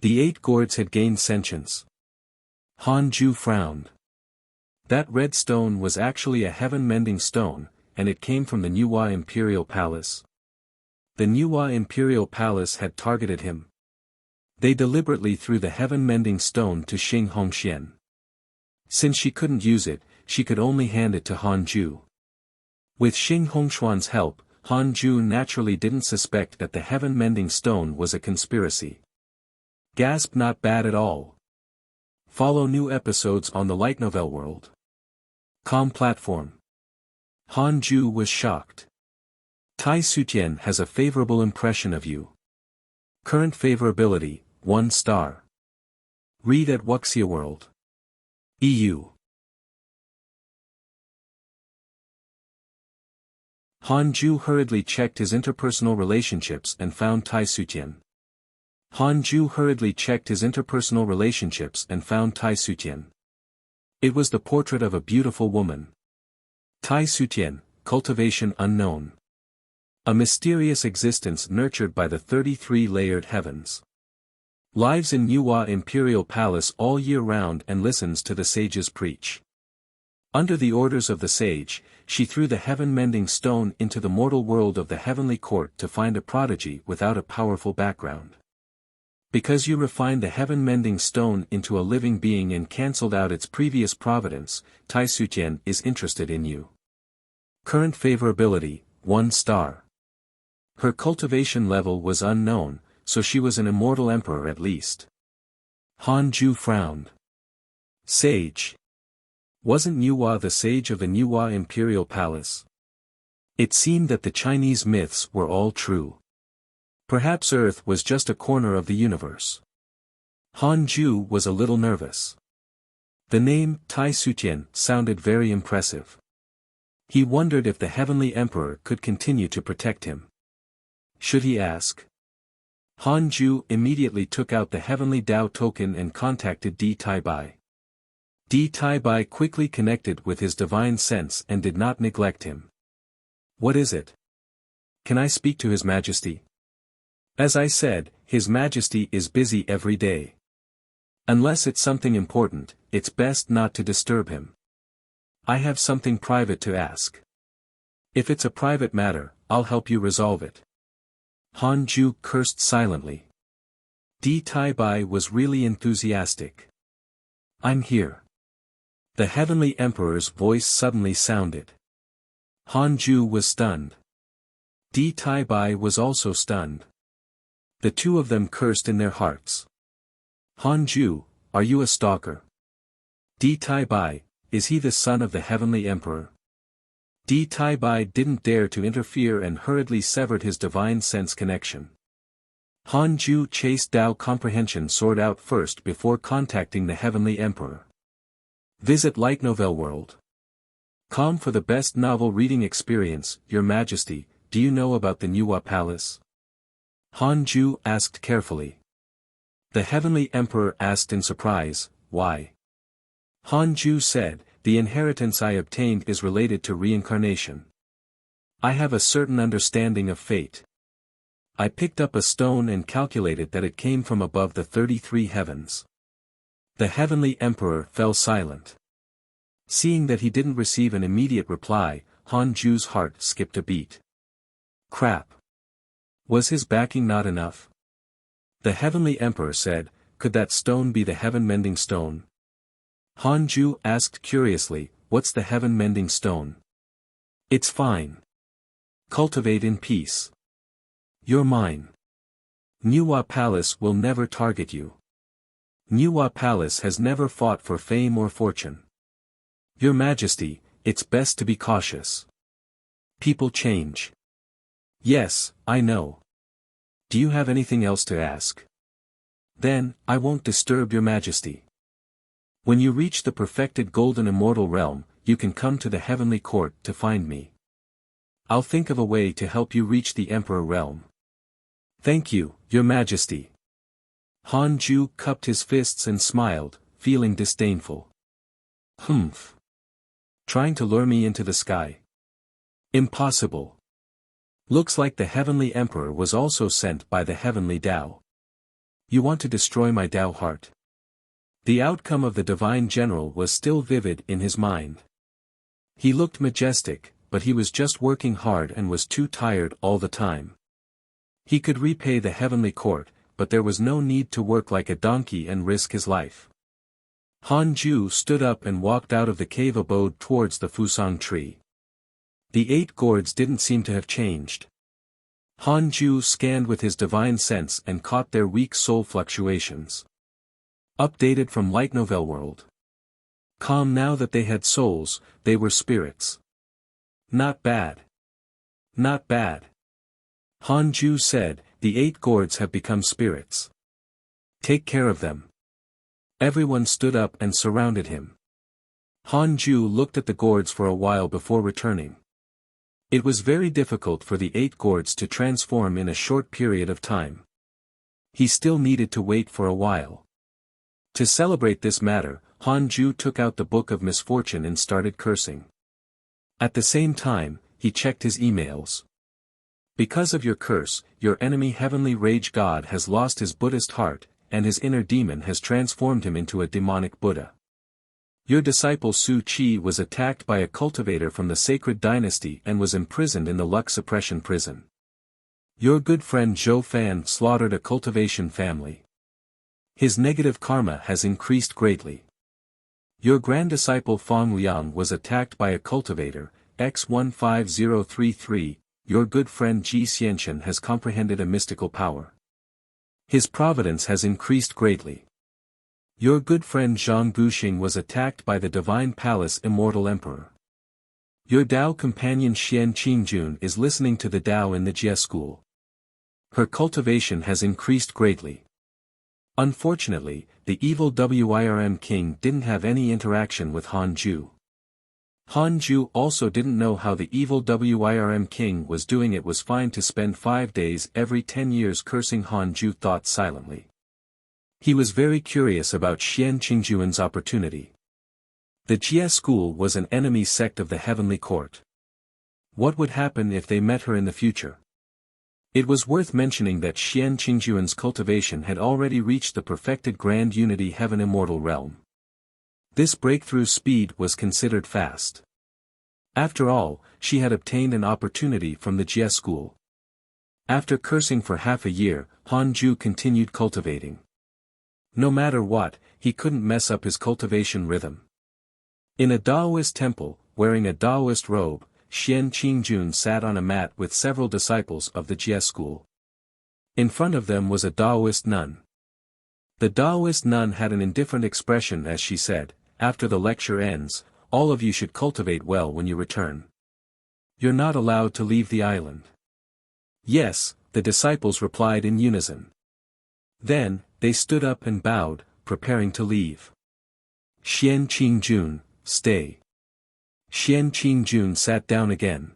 The 8 gourds had gained sentience. Han Ju frowned. That red stone was actually a heaven-mending stone, and it came from the Nuwa Imperial Palace. The Nuwa Imperial Palace had targeted him. They deliberately threw the heaven-mending stone to Xing Hongxian. Since she couldn't use it, she could only hand it to Han Ju. With Xing Hongxuan's help, Han Ju naturally didn't suspect that the heaven-mending stone was a conspiracy. Gasp! Not bad at all. Follow new episodes on the light novel world. Com platform. Han Ju was shocked. Tai Sutian has a favorable impression of you. Current favorability, 1 star. Read at Wuxia World. EU. Han Ju hurriedly checked his interpersonal relationships and found Tai Sutian. Han Ju hurriedly checked his interpersonal relationships and found Tai Sutian. It was the portrait of a beautiful woman. Tai Sutian, cultivation unknown. A mysterious existence nurtured by the 33-layered heavens. Lives in Nuwa Imperial Palace all year round and listens to the sages preach. Under the orders of the sage, she threw the heaven-mending stone into the mortal world of the heavenly court to find a prodigy without a powerful background. Because you refined the heaven-mending stone into a living being and cancelled out its previous providence, Tai Sutian is interested in you. Current favorability, 1 star. Her cultivation level was unknown, so she was an immortal emperor at least. Han Ju frowned. Sage. Wasn't Nuwa the sage of the Nuwa Imperial Palace? It seemed that the Chinese myths were all true. Perhaps Earth was just a corner of the universe. Han Ju was a little nervous. The name Tai Sutian sounded very impressive. He wondered if the Heavenly Emperor could continue to protect him. Should he ask? Han Ju immediately took out the Heavenly Dao token and contacted Di Tai Bai. Di Tai Bai quickly connected with his divine sense and did not neglect him. What is it? Can I speak to His Majesty? As I said, His Majesty is busy every day. Unless it's something important, it's best not to disturb him. I have something private to ask. If it's a private matter, I'll help you resolve it. Han Ju cursed silently. Di Tai Bai was really enthusiastic. I'm here. The Heavenly Emperor's voice suddenly sounded. Han Ju was stunned. Di Tai Bai was also stunned. The two of them cursed in their hearts. Han Ju, are you a stalker? Di Tai Bai, is he the son of the Heavenly Emperor? Di Tai Bai didn't dare to interfere and hurriedly severed his divine sense connection. Han Ju chased Dao comprehension sword out first before contacting the Heavenly Emperor. Visit Light Novel World. Com for the best novel reading experience. Your Majesty, do you know about the Nuwa Palace? Han Ju asked carefully. The Heavenly Emperor asked in surprise, why? Han Ju said, the inheritance I obtained is related to reincarnation. I have a certain understanding of fate. I picked up a stone and calculated that it came from above the 33 heavens. The Heavenly Emperor fell silent. Seeing that he didn't receive an immediate reply, Han Ju's heart skipped a beat. Crap. Was his backing not enough? The Heavenly Emperor said, could that stone be the heaven-mending stone? Han Ju asked curiously, what's the heaven-mending stone? It's fine. Cultivate in peace. You're mine. Nuwa Palace will never target you. Nuwa Palace has never fought for fame or fortune. Your Majesty, it's best to be cautious. People change. Yes, I know. Do you have anything else to ask? Then, I won't disturb your Majesty. When you reach the perfected golden immortal realm, you can come to the heavenly court to find me. I'll think of a way to help you reach the Emperor realm. Thank you, your Majesty. Han Ju cupped his fists and smiled, feeling disdainful. Humph. Trying to lure me into the sky? Impossible. Looks like the Heavenly Emperor was also sent by the Heavenly Dao. You want to destroy my Dao heart? The outcome of the divine general was still vivid in his mind. He looked majestic, but he was just working hard and was too tired all the time. He could repay the heavenly court, but there was no need to work like a donkey and risk his life. Han Ju stood up and walked out of the cave abode towards the Fusang tree. The 8 gourds didn't seem to have changed. Han Ju scanned with his divine sense and caught their weak soul fluctuations. Updated from Light Novel World. Calm now that they had souls, they were spirits. Not bad. Not bad. Han Ju said, the 8 gourds have become spirits. Take care of them. Everyone stood up and surrounded him. Han Ju looked at the gourds for a while before returning. It was very difficult for the 8 gourds to transform in a short period of time. He still needed to wait for a while. To celebrate this matter, Han Ju took out the Book of Misfortune and started cursing. At the same time, he checked his emails. Because of your curse, your enemy Heavenly Rage God has lost his Buddhist heart, and his inner demon has transformed him into a demonic Buddha. Your disciple Su Chi was attacked by a cultivator from the sacred dynasty and was imprisoned in the Luck Suppression prison. Your good friend Zhou Fan slaughtered a cultivation family. His negative karma has increased greatly. Your grand disciple Fang Liang was attacked by a cultivator, X15033, your good friend Ji Xianchen has comprehended a mystical power. His providence has increased greatly. Your good friend Zhang Guxing was attacked by the Divine Palace Immortal Emperor. Your Dao companion Xian Qingjun is listening to the Dao in the Jie school. Her cultivation has increased greatly. Unfortunately, the evil Wirm king didn't have any interaction with Han Ju. Han Ju also didn't know how the evil Wirm king was doing. It was fine to spend 5 days every 10 years cursing. Han Ju thought silently. He was very curious about Xian Qingjuan's opportunity. The Jie school was an enemy sect of the heavenly court. What would happen if they met her in the future? It was worth mentioning that Xian Qingjuan's cultivation had already reached the perfected Grand Unity Heaven Immortal Realm. This breakthrough speed was considered fast. After all, she had obtained an opportunity from the Jie school. After cursing for half a year, Han Ju continued cultivating. No matter what, he couldn't mess up his cultivation rhythm. In a Daoist temple, wearing a Daoist robe, Xian Qingjun sat on a mat with several disciples of the Jie school. In front of them was a Daoist nun. The Daoist nun had an indifferent expression as she said, "After the lecture ends, all of you should cultivate well when you return. You're not allowed to leave the island." "Yes," the disciples replied in unison. Then, they stood up and bowed, preparing to leave. Xian Qingjun, stay. Xian Qingjun sat down again.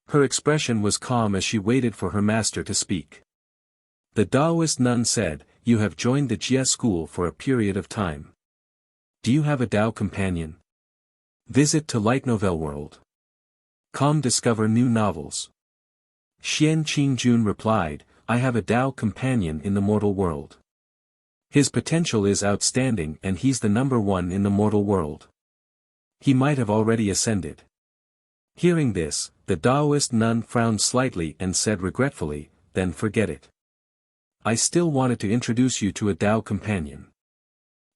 Her expression was calm as she waited for her master to speak. The Daoist nun said, "You have joined the Jie school for a period of time. Do you have a Dao companion? Visit to Light Novel World. Come discover new novels." Xian Qingjun replied, "I have a Dao companion in the mortal world. His potential is outstanding and he's the #1 in the mortal world. He might have already ascended." Hearing this, the Daoist nun frowned slightly and said regretfully, "Then forget it. I still wanted to introduce you to a Dao companion."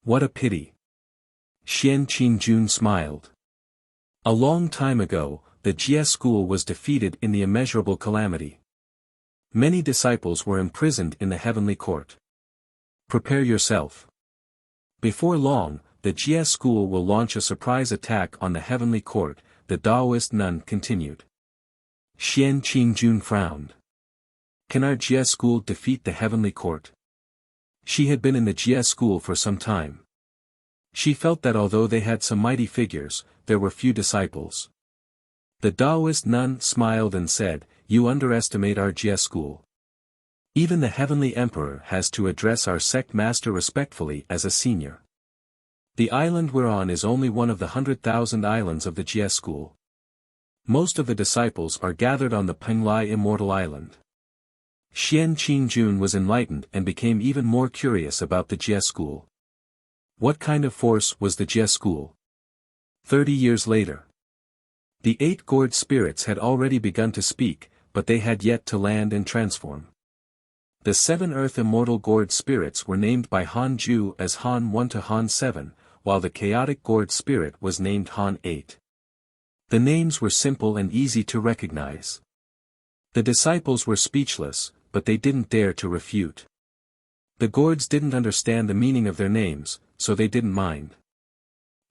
"What a pity." Xian Qingjun smiled. A long time ago, the Jie school was defeated in the immeasurable calamity. Many disciples were imprisoned in the heavenly court. Prepare yourself. Before long, the Jie school will launch a surprise attack on the heavenly court, the Daoist nun continued. Xian Qingjun frowned. Can our Jie school defeat the heavenly court? She had been in the Jie school for some time. She felt that although they had some mighty figures, there were few disciples. The Daoist nun smiled and said, "You underestimate our Jie school. Even the heavenly emperor has to address our sect master respectfully as a senior. The island we're on is only one of the 100,000 islands of the Jie school. Most of the disciples are gathered on the Penglai Immortal Island." Xian Qingjun was enlightened and became even more curious about the Jie school. What kind of force was the Jia school? 30 years later. The 8 gourd spirits had already begun to speak, but they had yet to land and transform. The 7 earth immortal gourd spirits were named by Han Ju as Han 1 to Han 7, while the chaotic gourd spirit was named Han 8. The names were simple and easy to recognize. The disciples were speechless, but they didn't dare to refute. The gourds didn't understand the meaning of their names, so they didn't mind.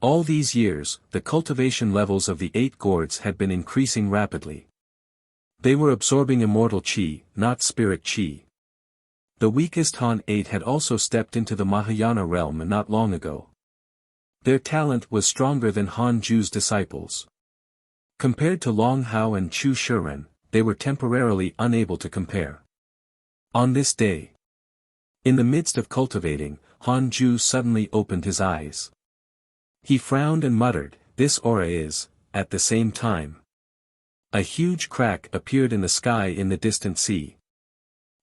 All these years, the cultivation levels of the 8 gourds had been increasing rapidly. They were absorbing immortal qi, not spirit qi. The weakest Han 8 had also stepped into the Mahayana realm not long ago. Their talent was stronger than Han Ju's disciples. Compared to Long Hao and Chu Shiren, they were temporarily unable to compare. On this day, in the midst of cultivating, Han Ju suddenly opened his eyes. He frowned and muttered, "This aura is," at the same time. A huge crack appeared in the sky in the distant sea.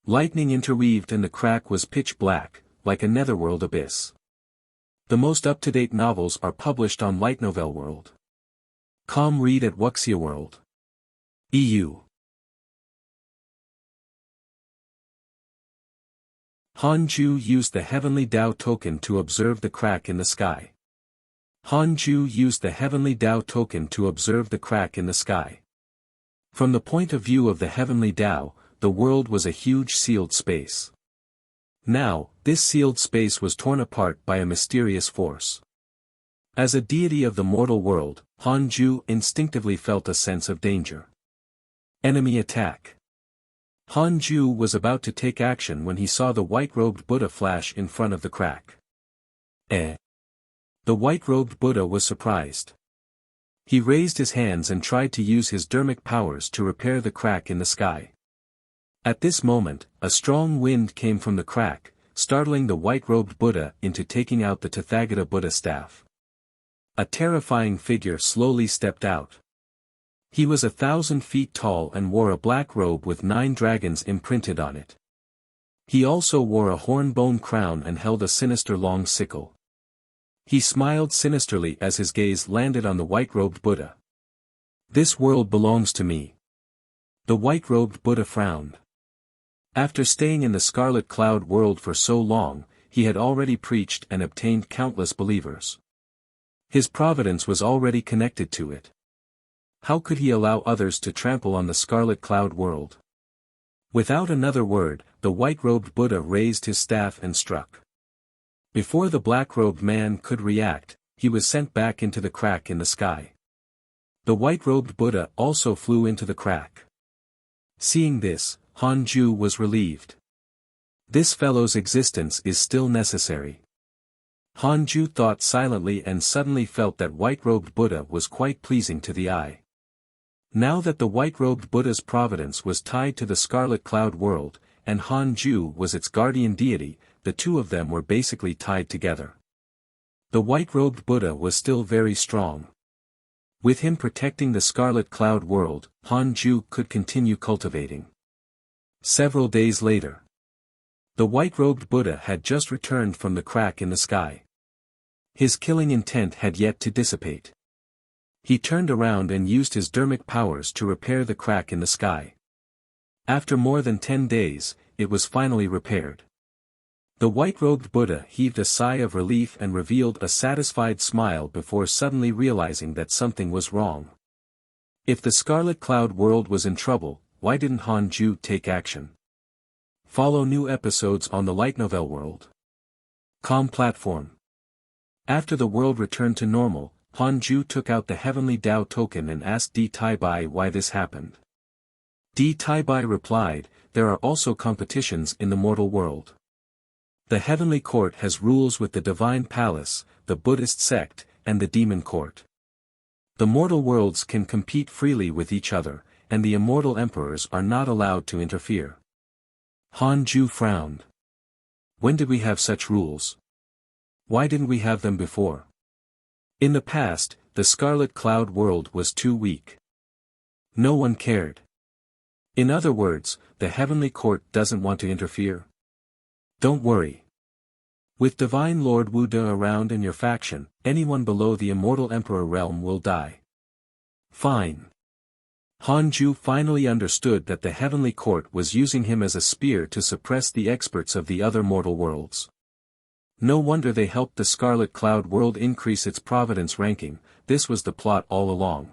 Lightning interweaved and the crack was pitch black, like a netherworld abyss. The most up-to-date novels are published on Light Novel World. Read at Wuxia World. EU. Han Ju used the Heavenly Dao token to observe the crack in the sky. Han Ju used the Heavenly Dao token to observe the crack in the sky. From the point of view of the Heavenly Dao, the world was a huge sealed space. Now, this sealed space was torn apart by a mysterious force. As a deity of the mortal world, Han Ju instinctively felt a sense of danger. Enemy attack. Han Ju was about to take action when he saw the white-robed Buddha flash in front of the crack. The white-robed Buddha was surprised. He raised his hands and tried to use his dharmic powers to repair the crack in the sky. At this moment, a strong wind came from the crack, startling the white-robed Buddha into taking out the Tathagata Buddha staff. A terrifying figure slowly stepped out. He was 1,000 feet tall and wore a black robe with 9 dragons imprinted on it. He also wore a horn-bone crown and held a sinister long sickle. He smiled sinisterly as his gaze landed on the white-robed Buddha. "This world belongs to me." The white-robed Buddha frowned. After staying in the Scarlet Cloud world for so long, he had already preached and obtained countless believers. His providence was already connected to it. How could he allow others to trample on the Scarlet Cloud world? Without another word, the white-robed Buddha raised his staff and struck. Before the black-robed man could react, he was sent back into the crack in the sky. The white-robed Buddha also flew into the crack. Seeing this, Han Ju was relieved. This fellow's existence is still necessary. Han Ju thought silently and suddenly felt that white-robed Buddha was quite pleasing to the eye. Now that the white-robed Buddha's providence was tied to the Scarlet Cloud world, and Han Ju was its guardian deity, the two of them were basically tied together. The white-robed Buddha was still very strong. With him protecting the Scarlet Cloud world, Han Ju could continue cultivating. Several days later, the white-robed Buddha had just returned from the crack in the sky. His killing intent had yet to dissipate. He turned around and used his dharmic powers to repair the crack in the sky. After more than 10 days, it was finally repaired. The white-robed Buddha heaved a sigh of relief and revealed a satisfied smile before suddenly realizing that something was wrong. If the Scarlet Cloud world was in trouble, why didn't Han Ju take action? Follow new episodes on the Light Novel World. Platform. After the world returned to normal, Han Ju took out the Heavenly Dao token and asked Di Taibai why this happened. Di Taibai replied, "There are also competitions in the mortal world. The Heavenly Court has rules with the Divine Palace, the Buddhist sect, and the Demon Court. The mortal worlds can compete freely with each other, and the immortal emperors are not allowed to interfere." Han Ju frowned. When did we have such rules? Why didn't we have them before? In the past, the Scarlet Cloud world was too weak. No one cared. In other words, the Heavenly Court doesn't want to interfere. Don't worry. With Divine Lord Wu De around in your faction, anyone below the Immortal Emperor realm will die. Fine. Han Ju finally understood that the Heavenly Court was using him as a spear to suppress the experts of the other mortal worlds. No wonder they helped the Scarlet Cloud world increase its providence ranking, this was the plot all along.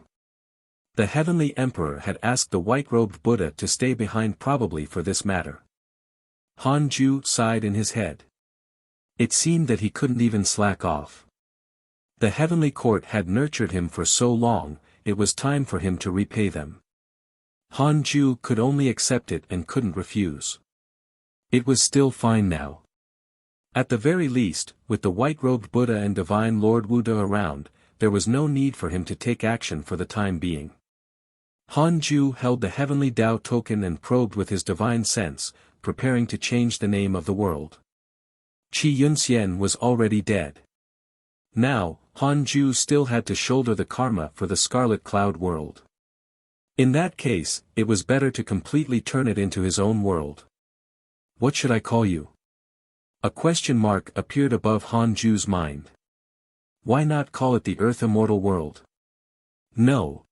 The Heavenly Emperor had asked the white-robed Buddha to stay behind probably for this matter. Han Ju sighed in his head. It seemed that he couldn't even slack off. The Heavenly Court had nurtured him for so long, it was time for him to repay them. Han Ju could only accept it and couldn't refuse. It was still fine now. At the very least, with the white-robed Buddha and Divine Lord Wu De around, there was no need for him to take action for the time being. Han Ju held the Heavenly Tao token and probed with his divine sense, preparing to change the name of the world. Qi Yunxian was already dead. Now, Han Ju still had to shoulder the karma for the Scarlet Cloud world. In that case, it was better to completely turn it into his own world. What should I call you? A question mark appeared above Han Ju's mind. Why not call it the Earth Immortal World? No.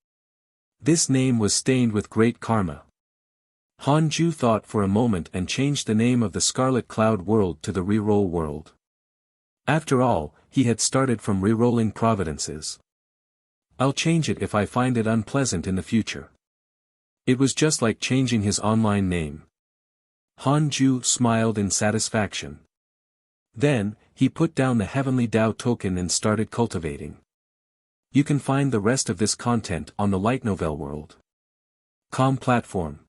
This name was stained with great karma. Han Ju thought for a moment and changed the name of the Scarlet Cloud world to the Reroll World. After all, he had started from rerolling providences. I'll change it if I find it unpleasant in the future. It was just like changing his online name. Han Ju smiled in satisfaction. Then, he put down the Heavenly Tao token and started cultivating. You can find the rest of this content on the Light Novel World. Com platform.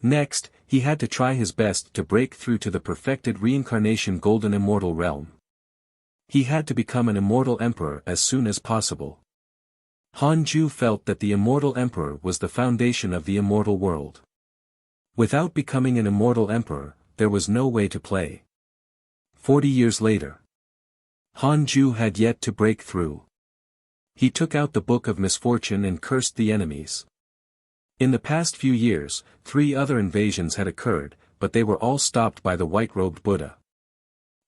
Next, he had to try his best to break through to the perfected reincarnation Golden Immortal realm. He had to become an Immortal Emperor as soon as possible. Han Ju felt that the Immortal Emperor was the foundation of the immortal world. Without becoming an Immortal Emperor, there was no way to play. 40 years later. Han Ju had yet to break through. He took out the Book of Misfortune and cursed the enemies. In the past few years, 3 other invasions had occurred, but they were all stopped by the white-robed Buddha.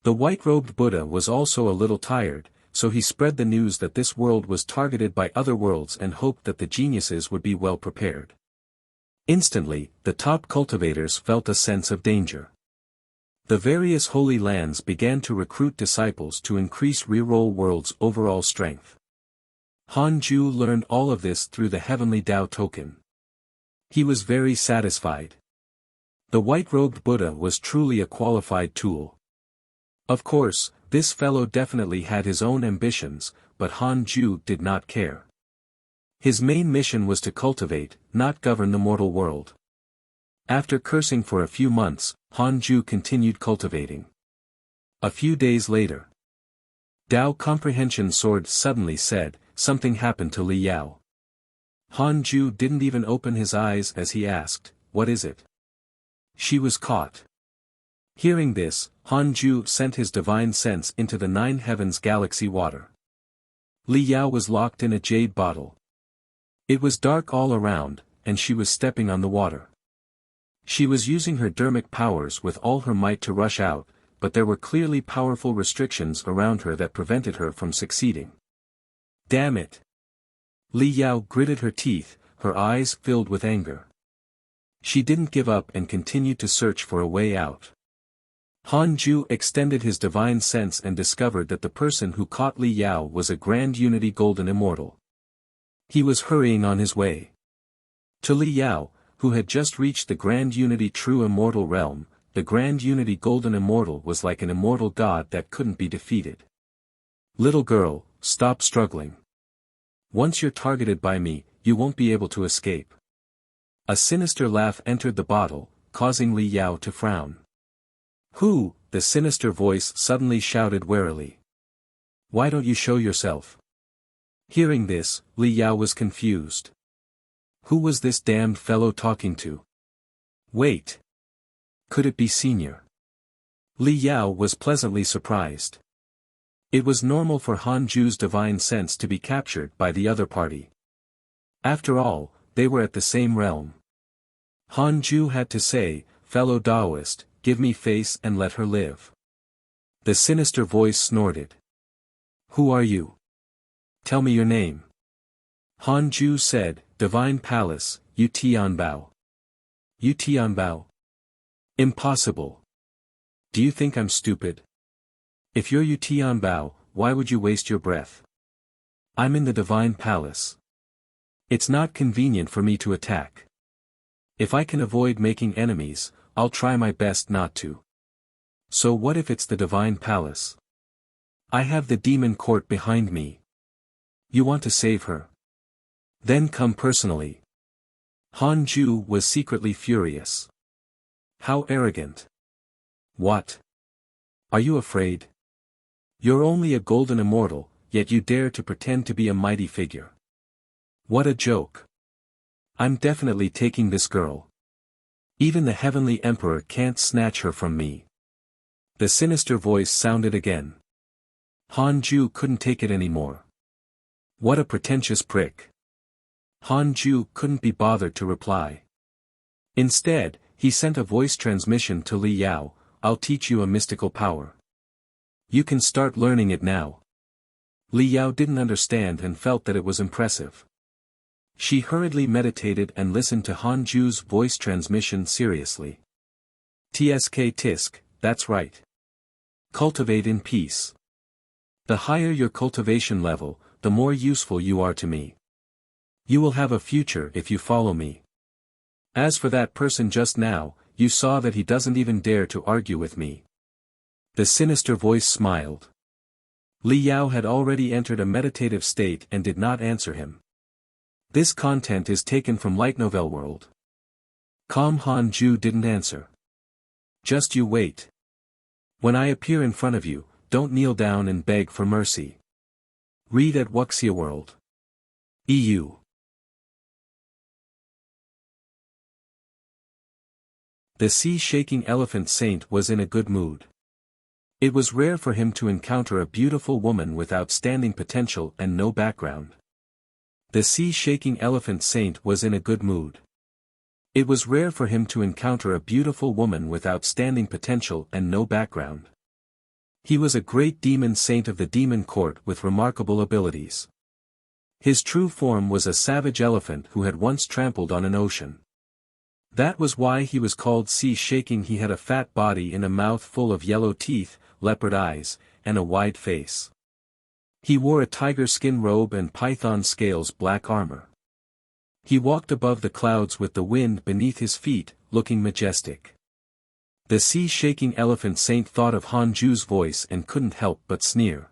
The white-robed Buddha was also a little tired, so he spread the news that this world was targeted by other worlds and hoped that the geniuses would be well prepared. Instantly, the top cultivators felt a sense of danger. The various holy lands began to recruit disciples to increase Reroll World's overall strength. Han Ju learned all of this through the Heavenly Tao token. He was very satisfied. The white-robed Buddha was truly a qualified tool. Of course, this fellow definitely had his own ambitions, but Han Ju did not care. His main mission was to cultivate, not govern the mortal world. After cursing for a few months, Han Ju continued cultivating. A few days later, Tao Comprehension Sword suddenly said, something happened to Li Yao. Han Ju didn't even open his eyes as he asked, what is it? She was caught. Hearing this, Han Ju sent his divine sense into the 9 heavens galaxy water. Li Yao was locked in a jade bottle. It was dark all around, and she was stepping on the water. She was using her dermic powers with all her might to rush out, but there were clearly powerful restrictions around her that prevented her from succeeding. Damn it! Li Yao gritted her teeth, her eyes filled with anger. She didn't give up and continued to search for a way out. Han Ju extended his divine sense and discovered that the person who caught Li Yao was a Grand Unity Golden Immortal. He was hurrying on his way. To Li Yao, who had just reached the Grand Unity True Immortal realm, the Grand Unity Golden Immortal was like an immortal god that couldn't be defeated. Little girl, stop struggling. Once you're targeted by me, you won't be able to escape. A sinister laugh entered the bottle, causing Li Yao to frown. Who? The sinister voice suddenly shouted warily. Why don't you show yourself? Hearing this, Li Yao was confused. Who was this damned fellow talking to? Wait. Could it be Senior? Li Yao was pleasantly surprised. It was normal for Han Ju's divine sense to be captured by the other party. After all, they were at the same realm. Han Ju had to say, fellow Taoist, give me face and let her live. The sinister voice snorted. Who are you? Tell me your name. Han Ju said, Divine Palace, Yu Tianbao. Yu Tianbao? Impossible. Do you think I'm stupid? If you're Yu Tianbao, why would you waste your breath? I'm in the Divine Palace. It's not convenient for me to attack. If I can avoid making enemies, I'll try my best not to. So what if it's the Divine Palace? I have the demon court behind me. You want to save her? Then come personally. Han Ju was secretly furious. How arrogant. What? Are you afraid? You're only a golden immortal, yet you dare to pretend to be a mighty figure. What a joke. I'm definitely taking this girl. Even the Heavenly Emperor can't snatch her from me. The sinister voice sounded again. Han Ju couldn't take it anymore. What a pretentious prick. Han Ju couldn't be bothered to reply. Instead, he sent a voice transmission to Li Yao, I'll teach you a mystical power. You can start learning it now. Li Yao didn't understand and felt that it was impressive. She hurriedly meditated and listened to Han Ju's voice transmission seriously. TSK Tisk, that's right. Cultivate in peace. The higher your cultivation level, the more useful you are to me. You will have a future if you follow me. As for that person just now, you saw that he doesn't even dare to argue with me. The sinister voice smiled. Li Yao had already entered a meditative state and did not answer him. This content is taken from Light Novel World. Calm Han Ju didn't answer. Just you wait. When I appear in front of you, don't kneel down and beg for mercy. Read at Wuxia World. EU. The sea-shaking elephant saint was in a good mood. It was rare for him to encounter a beautiful woman with outstanding potential and no background. The sea-shaking elephant saint was in a good mood. It was rare for him to encounter a beautiful woman with outstanding potential and no background. He was a great demon saint of the demon court with remarkable abilities. His true form was a savage elephant who had once trampled on an ocean. That was why he was called sea-shaking. He had a fat body and a mouth full of yellow teeth, leopard eyes, and a wide face. He wore a tiger skin robe and python scales black armor. He walked above the clouds with the wind beneath his feet, looking majestic. The sea-shaking elephant saint thought of Han Ju's voice and couldn't help but sneer.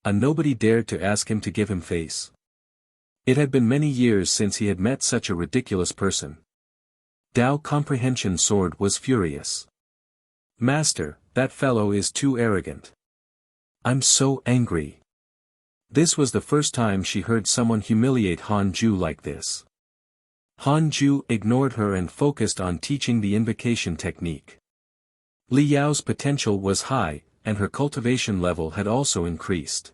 Nobody dared to ask him to give him face. It had been many years since he had met such a ridiculous person. Dao Comprehension Sword was furious. Master, that fellow is too arrogant. I'm so angry. This was the first time she heard someone humiliate Han Ju like this. Han Ju ignored her and focused on teaching the invocation technique. Li Yao's potential was high, and her cultivation level had also increased.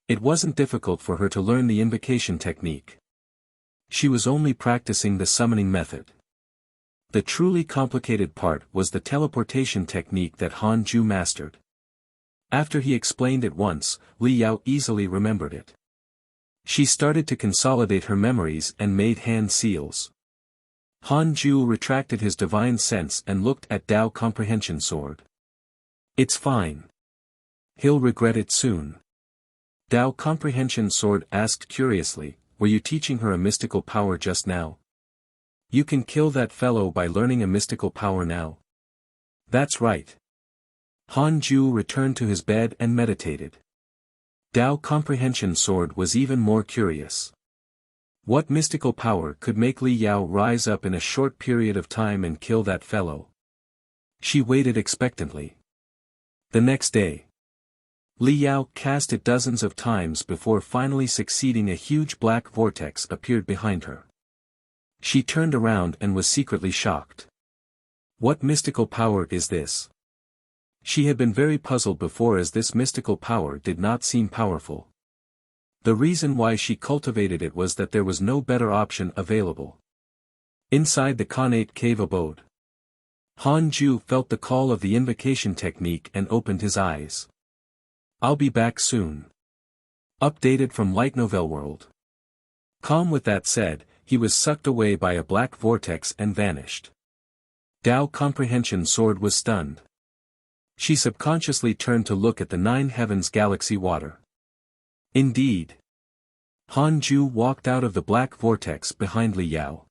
It wasn't difficult for her to learn the invocation technique. She was only practicing the summoning method. The truly complicated part was the teleportation technique that Han Ju mastered. After he explained it once, Li Yao easily remembered it. She started to consolidate her memories and made hand seals. Han Ju retracted his divine sense and looked at Dao Comprehension Sword. It's fine. He'll regret it soon. Dao Comprehension Sword asked curiously, were you teaching her a mystical power just now? You can kill that fellow by learning a mystical power now. That's right. Han Ju returned to his bed and meditated. Dao Comprehension Sword was even more curious. What mystical power could make Li Yao rise up in a short period of time and kill that fellow? She waited expectantly. The next day, Li Yao cast it dozens of times before finally succeeding. A huge black vortex appeared behind her. She turned around and was secretly shocked. What mystical power is this? She had been very puzzled before, as this mystical power did not seem powerful. The reason why she cultivated it was that there was no better option available. Inside the Khanate cave abode, Han Ju felt the call of the invocation technique and opened his eyes. I'll be back soon. Updated from Light Novel World. Calm with that said, he was sucked away by a black vortex and vanished. Dao Comprehension Sword was stunned. She subconsciously turned to look at the Nine Heavens Galaxy water. Indeed. Han Ju walked out of the black vortex behind Li Yao.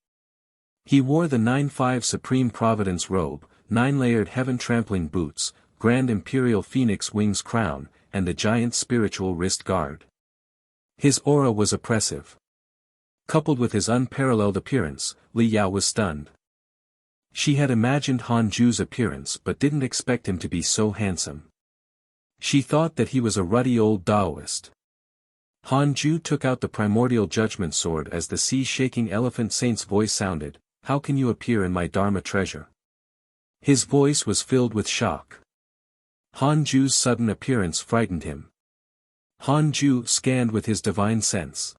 He wore the 9-5 Supreme Providence robe, 9-layered heaven-trampling boots, Grand Imperial Phoenix Wings crown, and a giant spiritual wrist guard. His aura was oppressive. Coupled with his unparalleled appearance, Li Yao was stunned. She had imagined Han Ju's appearance but didn't expect him to be so handsome. She thought that he was a ruddy old Taoist. Han Ju took out the primordial judgment sword as the sea-shaking elephant saint's voice sounded, "How can you appear in my Dharma treasure?" His voice was filled with shock. Han Ju's sudden appearance frightened him. Han Ju scanned with his divine sense.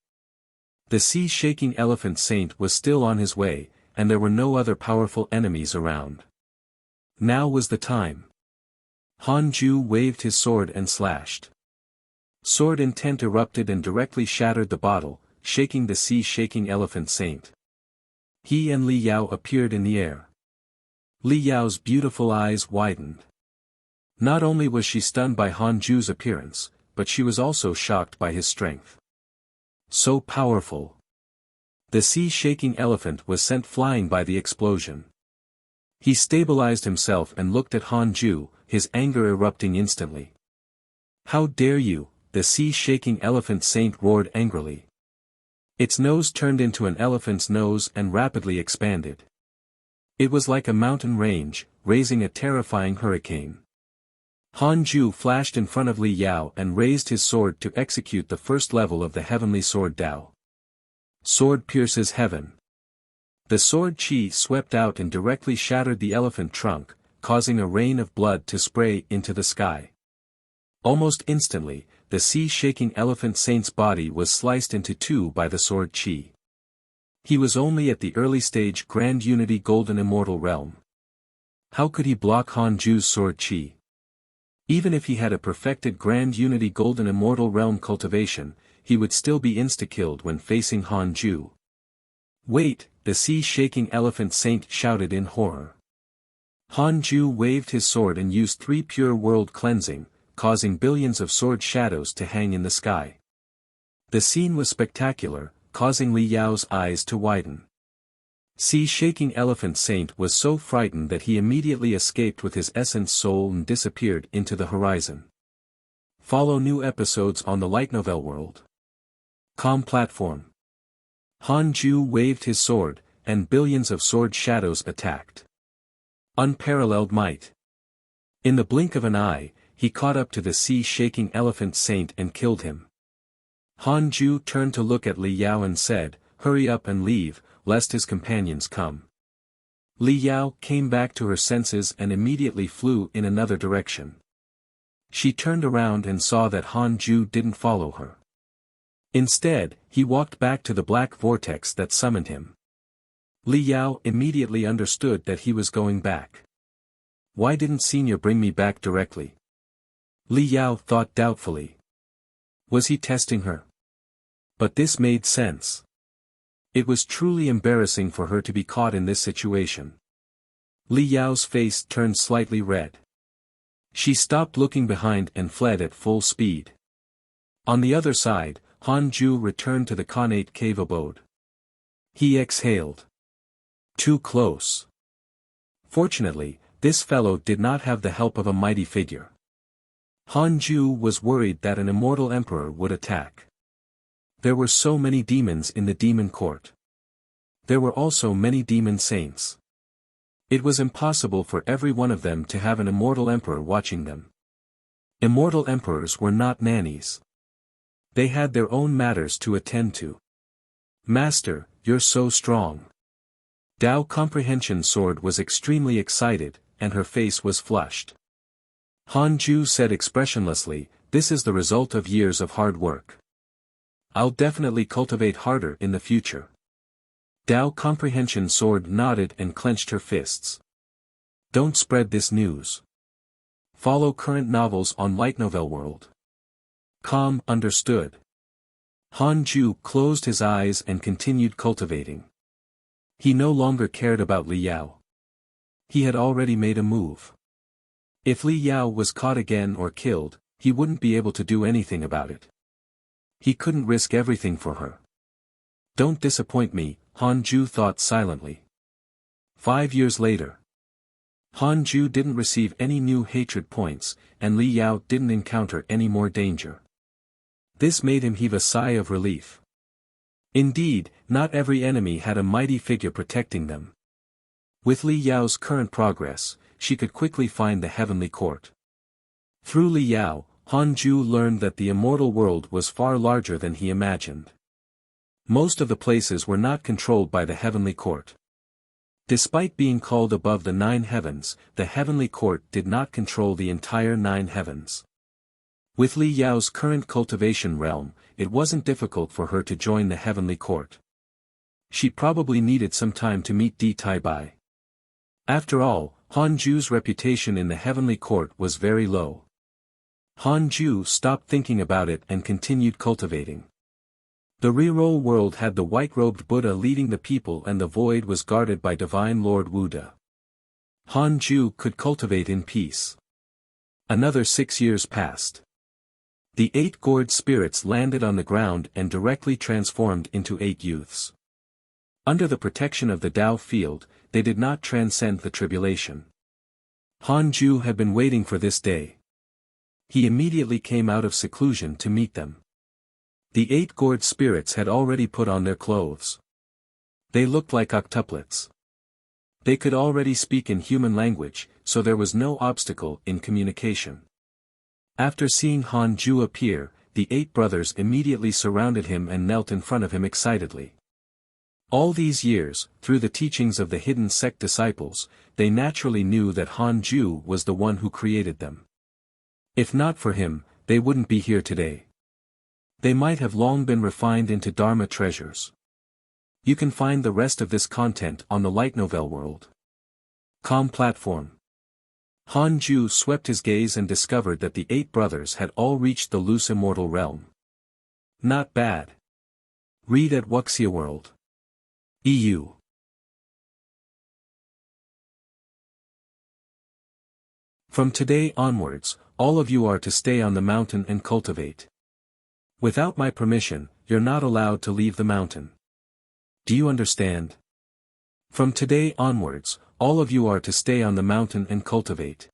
The sea-shaking elephant saint was still on his way, and there were no other powerful enemies around. Now was the time. Han Ju waved his sword and slashed. Sword intent erupted and directly shattered the bottle, shaking the sea-shaking elephant saint. He and Li Yao appeared in the air. Li Yao's beautiful eyes widened. Not only was she stunned by Han Ju's appearance, but she was also shocked by his strength. So powerful. The sea-shaking elephant was sent flying by the explosion. He stabilized himself and looked at Han Ju, his anger erupting instantly. "How dare you!" the sea-shaking elephant saint roared angrily. Its nose turned into an elephant's nose and rapidly expanded. It was like a mountain range, raising a terrifying hurricane. Han Ju flashed in front of Li Yao and raised his sword to execute the first level of the heavenly sword Dao. Sword pierces heaven. The sword chi swept out and directly shattered the elephant trunk, causing a rain of blood to spray into the sky. Almost instantly, the sea-shaking elephant saint's body was sliced into two by the sword chi. He was only at the early stage Grand Unity Golden Immortal Realm. How could he block Han Ju's sword chi? Even if he had a perfected Grand Unity Golden Immortal Realm cultivation, he would still be insta-killed when facing Han Ju. "Wait!" the sea-shaking elephant saint shouted in horror. Han Ju waved his sword and used 3 pure world cleansing, causing billions of sword shadows to hang in the sky. The scene was spectacular, causing Li Yao's eyes to widen. Sea-shaking elephant saint was so frightened that he immediately escaped with his essence soul and disappeared into the horizon. Follow new episodes on the Light Novel World. Com platform. Han Ju waved his sword, and billions of sword shadows attacked. Unparalleled might. In the blink of an eye, he caught up to the sea-shaking elephant saint and killed him. Han Ju turned to look at Li Yao and said, "Hurry up and leave, lest his companions come." Li Yao came back to her senses and immediately flew in another direction. She turned around and saw that Han Ju didn't follow her. Instead, he walked back to the black vortex that summoned him. Li Yao immediately understood that he was going back. Why didn't Senior bring me back directly? Li Yao thought doubtfully. Was he testing her? But this made sense. It was truly embarrassing for her to be caught in this situation. Li Yao's face turned slightly red. She stopped looking behind and fled at full speed. On the other side, Han Ju returned to the Khanate cave abode. He exhaled. Too close. Fortunately, this fellow did not have the help of a mighty figure. Han Ju was worried that an immortal emperor would attack. There were so many demons in the demon court. There were also many demon saints. It was impossible for every one of them to have an immortal emperor watching them. Immortal emperors were not nannies. They had their own matters to attend to. "Master, you're so strong." Dao Comprehension Sword was extremely excited, and her face was flushed. Han Ju said expressionlessly, "This is the result of years of hard work. I'll definitely cultivate harder in the future." Dao Comprehension Sword nodded and clenched her fists. Don't spread this news. Follow current novels on Light Novel World. Calm, understood. Han Ju closed his eyes and continued cultivating. He no longer cared about Li Yao. He had already made a move. If Li Yao was caught again or killed, he wouldn't be able to do anything about it. He couldn't risk everything for her. Don't disappoint me, Han Ju thought silently. 5 years later. Han Ju didn't receive any new hatred points, and Li Yao didn't encounter any more danger. This made him heave a sigh of relief. Indeed, not every enemy had a mighty figure protecting them. With Li Yao's current progress, she could quickly find the heavenly court. Through Li Yao, Han Ju learned that the immortal world was far larger than he imagined. Most of the places were not controlled by the heavenly court. Despite being called above the 9 heavens, the heavenly court did not control the entire 9 heavens. With Li Yao's current cultivation realm, it wasn't difficult for her to join the heavenly court. She probably needed some time to meet Di Tai Bai. After all, Han Ju's reputation in the heavenly court was very low. Han Ju stopped thinking about it and continued cultivating. The reroll world had the white-robed Buddha leading the people, and the void was guarded by divine Lord Wuda. Han Ju could cultivate in peace. Another 6 years passed. The 8 gourd spirits landed on the ground and directly transformed into 8 youths. Under the protection of the Tao field, they did not transcend the tribulation. Han Ju had been waiting for this day. He immediately came out of seclusion to meet them. The 8 gourd spirits had already put on their clothes. They looked like octuplets. They could already speak in human language, so there was no obstacle in communication. After seeing Han Ju appear, the 8 brothers immediately surrounded him and knelt in front of him excitedly. All these years, through the teachings of the hidden sect disciples, they naturally knew that Han Ju was the one who created them. If not for him, they wouldn't be here today. They might have long been refined into Dharma treasures. You can find the rest of this content on the Light Novel World. Com platform. Han Ju swept his gaze and discovered that the 8 brothers had all reached the loose immortal realm. Not bad. Read at Wuxia World. EU. From today onwards, all of you are to stay on the mountain and cultivate. Without my permission, you're not allowed to leave the mountain. Do you understand? From today onwards, all of you are to stay on the mountain and cultivate.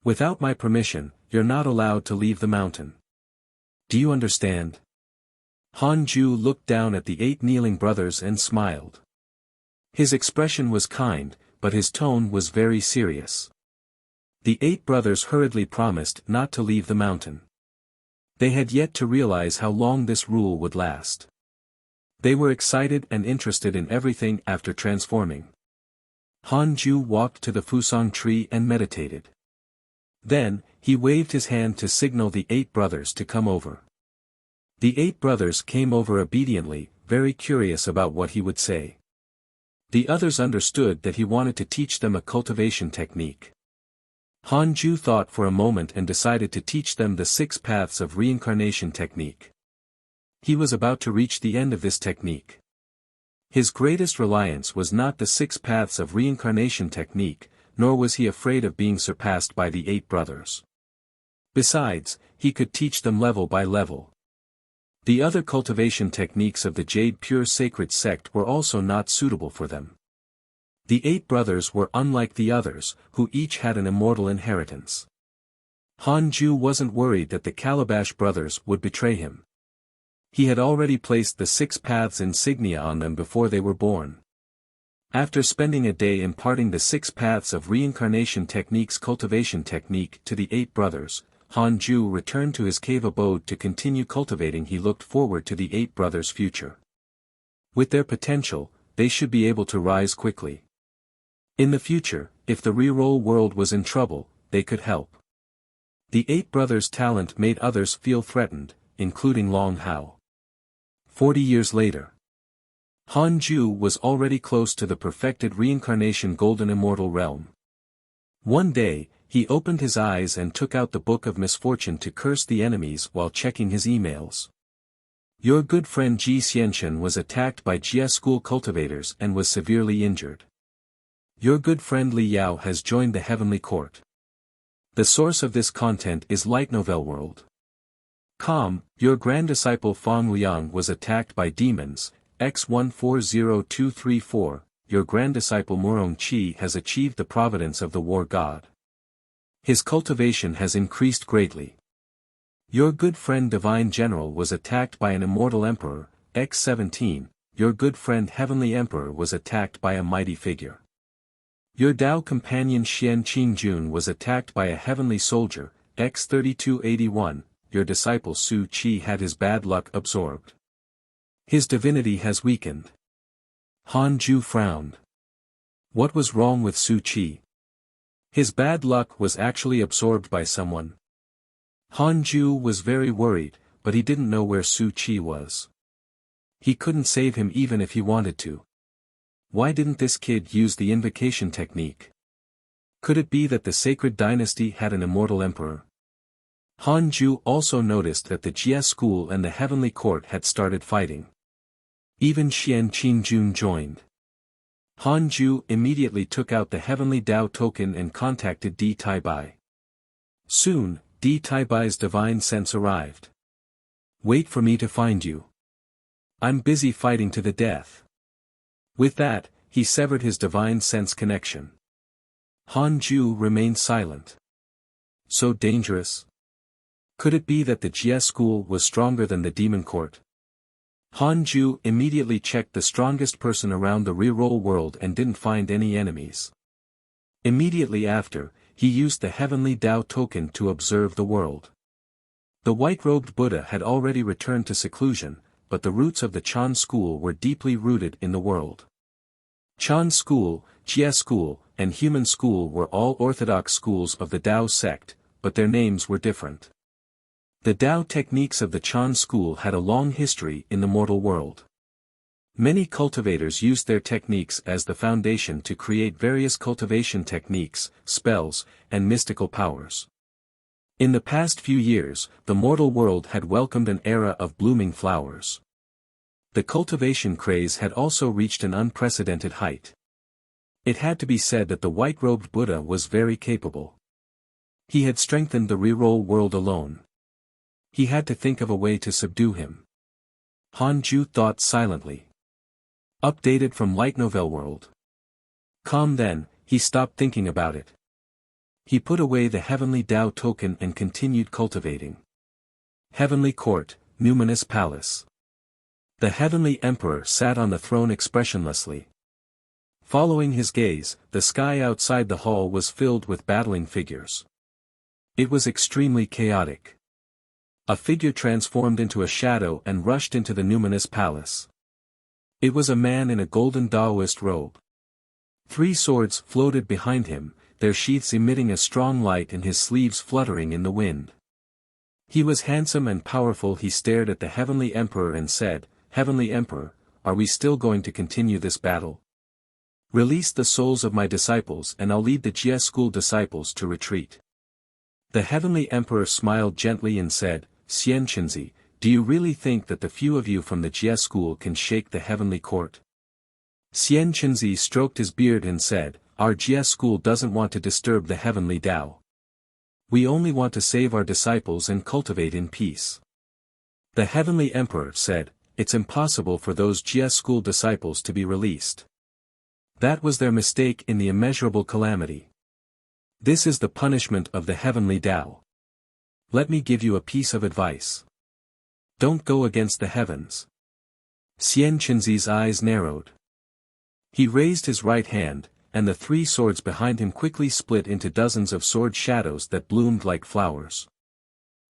Without my permission, you're not allowed to leave the mountain. Do you understand? Han Ju looked down at the 8 kneeling brothers and smiled. His expression was kind, but his tone was very serious. The 8 brothers hurriedly promised not to leave the mountain. They had yet to realize how long this rule would last. They were excited and interested in everything after transforming. Han Ju walked to the Fusang tree and meditated. Then, he waved his hand to signal the 8 brothers to come over. The 8 brothers came over obediently, very curious about what he would say. The others understood that he wanted to teach them a cultivation technique. Han Ju thought for a moment and decided to teach them the 6 paths of reincarnation technique. He was about to reach the end of this technique. His greatest reliance was not the 6 paths of reincarnation technique, nor was he afraid of being surpassed by the 8 brothers. Besides, he could teach them level by level. The other cultivation techniques of the Jade Pure Sacred Sect were also not suitable for them. The 8 brothers were unlike the others, who each had an immortal inheritance. Han Ju wasn't worried that the Calabash brothers would betray him. He had already placed the 6 paths insignia on them before they were born. After spending a day imparting the 6 paths of reincarnation technique's cultivation technique to the 8 brothers, Han Ju returned to his cave abode to continue cultivating. He looked forward to the 8 brothers' future. With their potential, they should be able to rise quickly. In the future, if the reroll world was in trouble, they could help. The 8 brothers' talent made others feel threatened, including Long Hao. 40 years later. Han Ju was already close to the perfected reincarnation golden immortal realm. One day, he opened his eyes and took out the Book of Misfortune to curse the enemies while checking his emails. Your good friend Ji Xianchen was attacked by Jia school cultivators and was severely injured. Your good friend Li Yao has joined the Heavenly Court. The source of this content is Light Novel World. Your grand disciple Fang Liang was attacked by demons, X140234, your grand disciple Murong Qi has achieved the providence of the war god. His cultivation has increased greatly. Your good friend Divine General was attacked by an immortal emperor, X17, your good friend Heavenly Emperor was attacked by a mighty figure. Your Tao companion Xian Qingjun was attacked by a heavenly soldier, X3281, your disciple Su Qi had his bad luck absorbed. His divinity has weakened. Han Ju frowned. What was wrong with Su Qi? His bad luck was actually absorbed by someone. Han Ju was very worried, but he didn't know where Su Qi was. He couldn't save him even if he wanted to. Why didn't this kid use the invocation technique? Could it be that the sacred dynasty had an immortal emperor? Han Ju also noticed that the Jia school and the heavenly court had started fighting. Even Xian Qingjun joined. Han Ju immediately took out the heavenly Tao token and contacted Di Taibai. Soon, Di Taibai's divine sense arrived. Wait for me to find you. I'm busy fighting to the death. With that, he severed his divine sense connection. Han Ju remained silent. So dangerous? Could it be that the Jia school was stronger than the demon court? Han Ju immediately checked the strongest person around the reroll world and didn't find any enemies. Immediately after, he used the heavenly Tao token to observe the world. The white-robed Buddha had already returned to seclusion, but the roots of the Chan school were deeply rooted in the world. Chan school, Jia school, and human school were all orthodox schools of the Tao sect, but their names were different. The Tao techniques of the Chan school had a long history in the mortal world. Many cultivators used their techniques as the foundation to create various cultivation techniques, spells, and mystical powers. In the past few years, the mortal world had welcomed an era of blooming flowers. The cultivation craze had also reached an unprecedented height. It had to be said that the white-robed Buddha was very capable. He had strengthened the reroll world alone. He had to think of a way to subdue him. Han Ju thought silently. Updated from Light Novel World. Then, he stopped thinking about it. He put away the heavenly Tao token and continued cultivating. Heavenly Court, Numinous Palace. The heavenly emperor sat on the throne expressionlessly. Following his gaze, the sky outside the hall was filled with battling figures. It was extremely chaotic. A figure transformed into a shadow and rushed into the numinous palace. It was a man in a golden Taoist robe. 3 swords floated behind him, their sheaths emitting a strong light and his sleeves fluttering in the wind. He was handsome and powerful. He stared at the heavenly emperor and said, "Heavenly Emperor, are we still going to continue this battle? Release the souls of my disciples and I'll lead the Jia school disciples to retreat." The heavenly emperor smiled gently and said, "Xian Qinzi, do you really think that the few of you from the Jia school can shake the heavenly court?" Xian Qinzi stroked his beard and said, "Our Jia school doesn't want to disturb the heavenly Tao. We only want to save our disciples and cultivate in peace." The heavenly emperor said, "It's impossible for those Jia school disciples to be released. That was their mistake in the immeasurable calamity. This is the punishment of the heavenly Tao. Let me give you a piece of advice. Don't go against the heavens." Xian Qinzi's eyes narrowed. He raised his right hand, and the 3 swords behind him quickly split into dozens of sword shadows that bloomed like flowers.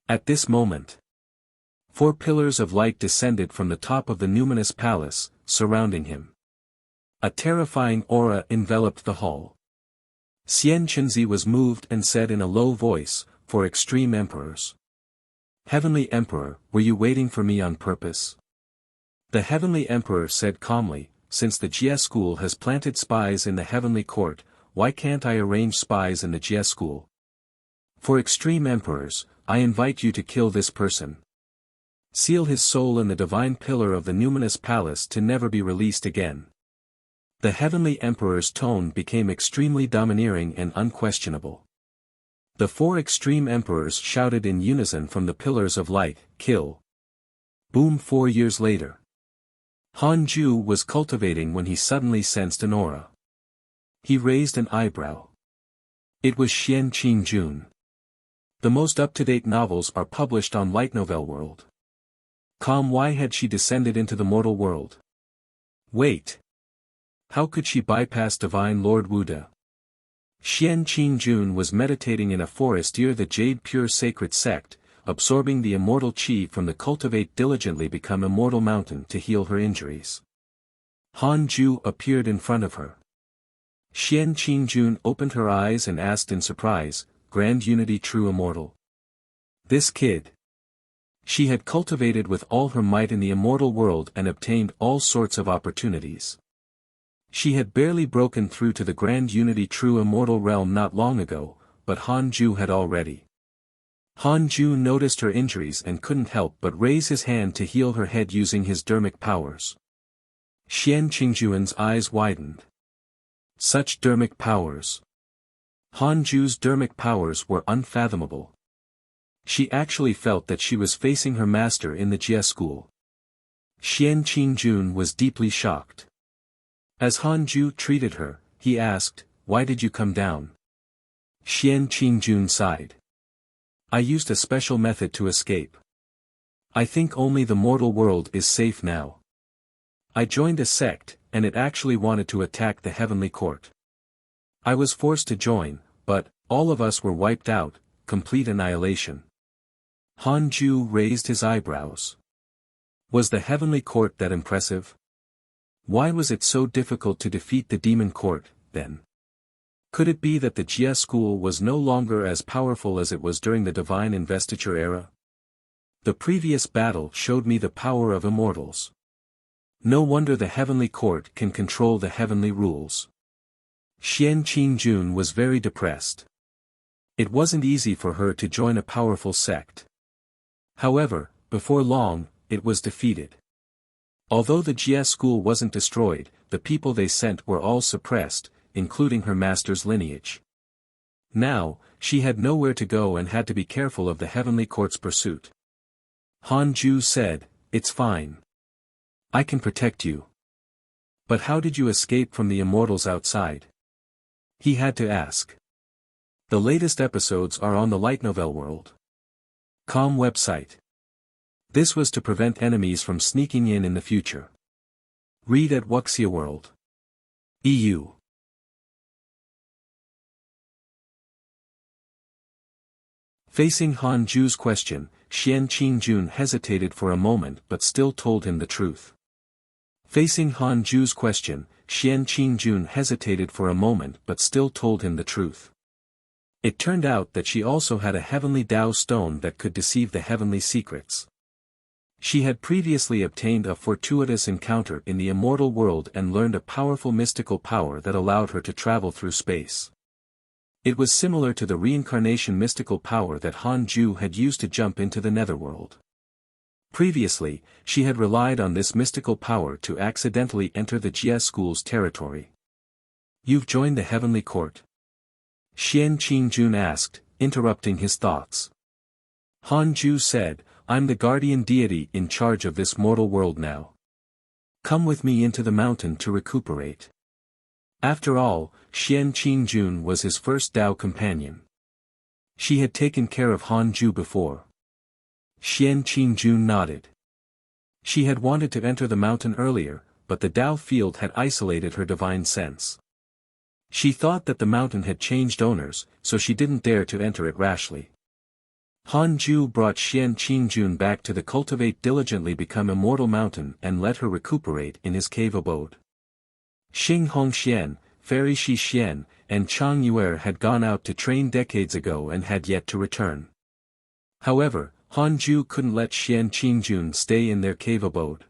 At this moment, 4 pillars of light descended from the top of the numinous palace, surrounding him. A terrifying aura enveloped the hall. Xian Qinzi was moved and said in a low voice, "For extreme emperors." "Heavenly Emperor, were you waiting for me on purpose?" The heavenly emperor said calmly, "Since the Jia school has planted spies in the heavenly court, why can't I arrange spies in the Jie school? For extreme emperors, I invite you to kill this person. Seal his soul in the divine pillar of the numinous palace to never be released again. The heavenly emperor's tone became extremely domineering and unquestionable. The four extreme emperors shouted in unison from the pillars of light, kill. Boom. 4 years later. Han Ju was cultivating when he suddenly sensed an aura. He raised an eyebrow. It was Xian Qing Jun. The most up-to-date novels are published on Light Novel World. Why had she descended into the mortal world? Wait. How could she bypass Divine Lord Wuda? Xian Qing Jun was meditating in a forest near the Jade Pure Sacred Sect, absorbing the immortal qi from the Cultivate Diligently Become Immortal mountain to heal her injuries. Han Ju appeared in front of her. Xian Qing Jun opened her eyes and asked in surprise, Grand Unity True Immortal? This kid. She had cultivated with all her might in the immortal world and obtained all sorts of opportunities. She had barely broken through to the Grand Unity True Immortal realm not long ago, but Han Ju had already. Han Ju noticed her injuries and couldn't help but raise his hand to heal her head using his dermic powers. Xian Qingjuan's eyes widened. Such dermic powers. Han Ju's dermic powers were unfathomable. She actually felt that she was facing her master in the Jie school. Xian Qingjun was deeply shocked. As Han Ju treated her, he asked, why did you come down? Xian Qingjun sighed. I used a special method to escape. I think only the mortal world is safe now. I joined a sect, and it actually wanted to attack the heavenly court. I was forced to join, but, all of us were wiped out, complete annihilation. Han Ju raised his eyebrows. Was the heavenly court that impressive? Why was it so difficult to defeat the demon court, then? Could it be that the Jie school was no longer as powerful as it was during the divine investiture era? The previous battle showed me the power of immortals. No wonder the heavenly court can control the heavenly rules. Xian Qingjun was very depressed. It wasn't easy for her to join a powerful sect. However, before long, it was defeated. Although the Jie school wasn't destroyed, the people they sent were all suppressed, including her master's lineage. Now, she had nowhere to go and had to be careful of the heavenly court's pursuit. Han Ju said, it's fine. I can protect you. But how did you escape from the immortals outside? He had to ask. The latest episodes are on the Light Novel World. Website. This was to prevent enemies from sneaking in the future. Read at Wuxia World. EU. Facing Han Ju's question, Xian Qingjun hesitated for a moment but still told him the truth. Facing Han Ju's question, Xian Qingjun hesitated for a moment but still told him the truth. It turned out that she also had a heavenly Dao stone that could deceive the heavenly secrets. She had previously obtained a fortuitous encounter in the immortal world and learned a powerful mystical power that allowed her to travel through space. It was similar to the reincarnation mystical power that Han Ju had used to jump into the netherworld. Previously, she had relied on this mystical power to accidentally enter the Jie school's territory. You've joined the heavenly court? Xian Qingjun asked, interrupting his thoughts. Han Ju said, I'm the guardian deity in charge of this mortal world now. Come with me into the mountain to recuperate. After all, Xian Qingjun was his first Dao companion. She had taken care of Han Ju before. Xian Qingjun nodded. She had wanted to enter the mountain earlier, but the Dao field had isolated her divine sense. She thought that the mountain had changed owners, so she didn't dare to enter it rashly. Han Ju brought Xian Qingjun back to the Cultivate Diligently Become Immortal mountain and let her recuperate in his cave abode. Xing Hongxian, Fairy Shi Xian, and Chang Yuer had gone out to train decades ago and had yet to return. However, Han Ju couldn't let Xian Qingjun stay in their cave abode.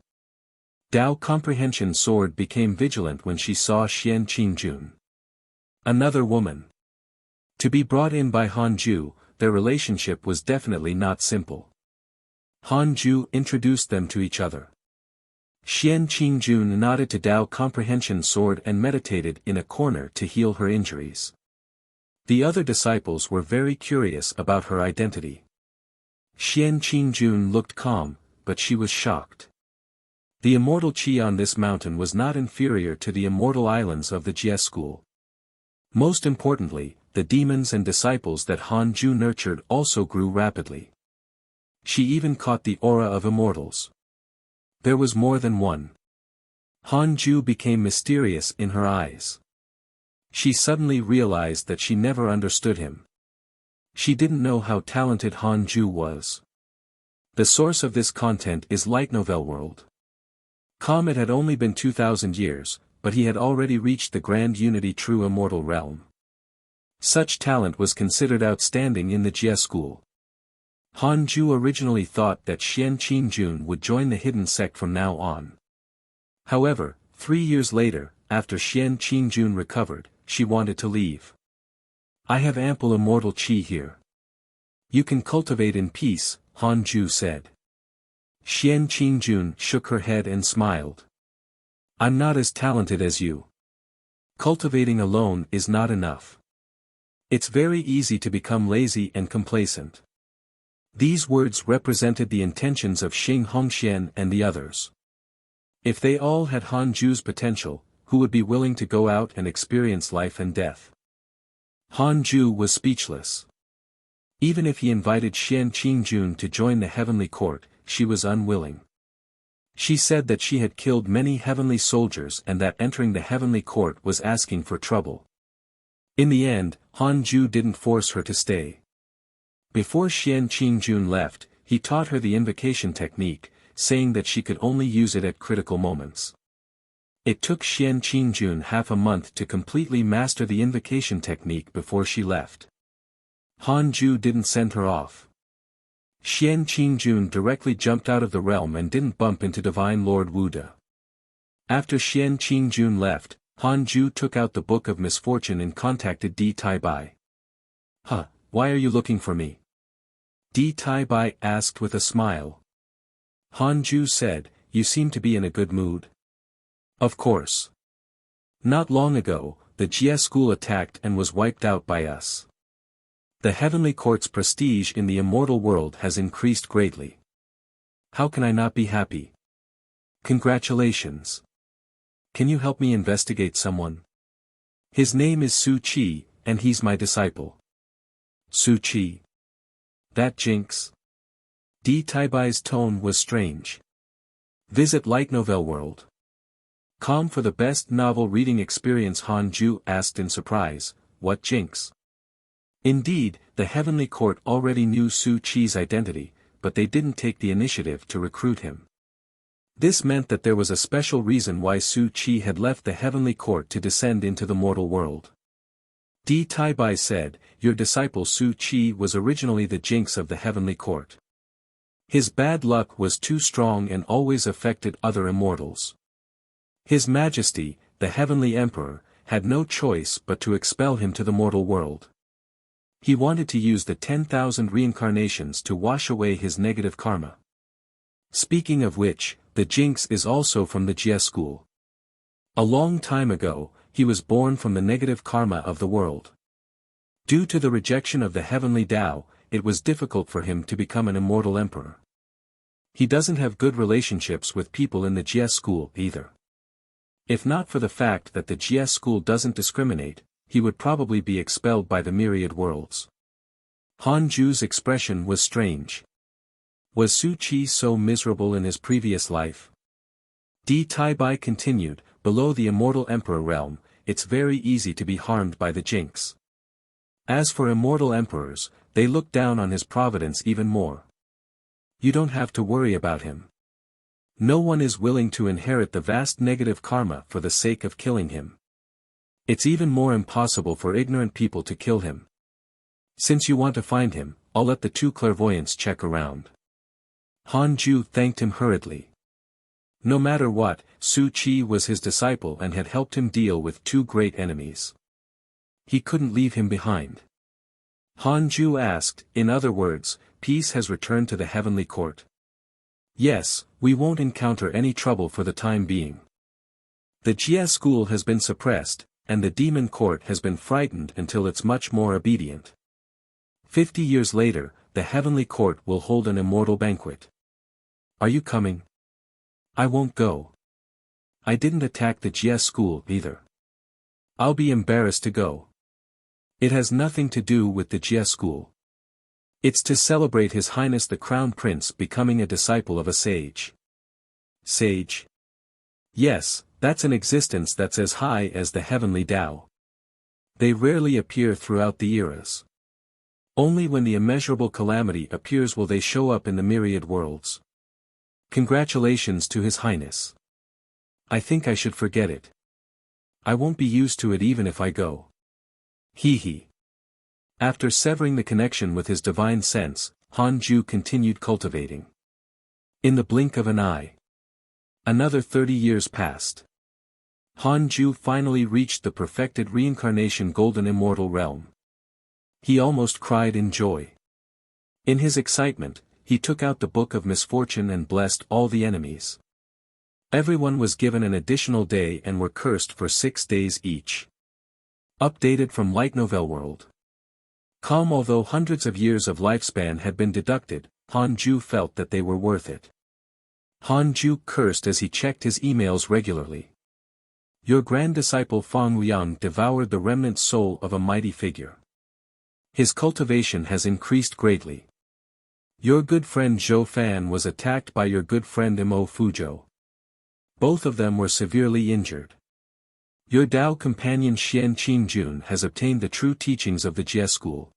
Dao Comprehension Sword became vigilant when she saw Xian Qingjun. Another woman. To be brought in by Hanju, their relationship was definitely not simple. Hanju introduced them to each other. Xian Qingjun nodded to Dao Comprehension Sword and meditated in a corner to heal her injuries. The other disciples were very curious about her identity. Xian Qingjun looked calm, but she was shocked. The immortal qi on this mountain was not inferior to the immortal islands of the Jie school. Most importantly, the demons and disciples that Hanju nurtured also grew rapidly. She even caught the aura of immortals. There was more than one. Hanju became mysterious in her eyes. She suddenly realized that she never understood him. She didn't know how talented Hanju was. The source of this content is Light Novel World. It had only been 2,000 years, but he had already reached the Grand Unity True Immortal realm. Such talent was considered outstanding in the Jie school. Hanju originally thought that Xian Qingjun would join the hidden sect from now on. However, 3 years later, after Xian Qingjun recovered, she wanted to leave. I have ample immortal qi here. You can cultivate in peace, Hanju said. Xian Qingjun shook her head and smiled. I'm not as talented as you. Cultivating alone is not enough. It's very easy to become lazy and complacent. These words represented the intentions of Xing Hongxian and the others. If they all had Hanju's potential, who would be willing to go out and experience life and death? Hanju was speechless. Even if he invited Xian Qingjun to join the heavenly court, she was unwilling. She said that she had killed many heavenly soldiers and that entering the heavenly court was asking for trouble. In the end, Hanju didn't force her to stay. Before Xian Qingjun left, he taught her the invocation technique, saying that she could only use it at critical moments. It took Xian Qingjun half a month to completely master the invocation technique before she left. Hanju didn't send her off. Xian Qingjun directly jumped out of the realm and didn't bump into Divine Lord Wuda. After Xian Qingjun left, Hanju took out the Book of Misfortune and contacted Di Taibai. Why are you looking for me? Di Taibai asked with a smile. Hanju said, you seem to be in a good mood. Of course. Not long ago, the Jie school attacked and was wiped out by us. The heavenly court's prestige in the immortal world has increased greatly. How can I not be happy? Congratulations. Can you help me investigate someone? His name is Su Qi, and he's my disciple. Su Qi. That jinx. Di Taibai's tone was strange. Visit Light Novel World. For the best novel reading experience. Hanju asked in surprise, what jinx? Indeed, the heavenly court already knew Su Qi's identity, but they didn't take the initiative to recruit him. This meant that there was a special reason why Su Qi had left the heavenly court to descend into the mortal world. Di Taibai said, your disciple Su Qi was originally the jinx of the heavenly court. His bad luck was too strong and always affected other immortals. His Majesty, the heavenly emperor, had no choice but to expel him to the mortal world. He wanted to use the 10,000 reincarnations to wash away his negative karma. Speaking of which, the jinx is also from the Jie school. A long time ago, he was born from the negative karma of the world. Due to the rejection of the heavenly Tao, it was difficult for him to become an immortal emperor. He doesn't have good relationships with people in the Jie school either. If not for the fact that the Jie school doesn't discriminate, he would probably be expelled by the myriad worlds. Hanju's expression was strange. Was Su Qi so miserable in his previous life? Di Taibai continued, below the immortal emperor realm, it's very easy to be harmed by the jinx. As for immortal emperors, they look down on his providence even more. You don't have to worry about him. No one is willing to inherit the vast negative karma for the sake of killing him. It's even more impossible for ignorant people to kill him. Since you want to find him, I'll let the 2 clairvoyants check around. Hanju thanked him hurriedly. No matter what, Su Qi was his disciple and had helped him deal with 2 great enemies. He couldn't leave him behind. Han Ju asked, in other words, peace has returned to the heavenly court. Yes, we won't encounter any trouble for the time being. The Jia school has been suppressed, and the demon court has been frightened until it's much more obedient. 50 years later, the heavenly court will hold an immortal banquet. Are you coming? I won't go. I didn't attack the Jia school either. I'll be embarrassed to go. It has nothing to do with the Jia school. It's to celebrate His Highness the Crown Prince becoming a disciple of a sage. Sage? Yes, that's an existence that's as high as the heavenly Tao. They rarely appear throughout the eras. Only when the immeasurable calamity appears will they show up in the myriad worlds. Congratulations to His Highness. I think I should forget it. I won't be used to it even if I go. Hee. After severing the connection with his divine sense, Han Ju continued cultivating. In the blink of an eye. Another 30 years passed. Han Ju finally reached the perfected reincarnation golden immortal realm. He almost cried in joy. In his excitement, he took out the book of misfortune and blessed all the enemies. Everyone was given an additional day and were cursed for 6 days each. Updated from Light Novel World. Calm. Although hundreds of years of lifespan had been deducted, Han Ju felt that they were worth it. Han Ju cursed as he checked his emails regularly. Your grand disciple Fang Liang devoured the remnant soul of a mighty figure. His cultivation has increased greatly. Your good friend Zhou Fan was attacked by your good friend Mo Fuzhou. Both of them were severely injured. Your Dao companion Xian Qingjun has obtained the true teachings of the Jie school.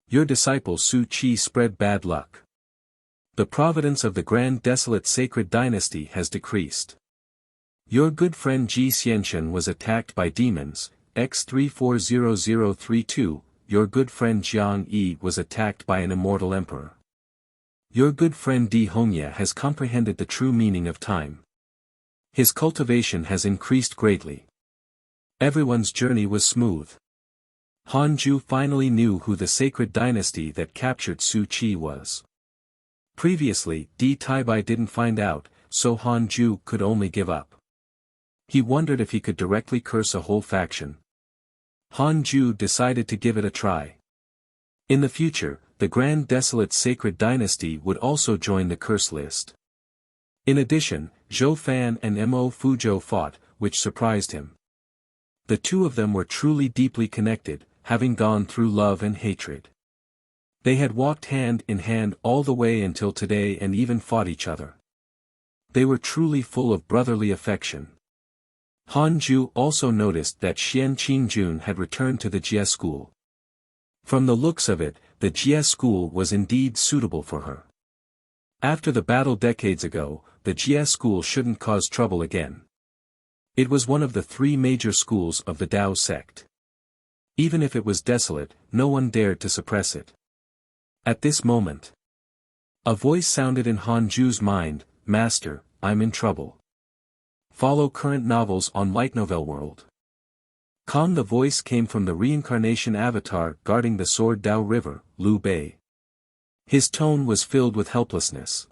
Your disciple Su Qi spread bad luck. The providence of the grand desolate sacred dynasty has decreased. Your good friend Ji Xianshan was attacked by demons, X340032, your good friend Jiang Yi was attacked by an immortal emperor. Your good friend Di Hongya has comprehended the true meaning of time. His cultivation has increased greatly. Everyone's journey was smooth. Han Ju finally knew who the sacred dynasty that captured Su Qi was. Previously, Di Taibai didn't find out, so Han Ju could only give up. He wondered if he could directly curse a whole faction. Han Ju decided to give it a try. In the future, the Grand Desolate Sacred Dynasty would also join the curse list. In addition, Zhou Fan and Mo Fuzhou fought, which surprised him. The two of them were truly deeply connected, having gone through love and hatred. They had walked hand in hand all the way until today and even fought each other. They were truly full of brotherly affection. Han Ju also noticed that Xian Qingjun had returned to the Jie school. From the looks of it, the Jie school was indeed suitable for her. After the battle decades ago, the Jie school shouldn't cause trouble again. It was one of the 3 major schools of the Dao sect. Even if it was desolate, no one dared to suppress it. At this moment, a voice sounded in Han Ju's mind, Master, I'm in trouble. Follow current novels on Light Novel World. The voice came from the reincarnation avatar guarding the Sword Dao River, Liu Bei. His tone was filled with helplessness.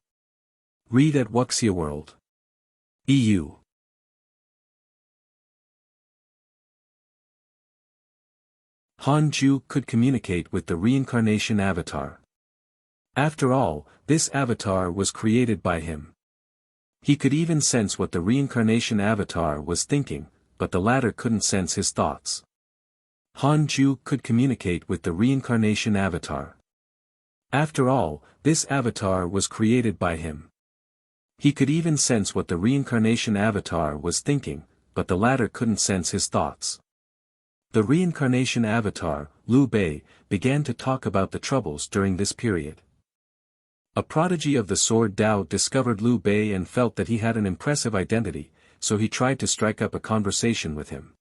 Read at Wuxia World. EU. Han Ju could communicate with the reincarnation avatar. After all, this avatar was created by him. He could even sense what the reincarnation avatar was thinking, but the latter couldn't sense his thoughts. Han Ju could communicate with the reincarnation avatar. After all, this avatar was created by him. He could even sense what the reincarnation avatar was thinking, but the latter couldn't sense his thoughts. The reincarnation avatar, Liu Bei, began to talk about the troubles during this period. A prodigy of the Sword Dao discovered Liu Bei and felt that he had an impressive identity, so he tried to strike up a conversation with him.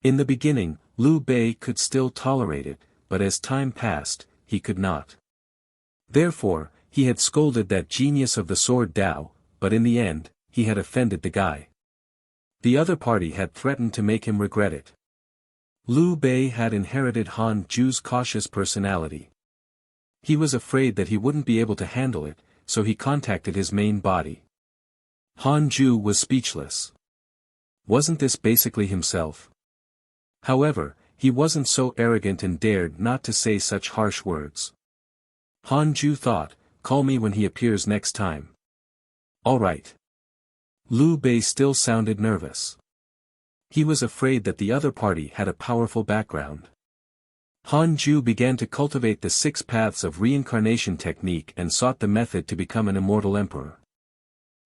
In the beginning, Liu Bei could still tolerate it, but as time passed, he could not. Therefore, he had scolded that genius of the Sword Dao, but in the end, he had offended the guy. The other party had threatened to make him regret it. Liu Bei had inherited Han Ju's cautious personality. He was afraid that he wouldn't be able to handle it, so he contacted his main body. Han Ju was speechless. Wasn't this basically himself? However, he wasn't so arrogant and dared not to say such harsh words. Han Ju thought, call me when he appears next time. Alright. Liu Bei still sounded nervous. He was afraid that the other party had a powerful background. Han Ju began to cultivate the 6 paths of reincarnation technique and sought the method to become an immortal emperor.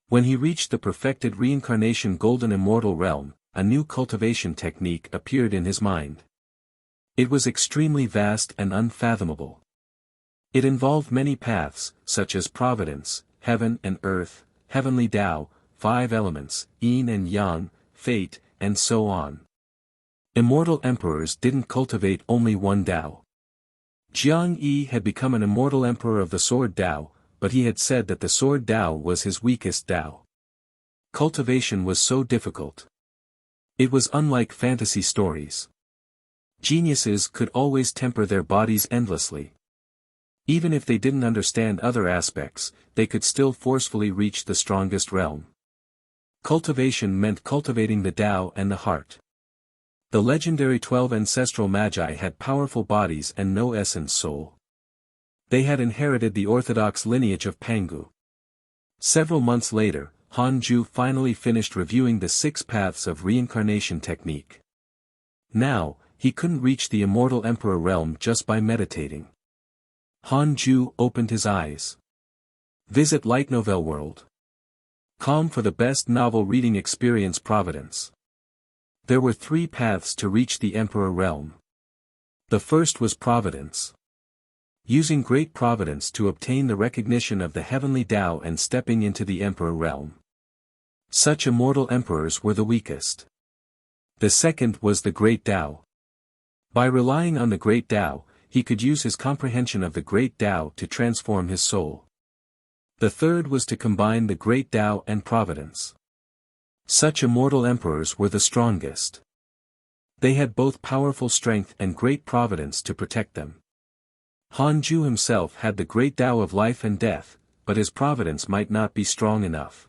When he reached the perfected reincarnation golden immortal realm, a new cultivation technique appeared in his mind. It was extremely vast and unfathomable. It involved many paths, such as providence, heaven and earth, heavenly Tao, 5 elements, yin and yang, fate, and so on. Immortal emperors didn't cultivate only one Tao. Jiang Yi had become an immortal emperor of the sword Tao, but he had said that the sword Tao was his weakest Tao. Cultivation was so difficult. It was unlike fantasy stories. Geniuses could always temper their bodies endlessly. Even if they didn't understand other aspects, they could still forcefully reach the strongest realm. Cultivation meant cultivating the Tao and the heart. The legendary 12 ancestral magi had powerful bodies and no essence soul. They had inherited the orthodox lineage of Pangu. Several months later, Han Ju finally finished reviewing the 6 paths of reincarnation technique. Now, he couldn't reach the immortal emperor realm just by meditating. Han Ju opened his eyes. Visit Light Novel World. Com for the best novel reading experience. Providence. There were 3 paths to reach the emperor realm. The first was providence. Using great providence to obtain the recognition of the heavenly Tao and stepping into the emperor realm. Such immortal emperors were the weakest. The second was the great Tao. By relying on the great Tao, he could use his comprehension of the great Tao to transform his soul. The third was to combine the great Tao and providence. Such immortal emperors were the strongest. They had both powerful strength and great providence to protect them. Han Ju himself had the great Tao of life and death, but his providence might not be strong enough.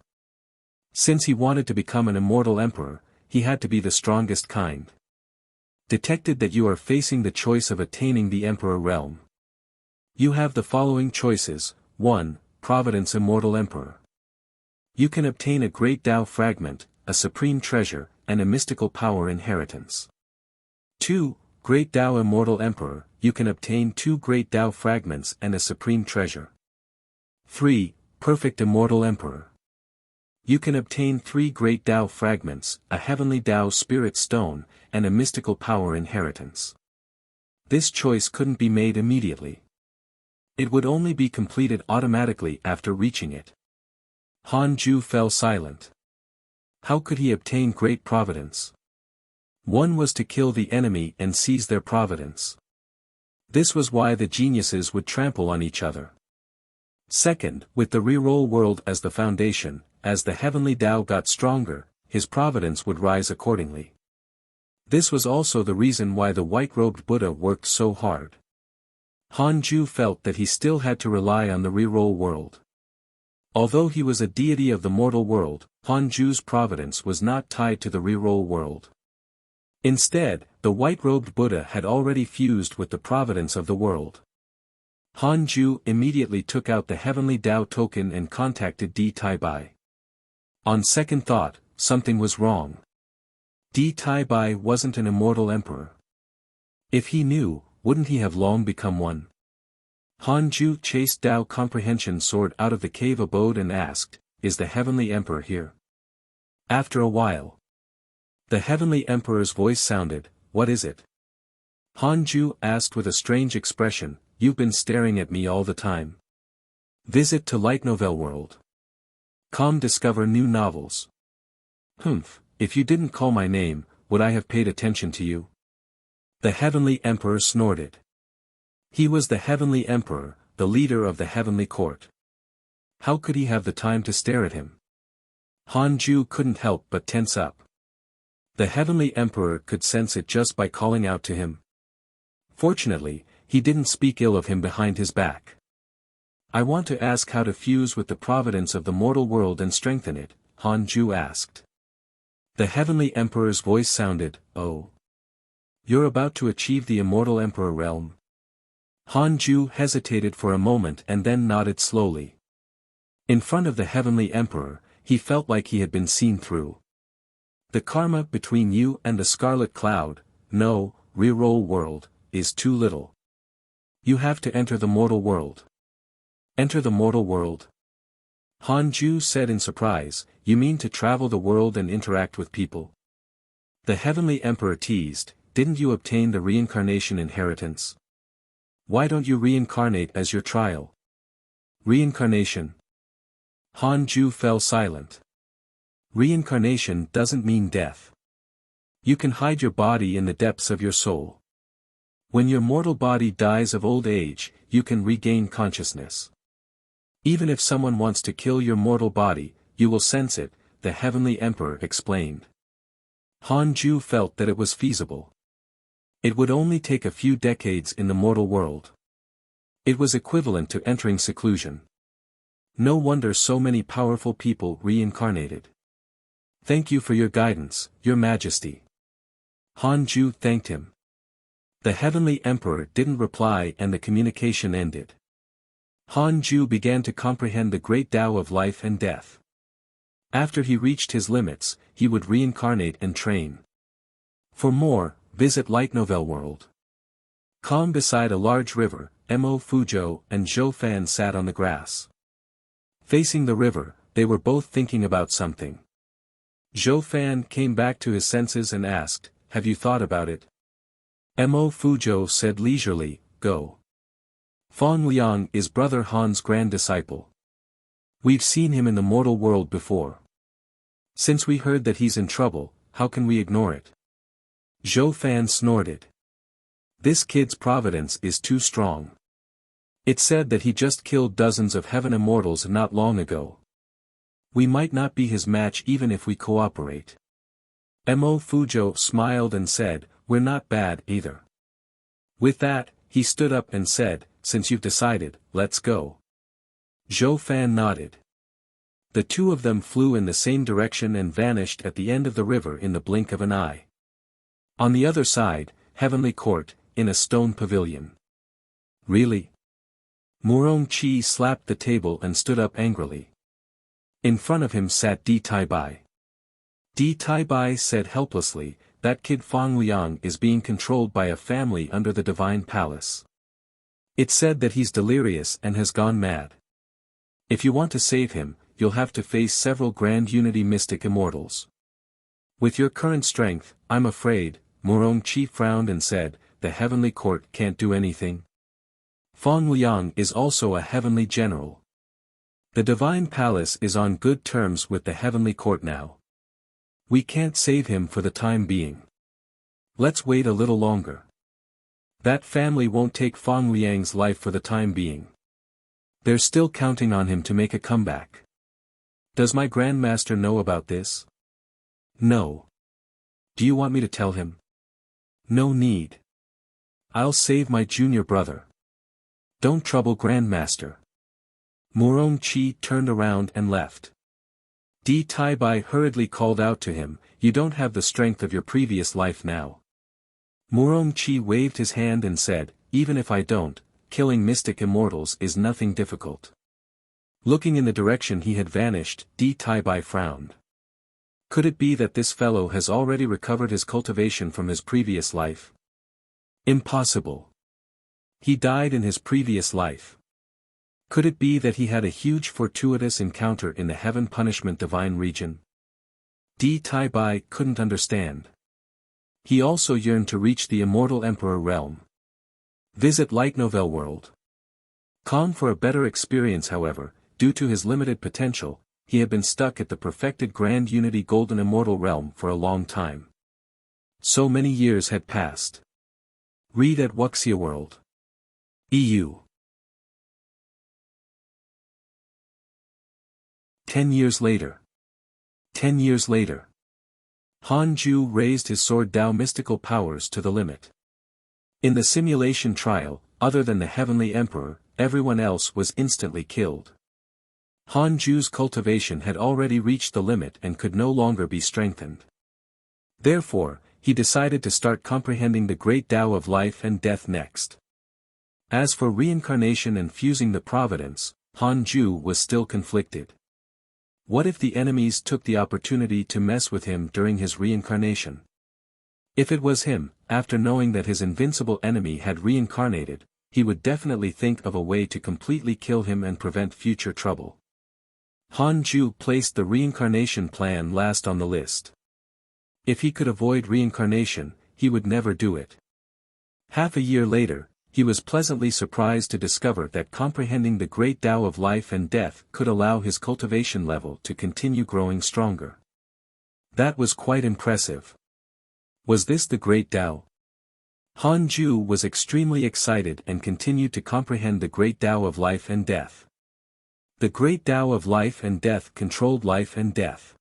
Since he wanted to become an immortal emperor, he had to be the strongest kind. Detected that you are facing the choice of attaining the emperor realm. You have the following choices. 1. Providence Immortal Emperor. You can obtain a great Tao fragment, a supreme treasure, and a mystical power inheritance. 2. Great Tao Immortal Emperor, you can obtain 2 great Tao fragments and a supreme treasure. 3. Perfect Immortal Emperor. You can obtain 3 great Tao fragments, a heavenly Tao spirit stone, and a mystical power inheritance. This choice couldn't be made immediately. It would only be completed automatically after reaching it. Han Ju fell silent. How could he obtain great providence? One was to kill the enemy and seize their providence. This was why the geniuses would trample on each other. Second, with the reroll world as the foundation, as the heavenly Tao got stronger, his providence would rise accordingly. This was also the reason why the white-robed Buddha worked so hard. Han Ju felt that he still had to rely on the reroll world. Although he was a deity of the mortal world, Han Ju's providence was not tied to the reroll world. Instead, the white-robed Buddha had already fused with the providence of the world. Han Ju immediately took out the heavenly Tao token and contacted Di Tai Bai. On second thought, something was wrong. Di Tai Bai wasn't an immortal emperor. If he knew, wouldn't he have long become one? Han Ju chased Tao Comprehension Sword out of the cave abode and asked, "Is the Heavenly Emperor here?" After a while, the Heavenly Emperor's voice sounded, "What is it?" Han Ju asked with a strange expression, "You've been staring at me all the time." Visit to Light Novel World. Com discover new novels. Humph, if you didn't call my name, would I have paid attention to you? The Heavenly Emperor snorted. He was the Heavenly Emperor, the leader of the Heavenly Court. How could he have the time to stare at him? Han Ju couldn't help but tense up. The Heavenly Emperor could sense it just by calling out to him. Fortunately, he didn't speak ill of him behind his back. I want to ask how to fuse with the providence of the mortal world and strengthen it, Han Ju asked. The Heavenly Emperor's voice sounded, "Oh. You're about to achieve the immortal Emperor realm?" Han Ju hesitated for a moment and then nodded slowly. In front of the Heavenly Emperor, he felt like he had been seen through. The karma between you and the Scarlet Cloud, no, reroll world, is too little. You have to enter the mortal world. Enter the mortal world? Han Ju said in surprise, you mean to travel the world and interact with people? The Heavenly Emperor teased, didn't you obtain the reincarnation inheritance? Why don't you reincarnate as your trial? Reincarnation? Han Ju fell silent. Reincarnation doesn't mean death. You can hide your body in the depths of your soul. When your mortal body dies of old age, you can regain consciousness. Even if someone wants to kill your mortal body, you will sense it, the Heavenly Emperor explained. Han Ju felt that it was feasible. It would only take a few decades in the mortal world. It was equivalent to entering seclusion. No wonder so many powerful people reincarnated. Thank you for your guidance, Your Majesty. Han Ju thanked him. The Heavenly Emperor didn't reply and the communication ended. Han Ju began to comprehend the great Tao of life and death. After he reached his limits, he would reincarnate and train. For more, visit Light Novel World. Calm beside a large river, Mo Fuzhou and Zhou Fan sat on the grass. Facing the river, they were both thinking about something. Zhou Fan came back to his senses and asked, have you thought about it? Mo Fuzhou said leisurely, go. Fang Liang is Brother Han's grand disciple. We've seen him in the mortal world before. Since we heard that he's in trouble, how can we ignore it? Zhou Fan snorted. This kid's providence is too strong. It said that he just killed dozens of heaven immortals not long ago. We might not be his match even if we cooperate. Mo Fuzhou smiled and said, we're not bad either. With that, he stood up and said, since you've decided, let's go. Zhou Fan nodded. The two of them flew in the same direction and vanished at the end of the river in the blink of an eye. On the other side, Heavenly Court, in a stone pavilion. Really? Murong Qi slapped the table and stood up angrily. In front of him sat Di Taibai. Di Taibai said helplessly, that kid Fang Liang is being controlled by a family under the Divine Palace. It said that he's delirious and has gone mad. If you want to save him, you'll have to face several Grand Unity Mystic Immortals. With your current strength, I'm afraid, Murong Qi frowned and said, the Heavenly Court can't do anything. Fang Liang is also a Heavenly General. The Divine Palace is on good terms with the Heavenly Court now. We can't save him for the time being. Let's wait a little longer. That family won't take Fang Liang's life for the time being. They're still counting on him to make a comeback. Does my Grandmaster know about this? No. Do you want me to tell him? No need. I'll save my junior brother. Don't trouble Grandmaster. Murong Qi turned around and left. Di Taibai hurriedly called out to him, you don't have the strength of your previous life now. Murong Qi waved his hand and said, even if I don't, killing mystic immortals is nothing difficult. Looking in the direction he had vanished, Di Taibai frowned. Could it be that this fellow has already recovered his cultivation from his previous life? Impossible. He died in his previous life. Could it be that he had a huge fortuitous encounter in the Heaven Punishment Divine region? Di Taibai couldn't understand. He also yearned to reach the Immortal Emperor realm. Visit Light Novel World. Calm for a better experience however, due to his limited potential, he had been stuck at the perfected Grand Unity Golden Immortal realm for a long time. So many years had passed. Read at Wuxia World. EU. 10 years later. 10 years later. Han Ju raised his sword Dao mystical powers to the limit. In the simulation trial, other than the Heavenly Emperor, everyone else was instantly killed. Han Ju's cultivation had already reached the limit and could no longer be strengthened. Therefore, he decided to start comprehending the great Tao of life and death next. As for reincarnation and fusing the providence, Han Ju was still conflicted. What if the enemies took the opportunity to mess with him during his reincarnation? If it was him, after knowing that his invincible enemy had reincarnated, he would definitely think of a way to completely kill him and prevent future trouble. Han Ju placed the reincarnation plan last on the list. If he could avoid reincarnation, he would never do it. Half a year later, he was pleasantly surprised to discover that comprehending the great Tao of life and death could allow his cultivation level to continue growing stronger. That was quite impressive. Was this the great Tao? Han Ju was extremely excited and continued to comprehend the great Tao of life and death. The great Tao of life and death controlled life and death.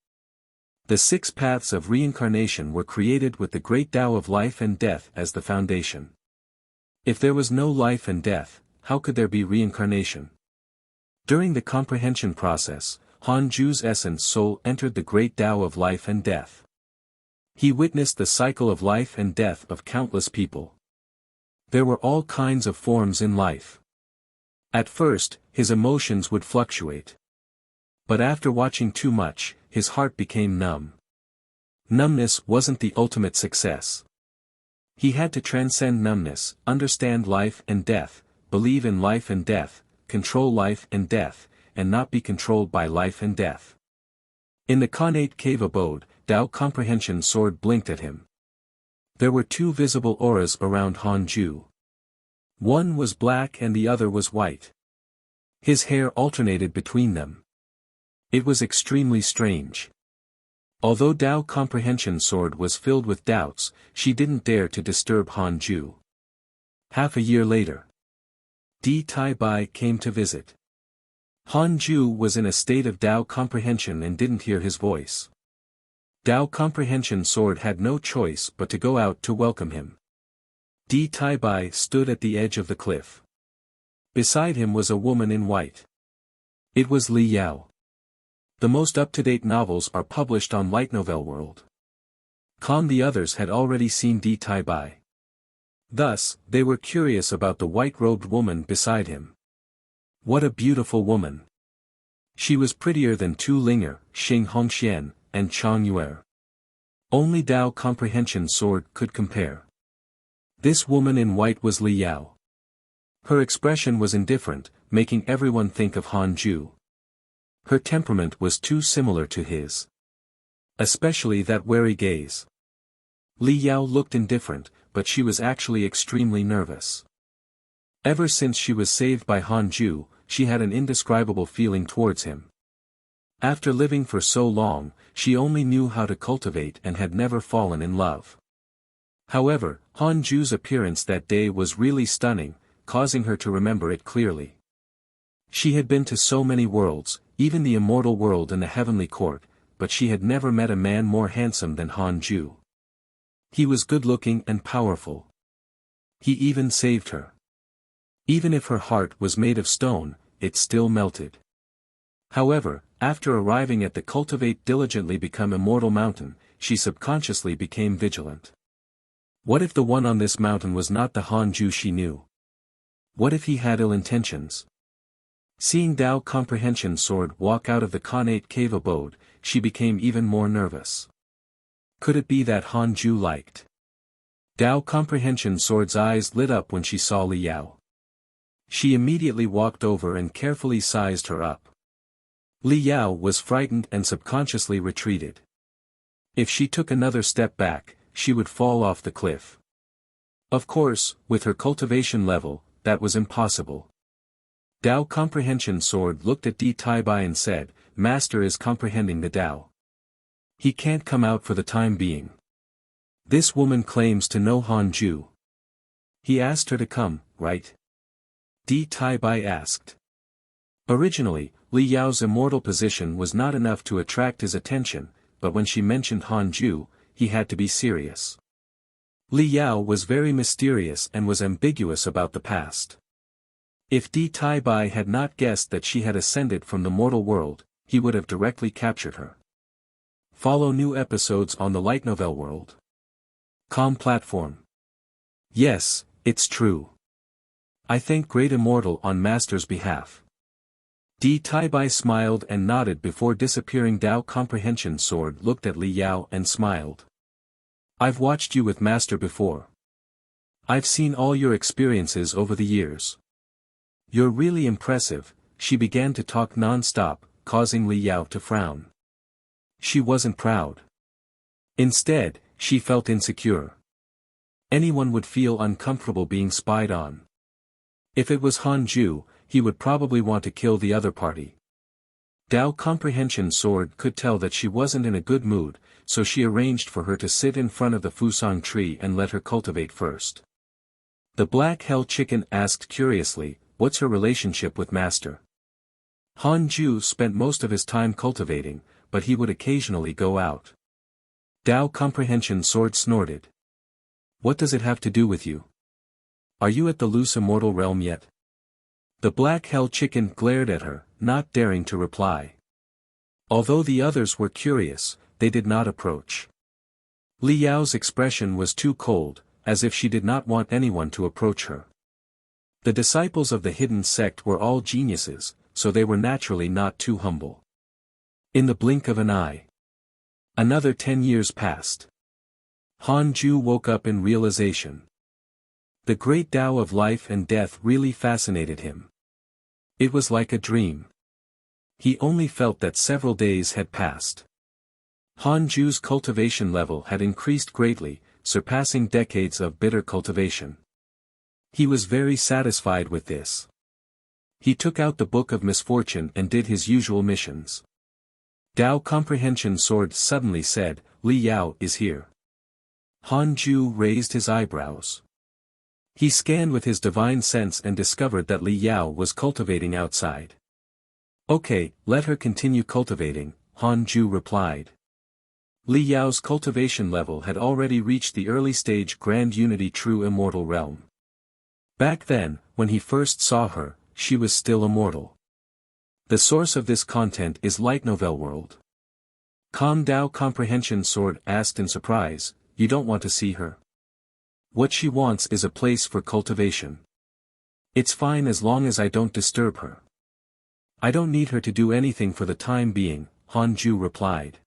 The 6 paths of reincarnation were created with the great Tao of life and death as the foundation. If there was no life and death, how could there be reincarnation? During the comprehension process, Han Ju's essence soul entered the great Tao of life and death. He witnessed the cycle of life and death of countless people. There were all kinds of forms in life. At first, his emotions would fluctuate. But after watching too much, his heart became numb. Numbness wasn't the ultimate success. He had to transcend numbness, understand life and death, believe in life and death, control life and death, and not be controlled by life and death. In the Connate cave abode, Tao comprehension sword blinked at him. There were 2 visible auras around Han Ju. One was black and the other was white. His hair alternated between them. It was extremely strange. Although Tao comprehension sword was filled with doubts, she didn't dare to disturb Han Ju. Half a year later, Di Tai Bai came to visit. Han Ju was in a state of Tao comprehension and didn't hear his voice. Tao comprehension sword had no choice but to go out to welcome him. Di Tai Bai stood at the edge of the cliff. Beside him was a woman in white. It was Li Yao. The most up-to-date novels are published on Light Novel World. The others had already seen Di Tai Bai. Thus, they were curious about the white-robed woman beside him. What a beautiful woman! She was prettier than Tu Linger, Xing Hongxian, and Chang Yuer. Only Tao comprehension sword could compare. This woman in white was Li Yao. Her expression was indifferent, making everyone think of Han Ju. Her temperament was too similar to his. Especially that wary gaze. Li Yao looked indifferent, but she was actually extremely nervous. Ever since she was saved by Han Ju, she had an indescribable feeling towards him. After living for so long, she only knew how to cultivate and had never fallen in love. However, Han Ju's appearance that day was really stunning, causing her to remember it clearly. She had been to so many worlds, even the immortal world and the heavenly court, but she had never met a man more handsome than Han Ju. He was good-looking and powerful. He even saved her. Even if her heart was made of stone, it still melted. However, after arriving at the Cultivate Diligently Become Immortal mountain, she subconsciously became vigilant. What if the one on this mountain was not the Han Ju she knew? What if he had ill intentions? Seeing Tao comprehension sword walk out of the Connate cave abode, she became even more nervous. Could it be that Han Ju liked? Tao comprehension sword's eyes lit up when she saw Li Yao. She immediately walked over and carefully sized her up. Li Yao was frightened and subconsciously retreated. If she took another step back, she would fall off the cliff. Of course, with her cultivation level, that was impossible. Tao comprehension sword looked at Di Tai Bai and said, "Master is comprehending the Tao. He can't come out for the time being. This woman claims to know Han Ju. He asked her to come, right?" Di Tai Bai asked. Originally, Li Yao's immortal position was not enough to attract his attention, but when she mentioned Han Ju, he had to be serious. Li Yao was very mysterious and was ambiguous about the past. If Di Tai Bai had not guessed that she had ascended from the mortal world, he would have directly captured her. Follow new episodes on the light novel world. Com platform. Yes, it's true. I thank Great Immortal on Master's behalf. Di Tai Bai smiled and nodded before disappearing. Dao Comprehension Sword looked at Li Yao and smiled. I've watched you with Master before. I've seen all your experiences over the years. You're really impressive. She began to talk non-stop, causing Li Yao to frown. She wasn't proud. Instead, she felt insecure. Anyone would feel uncomfortable being spied on. If it was Han Ju, he would probably want to kill the other party. Dao Comprehension Sword could tell that she wasn't in a good mood, so she arranged for her to sit in front of the Fusang tree and let her cultivate first. The Black Hell Chicken asked curiously, what's her relationship with Master? Han Ju spent most of his time cultivating, but he would occasionally go out. Dao Comprehension Sword snorted. What does it have to do with you? Are you at the loose immortal realm yet? The Black Hell Chicken glared at her, not daring to reply. Although the others were curious, they did not approach. Li Yao's expression was too cold, as if she did not want anyone to approach her. The disciples of the hidden sect were all geniuses, so they were naturally not too humble. In the blink of an eye. Another 10 years passed. Han Ju woke up in realization. The great Tao of life and death really fascinated him. It was like a dream. He only felt that several days had passed. Han Ju's cultivation level had increased greatly, surpassing decades of bitter cultivation. He was very satisfied with this. He took out the Book of Misfortune and did his usual missions. Dao Comprehension Sword suddenly said, Li Yao is here. Han Ju raised his eyebrows. He scanned with his divine sense and discovered that Li Yao was cultivating outside. Okay, let her continue cultivating, Han Ju replied. Li Yao's cultivation level had already reached the early stage Grand Unity True Immortal Realm. Back then, when he first saw her, she was still immortal. The source of this content is Light Novel World. Dao Comprehension Sword asked in surprise, you don't want to see her? What she wants is a place for cultivation. It's fine as long as I don't disturb her. I don't need her to do anything for the time being, Han Ju replied.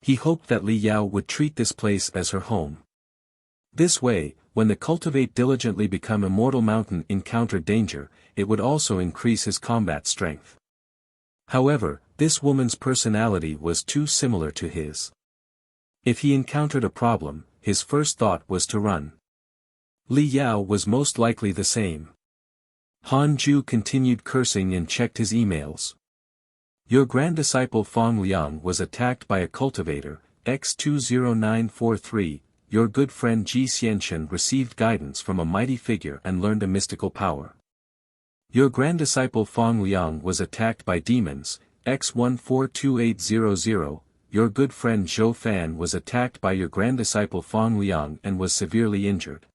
He hoped that Li Yao would treat this place as her home. This way, when the Cultivate diligently become Immortal Mountain encountered danger, it would also increase his combat strength. However, this woman's personality was too similar to his. If he encountered a problem, his first thought was to run. Li Yao was most likely the same. Han Ju continued cursing and checked his emails. Your grand disciple Fong Liang was attacked by a cultivator, X20943, your good friend Ji Xianchen received guidance from a mighty figure and learned a mystical power. Your grand disciple Fong Liang was attacked by demons, X142800, your good friend Zhou Fan was attacked by your grand disciple Fong Liang and was severely injured.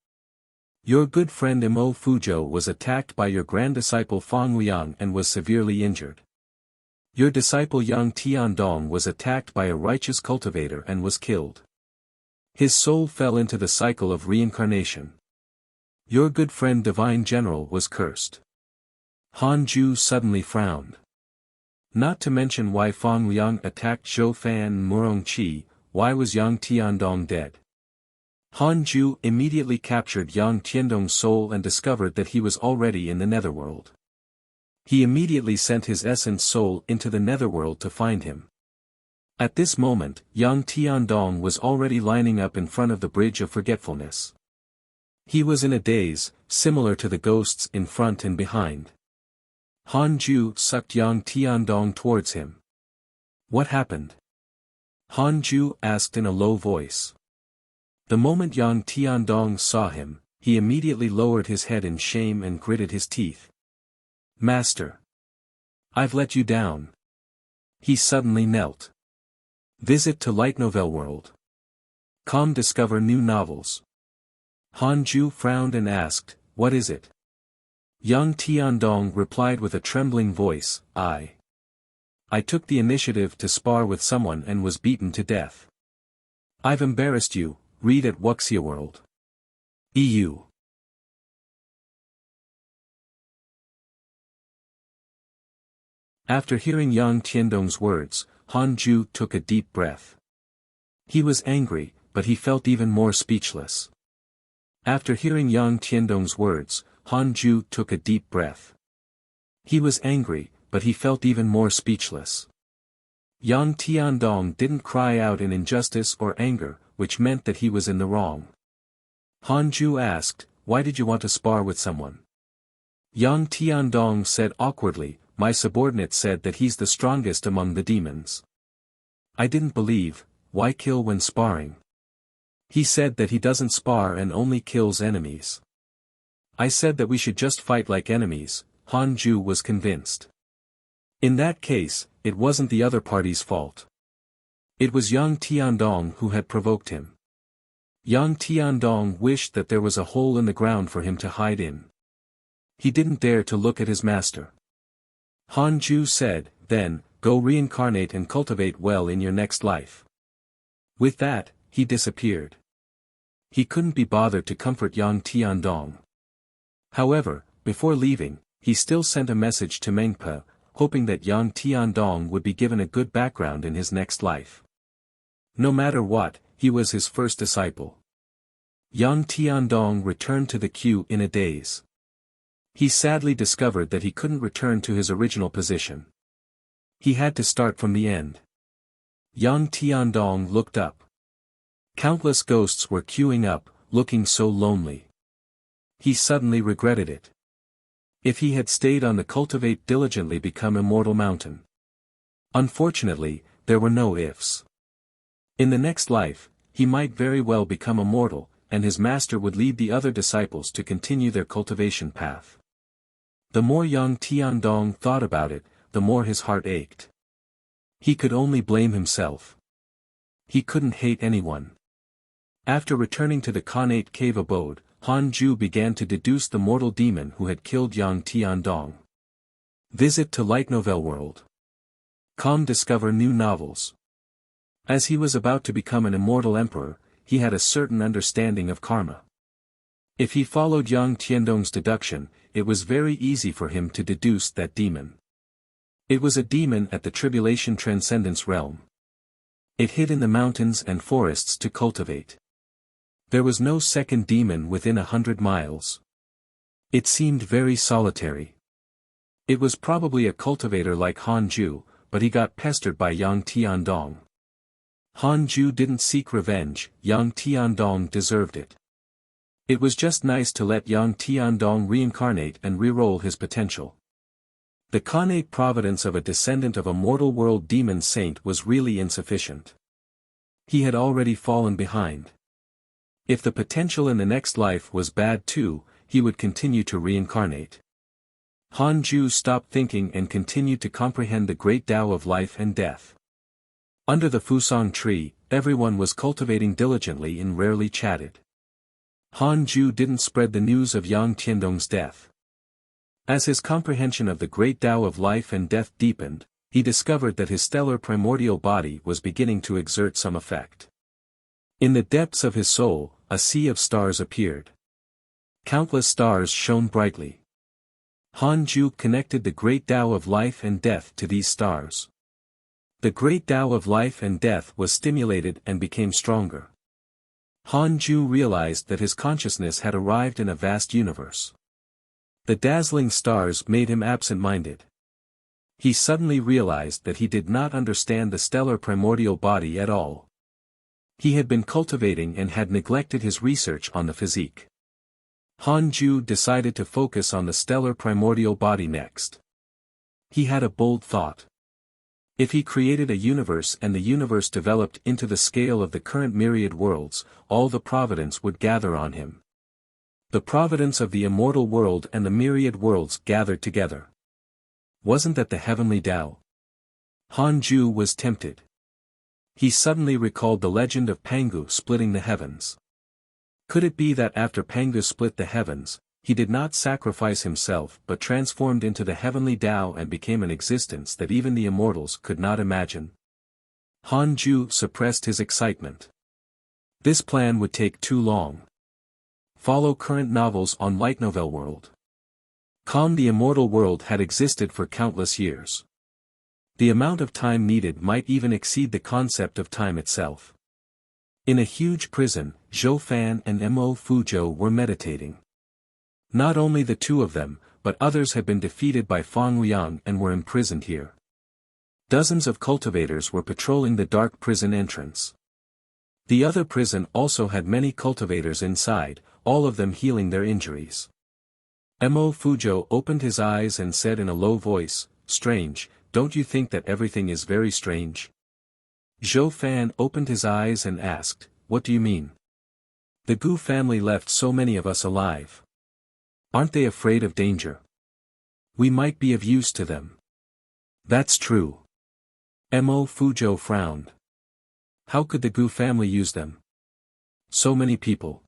Your good friend Mo Fuzhou was attacked by your grand disciple Fong Liang and was severely injured. Your disciple Yang Tiandong was attacked by a righteous cultivator and was killed. His soul fell into the cycle of reincarnation. Your good friend Divine General was cursed. Han Ju suddenly frowned. Not to mention why Fong Liang attacked Zhou Fan and Murong Qi, why was Yang Tiandong dead? Han Ju immediately captured Yang Tiandong's soul and discovered that he was already in the netherworld. He immediately sent his essence soul into the netherworld to find him. At this moment, Yang Tiandong was already lining up in front of the Bridge of Forgetfulness. He was in a daze, similar to the ghosts in front and behind. Han Ju sucked Yang Tiandong towards him. What happened? Han Ju asked in a low voice. The moment Yang Tiandong saw him, he immediately lowered his head in shame and gritted his teeth. Master! I've let you down. He suddenly knelt. Visit to Light Novel World. Discover new novels. Han Ju frowned and asked, "What is it?" Yang Tiandong replied with a trembling voice, I took the initiative to spar with someone and was beaten to death. I've embarrassed you, read at Wuxia World. EU. After hearing Yang Tiandong's words, Han Ju took a deep breath. He was angry, but he felt even more speechless. After hearing Yang Tiandong's words, Han Ju took a deep breath. He was angry, but he felt even more speechless. Yang Tiandong didn't cry out in injustice or anger, which meant that he was in the wrong. Han Ju asked, "Why did you want to spar with someone?" Yang Tiandong said awkwardly, "My subordinate said that he's the strongest among the demons. I didn't believe, why kill when sparring? He said that he doesn't spar and only kills enemies. I said that we should just fight like enemies." Han Ju was convinced. In that case, it wasn't the other party's fault. It was Yang Tiandong who had provoked him. Yang Tiandong wished that there was a hole in the ground for him to hide in. He didn't dare to look at his master. Han Ju said, "Then, go reincarnate and cultivate well in your next life." With that, he disappeared. He couldn't be bothered to comfort Yang Tiandong. However, before leaving, he still sent a message to Mengpe, hoping that Yang Tiandong would be given a good background in his next life. No matter what, he was his first disciple. Yang Tiandong returned to the queue in a daze. He sadly discovered that he couldn't return to his original position. He had to start from the end. Yang Tiandong looked up. Countless ghosts were queuing up, looking so lonely. He suddenly regretted it. If he had stayed on the Cultivate diligently become immortal mountain. Unfortunately, there were no ifs. In the next life, he might very well become immortal, and his master would lead the other disciples to continue their cultivation path. The more Yang Tiandong thought about it, the more his heart ached. He could only blame himself. He couldn't hate anyone. After returning to the Khanate cave abode, Han Ju began to deduce the mortal demon who had killed Yang Tiandong. Visit to Light Novel World. Discover new novels. As he was about to become an immortal emperor, he had a certain understanding of karma. If he followed Yang Tiandong's deduction, it was very easy for him to deduce that demon. It was a demon at the Tribulation Transcendence realm. It hid in the mountains and forests to cultivate. There was no second demon within 100 miles. It seemed very solitary. It was probably a cultivator like Han Ju, but he got pestered by Yang Tiandong. Han Ju didn't seek revenge, Yang Tiandong deserved it. It was just nice to let Yang Tiandong reincarnate and re-roll his potential. The Khanate providence of a descendant of a mortal world demon saint was really insufficient. He had already fallen behind. If the potential in the next life was bad too, he would continue to reincarnate. Han Ju stopped thinking and continued to comprehend the great Tao of life and death. Under the Fusang tree, everyone was cultivating diligently and rarely chatted. Han Ju didn't spread the news of Yang Tiandong's death. As his comprehension of the great Tao of life and death deepened, he discovered that his stellar primordial body was beginning to exert some effect. In the depths of his soul, a sea of stars appeared. Countless stars shone brightly. Han Ju connected the great Tao of life and death to these stars. The great Tao of life and death was stimulated and became stronger. Han Ju realized that his consciousness had arrived in a vast universe. The dazzling stars made him absent-minded. He suddenly realized that he did not understand the stellar primordial body at all. He had been cultivating and had neglected his research on the physique. Han Ju decided to focus on the stellar primordial body next. He had a bold thought. If he created a universe and the universe developed into the scale of the current myriad worlds, all the providence would gather on him. The providence of the immortal world and the myriad worlds gathered together. Wasn't that the heavenly Tao? Han Ju was tempted. He suddenly recalled the legend of Pangu splitting the heavens. Could it be that after Pangu split the heavens, he did not sacrifice himself but transformed into the heavenly Tao and became an existence that even the immortals could not imagine? Han Ju suppressed his excitement. This plan would take too long. Follow current novels on Light Novel World. The immortal world had existed for countless years. The amount of time needed might even exceed the concept of time itself. In a huge prison, Zhou Fan and Mo Fuzhou were meditating. Not only the two of them, but others had been defeated by Fang Liang and were imprisoned here. Dozens of cultivators were patrolling the dark prison entrance. The other prison also had many cultivators inside, all of them healing their injuries. Mo Fuzhou opened his eyes and said in a low voice, "Strange, don't you think that everything is very strange?" Zhou Fan opened his eyes and asked, "What do you mean? The Gu family left so many of us alive. Aren't they afraid of danger? We might be of use to them." "That's true." Mo Fuzhou frowned. How could the Gu family use them? So many people.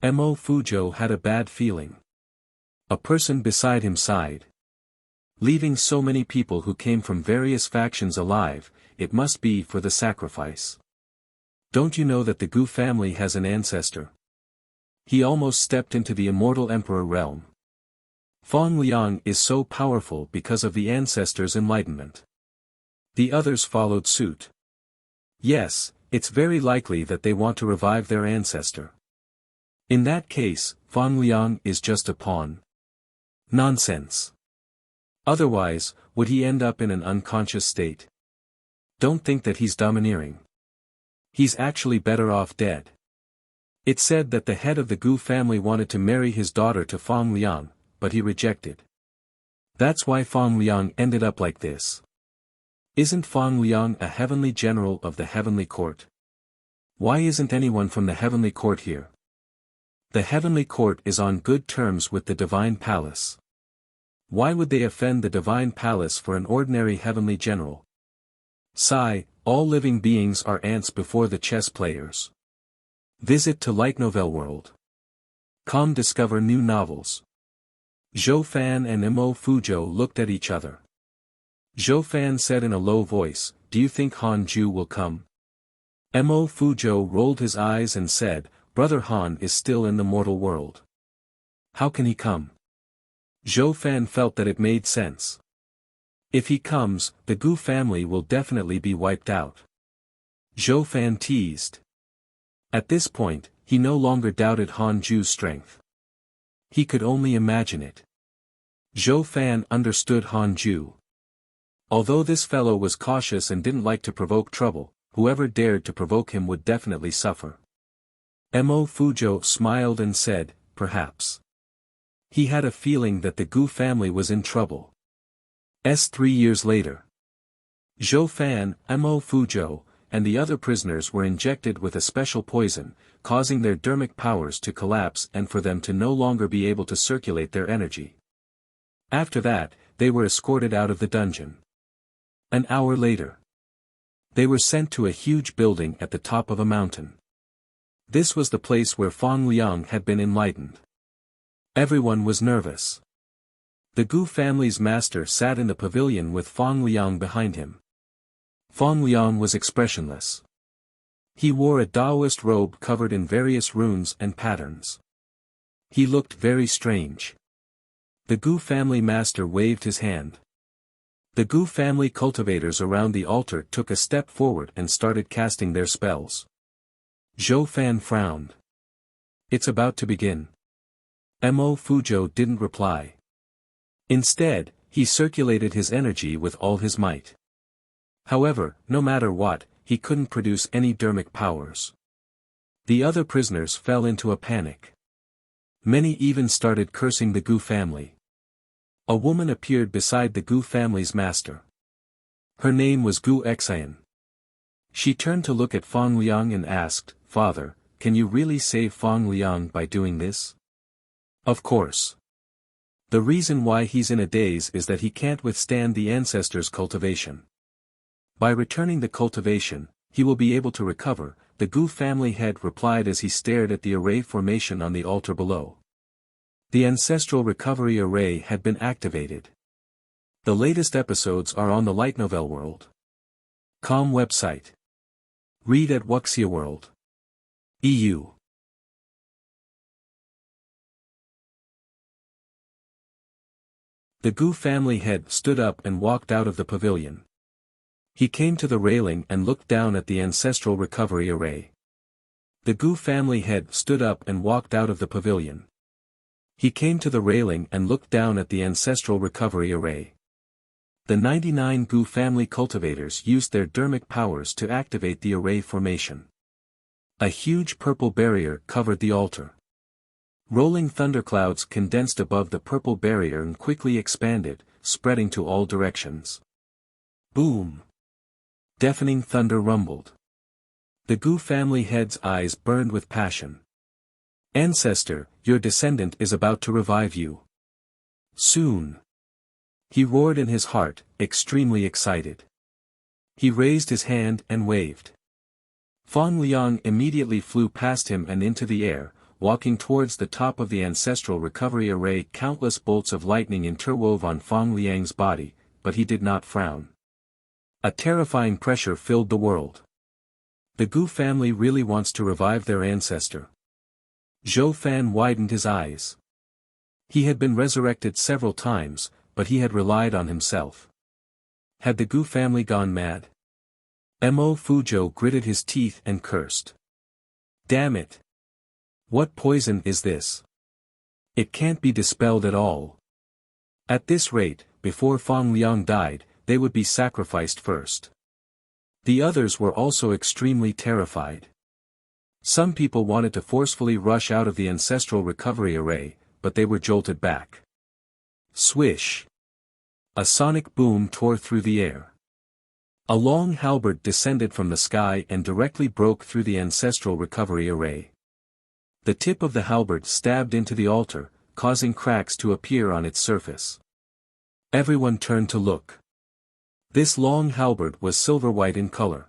Mo Fuzhou had a bad feeling. A person beside him sighed. Leaving so many people who came from various factions alive, it must be for the sacrifice. Don't you know that the Gu family has an ancestor? He almost stepped into the immortal emperor realm. Fang Liang is so powerful because of the ancestor's enlightenment. The others followed suit. Yes, it's very likely that they want to revive their ancestor. In that case, Fang Liang is just a pawn. Nonsense. Otherwise, would he end up in an unconscious state? Don't think that he's domineering. He's actually better off dead. It's said that the head of the Gu family wanted to marry his daughter to Fang Liang, but he rejected. That's why Fang Liang ended up like this. Isn't Fang Liang a heavenly general of the heavenly court? Why isn't anyone from the heavenly court here? The heavenly court is on good terms with the divine palace. Why would they offend the divine palace for an ordinary heavenly general? Sigh, all living beings are ants before the chess players. Visit to Light Novel World. Discover new novels. Zhou Fan and Mo Fuzhou looked at each other. Zhou Fan said in a low voice, "Do you think Han Ju will come?" Mo Fuzhou rolled his eyes and said, "Brother Han is still in the mortal world. How can he come?" Zhou Fan felt that it made sense. If he comes, the Gu family will definitely be wiped out. Zhou Fan teased. At this point, he no longer doubted Han Ju's strength. He could only imagine it. Zhou Fan understood Han Ju. Although this fellow was cautious and didn't like to provoke trouble, whoever dared to provoke him would definitely suffer. Mo Fuzhou smiled and said, "Perhaps." He had a feeling that the Gu family was in trouble. 3 years later. Zhou Fan, Mo Fuzhou, and the other prisoners were injected with a special poison, causing their dermic powers to collapse and for them to no longer be able to circulate their energy. After that, they were escorted out of the dungeon. An hour later. They were sent to a huge building at the top of a mountain. This was the place where Fang Liang had been enlightened. Everyone was nervous. The Gu family's master sat in the pavilion with Fang Liang behind him. Fang Liang was expressionless. He wore a Taoist robe covered in various runes and patterns. He looked very strange. The Gu family master waved his hand. The Gu family cultivators around the altar took a step forward and started casting their spells. Zhou Fan frowned. It's about to begin. Mo Fuzhou didn't reply. Instead, he circulated his energy with all his might. However, no matter what, he couldn't produce any dermic powers. The other prisoners fell into a panic. Many even started cursing the Gu family. A woman appeared beside the Gu family's master. Her name was Gu Xian. She turned to look at Fang Liang and asked, "Father, can you really save Fang Liang by doing this?" "Of course. The reason why he's in a daze is that he can't withstand the ancestors' cultivation. By returning the cultivation, he will be able to recover, the Gu family head replied as he stared at the array formation on the altar below. The ancestral recovery array had been activated. The latest episodes are on the light novel world.com website. Read at Wuxia World. EU. The Gu family head stood up and walked out of the pavilion. He came to the railing and looked down at the ancestral recovery array. The Gu family head stood up and walked out of the pavilion. He came to the railing and looked down at the ancestral recovery array. The 99 Gu family cultivators used their dermic powers to activate the array formation. A huge purple barrier covered the altar. Rolling thunderclouds condensed above the purple barrier and quickly expanded, spreading to all directions. Boom! Deafening thunder rumbled. The Gu family head's eyes burned with passion. Ancestor, your descendant is about to revive you. Soon. He roared in his heart, extremely excited. He raised his hand and waved. Fang Liang immediately flew past him and into the air, walking towards the top of the ancestral recovery array. Countless bolts of lightning interwove on Fang Liang's body, but he did not frown. A terrifying pressure filled the world. The Gu family really wants to revive their ancestor. Zhou Fan widened his eyes. He had been resurrected several times, but he had relied on himself. Had the Gu family gone mad? Mo Fuzhou gritted his teeth and cursed. Damn it! What poison is this? It can't be dispelled at all. At this rate, before Fang Liang died, they would be sacrificed first. The others were also extremely terrified. Some people wanted to forcefully rush out of the ancestral recovery array, but they were jolted back. Swish! A sonic boom tore through the air. A long halberd descended from the sky and directly broke through the ancestral recovery array. The tip of the halberd stabbed into the altar, causing cracks to appear on its surface. Everyone turned to look. This long halberd was silver-white in color.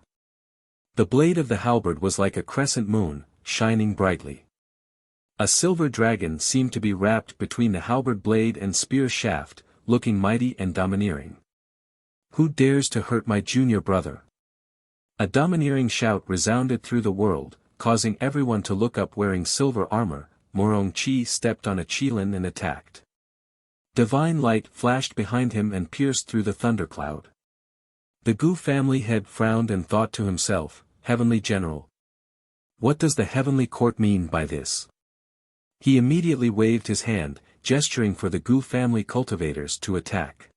The blade of the halberd was like a crescent moon, shining brightly. A silver dragon seemed to be wrapped between the halberd blade and spear shaft, looking mighty and domineering. Who dares to hurt my junior brother? A domineering shout resounded through the world, causing everyone to look up. Wearing silver armor, Morong Qi stepped on a qilin and attacked. Divine light flashed behind him and pierced through the thundercloud. The Gu family head frowned and thought to himself, Heavenly General. What does the heavenly court mean by this? He immediately waved his hand, gesturing for the Gu family cultivators to attack.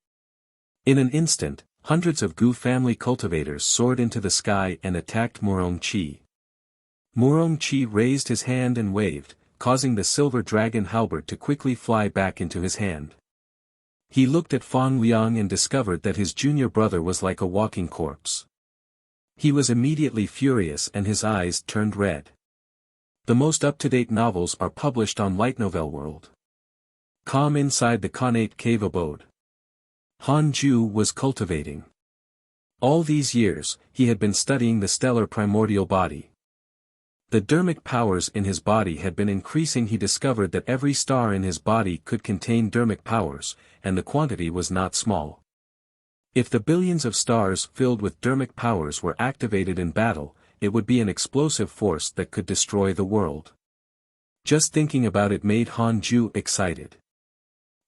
In an instant, hundreds of Gu family cultivators soared into the sky and attacked Morong Qi. Morong Qi raised his hand and waved, causing the silver dragon halberd to quickly fly back into his hand. He looked at Fang Liang and discovered that his junior brother was like a walking corpse. He was immediately furious and his eyes turned red. The most up-to-date novels are published on Light Novel World.com. Inside the Khanate cave abode, Han Ju was cultivating. All these years, he had been studying the stellar primordial body. The dermic powers in his body had been increasing. He discovered that every star in his body could contain dermic powers, and the quantity was not small. If the billions of stars filled with dermic powers were activated in battle, it would be an explosive force that could destroy the world. Just thinking about it made Han Ju excited.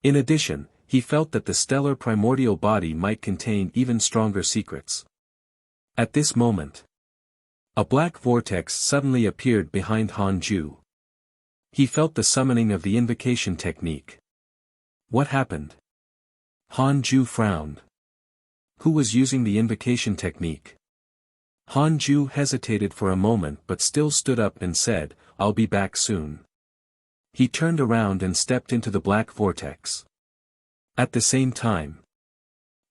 In addition, he felt that the stellar primordial body might contain even stronger secrets. At this moment, a black vortex suddenly appeared behind Han Ju. He felt the summoning of the invocation technique. What happened? Han Ju frowned. Who was using the invocation technique? Han Ju hesitated for a moment but still stood up and said, I'll be back soon. He turned around and stepped into the black vortex. At the same time,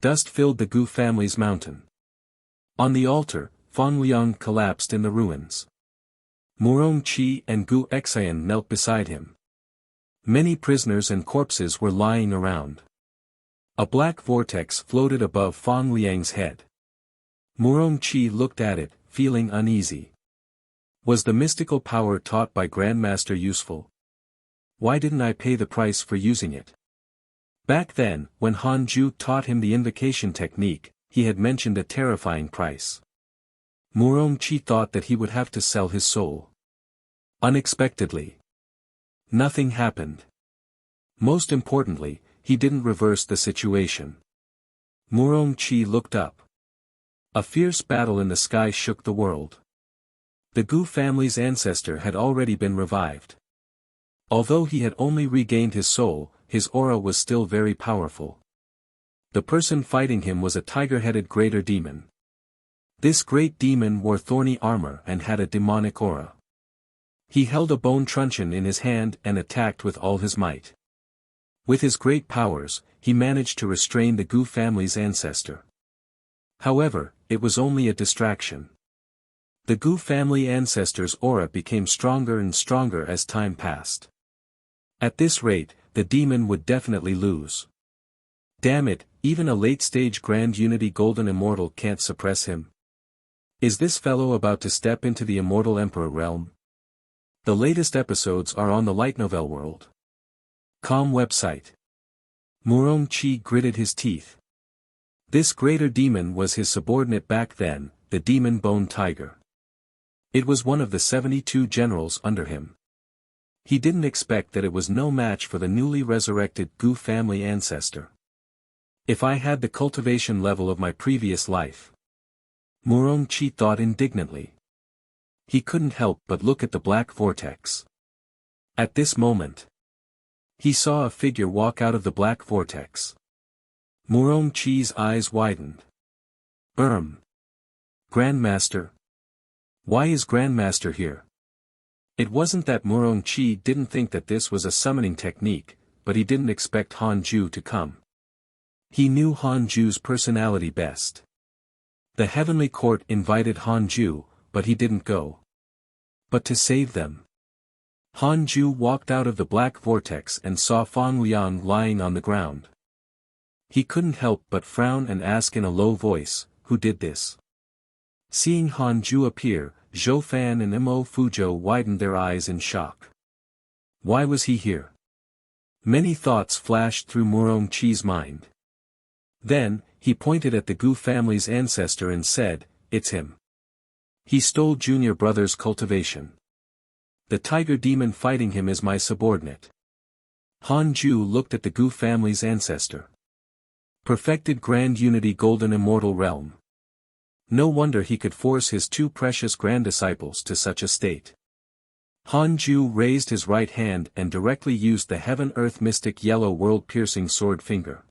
dust filled the Gu family's mountain. On the altar, Fang Liang collapsed in the ruins. Morong Qi and Gu Xian knelt beside him. Many prisoners and corpses were lying around. A black vortex floated above Fang Liang's head. Morong Qi looked at it, feeling uneasy. Was the mystical power taught by Grandmaster useful? Why didn't I pay the price for using it? Back then, when Han Ju taught him the invocation technique, he had mentioned a terrifying price. Murong-chi thought that he would have to sell his soul. Unexpectedly, nothing happened. Most importantly, he didn't reverse the situation. Murong-chi looked up. A fierce battle in the sky shook the world. The Gu family's ancestor had already been revived. Although he had only regained his soul, his aura was still very powerful. The person fighting him was a tiger-headed greater demon. This great demon wore thorny armor and had a demonic aura. He held a bone truncheon in his hand and attacked with all his might. With his great powers, he managed to restrain the Gu family's ancestor. However, it was only a distraction. The Gu family ancestor's aura became stronger and stronger as time passed. At this rate, the demon would definitely lose. Damn it, even a late-stage Grand Unity Golden Immortal can't suppress him. Is this fellow about to step into the Immortal Emperor realm? The latest episodes are on the Light Novel World. Com website. Murong-chi gritted his teeth. This greater demon was his subordinate back then, the Demon Bone Tiger. It was one of the 72 generals under him. He didn't expect that it was no match for the newly resurrected Gu family ancestor. If I had the cultivation level of my previous life. Murong-chi thought indignantly. He couldn't help but look at the black vortex. At this moment, he saw a figure walk out of the black vortex. Murong-chi's eyes widened. Grandmaster? Why is Grandmaster here? It wasn't that Murong-chi didn't think that this was a summoning technique, but he didn't expect Han Ju to come. He knew Han Ju's personality best. The heavenly court invited Han Ju, but he didn't go. But to save them. Han Ju walked out of the black vortex and saw Fang Liang lying on the ground. He couldn't help but frown and ask in a low voice, who did this? Seeing Han Ju appear, Zhou Fan and Mo Fuzhou widened their eyes in shock. Why was he here? Many thoughts flashed through Murong-chi's mind. Then, he pointed at the Gu family's ancestor and said, "It's him. He stole junior brother's cultivation. The tiger demon fighting him is my subordinate." Han Ju looked at the Gu family's ancestor. Perfected Grand Unity Golden Immortal Realm. No wonder he could force his two precious grand-disciples to such a state. Han Ju raised his right hand and directly used the Heaven-Earth Mystic Yellow World-Piercing Sword Finger.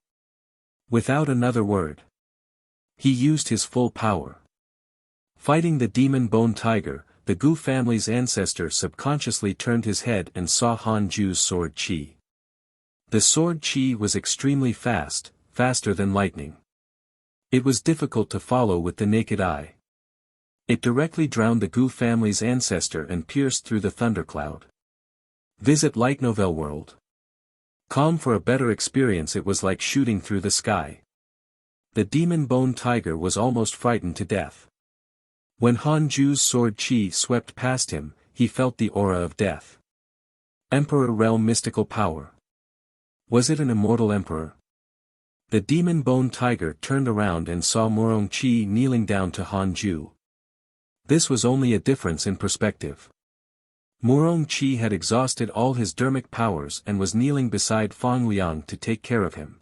Without another word, he used his full power. Fighting the Demon Bone Tiger, the Gu family's ancestor subconsciously turned his head and saw Han Ju's sword chi. The sword chi was extremely fast, faster than lightning. It was difficult to follow with the naked eye. It directly drowned the Gu family's ancestor and pierced through the thundercloud. Visit Light Novel World. Com for a better experience. It was like shooting through the sky. The Demon Bone Tiger was almost frightened to death. When Han Ju's sword chi swept past him, he felt the aura of death. Emperor Realm Mystical Power. Was it an immortal emperor? The Demon Bone Tiger turned around and saw Murong-chi kneeling down to Han Ju. This was only a difference in perspective. Murong-chi had exhausted all his dermic powers and was kneeling beside Fang Liang to take care of him.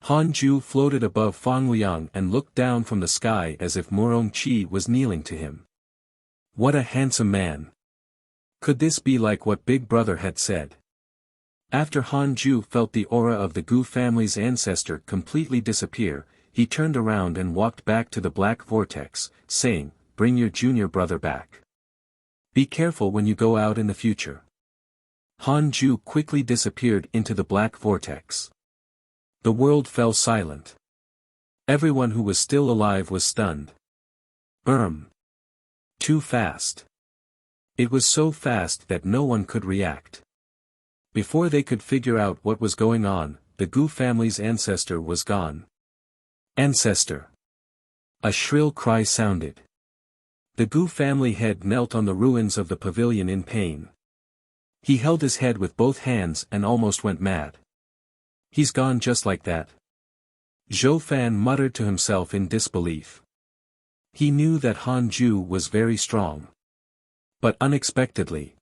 Han Ju floated above Fang Liang and looked down from the sky as if Murong-chi was kneeling to him. What a handsome man! Could this be like what Big Brother had said? After Han Ju felt the aura of the Gu family's ancestor completely disappear, he turned around and walked back to the black vortex, saying, "Bring your junior brother back. Be careful when you go out in the future." Han Ju quickly disappeared into the black vortex. The world fell silent. Everyone who was still alive was stunned. Too fast. It was so fast that no one could react. Before they could figure out what was going on, the Gu family's ancestor was gone. Ancestor! A shrill cry sounded. The Gu family head knelt on the ruins of the pavilion in pain. He held his head with both hands and almost went mad. He's gone just like that. Zhou Fan muttered to himself in disbelief. He knew that Han Ju was very strong. But unexpectedly.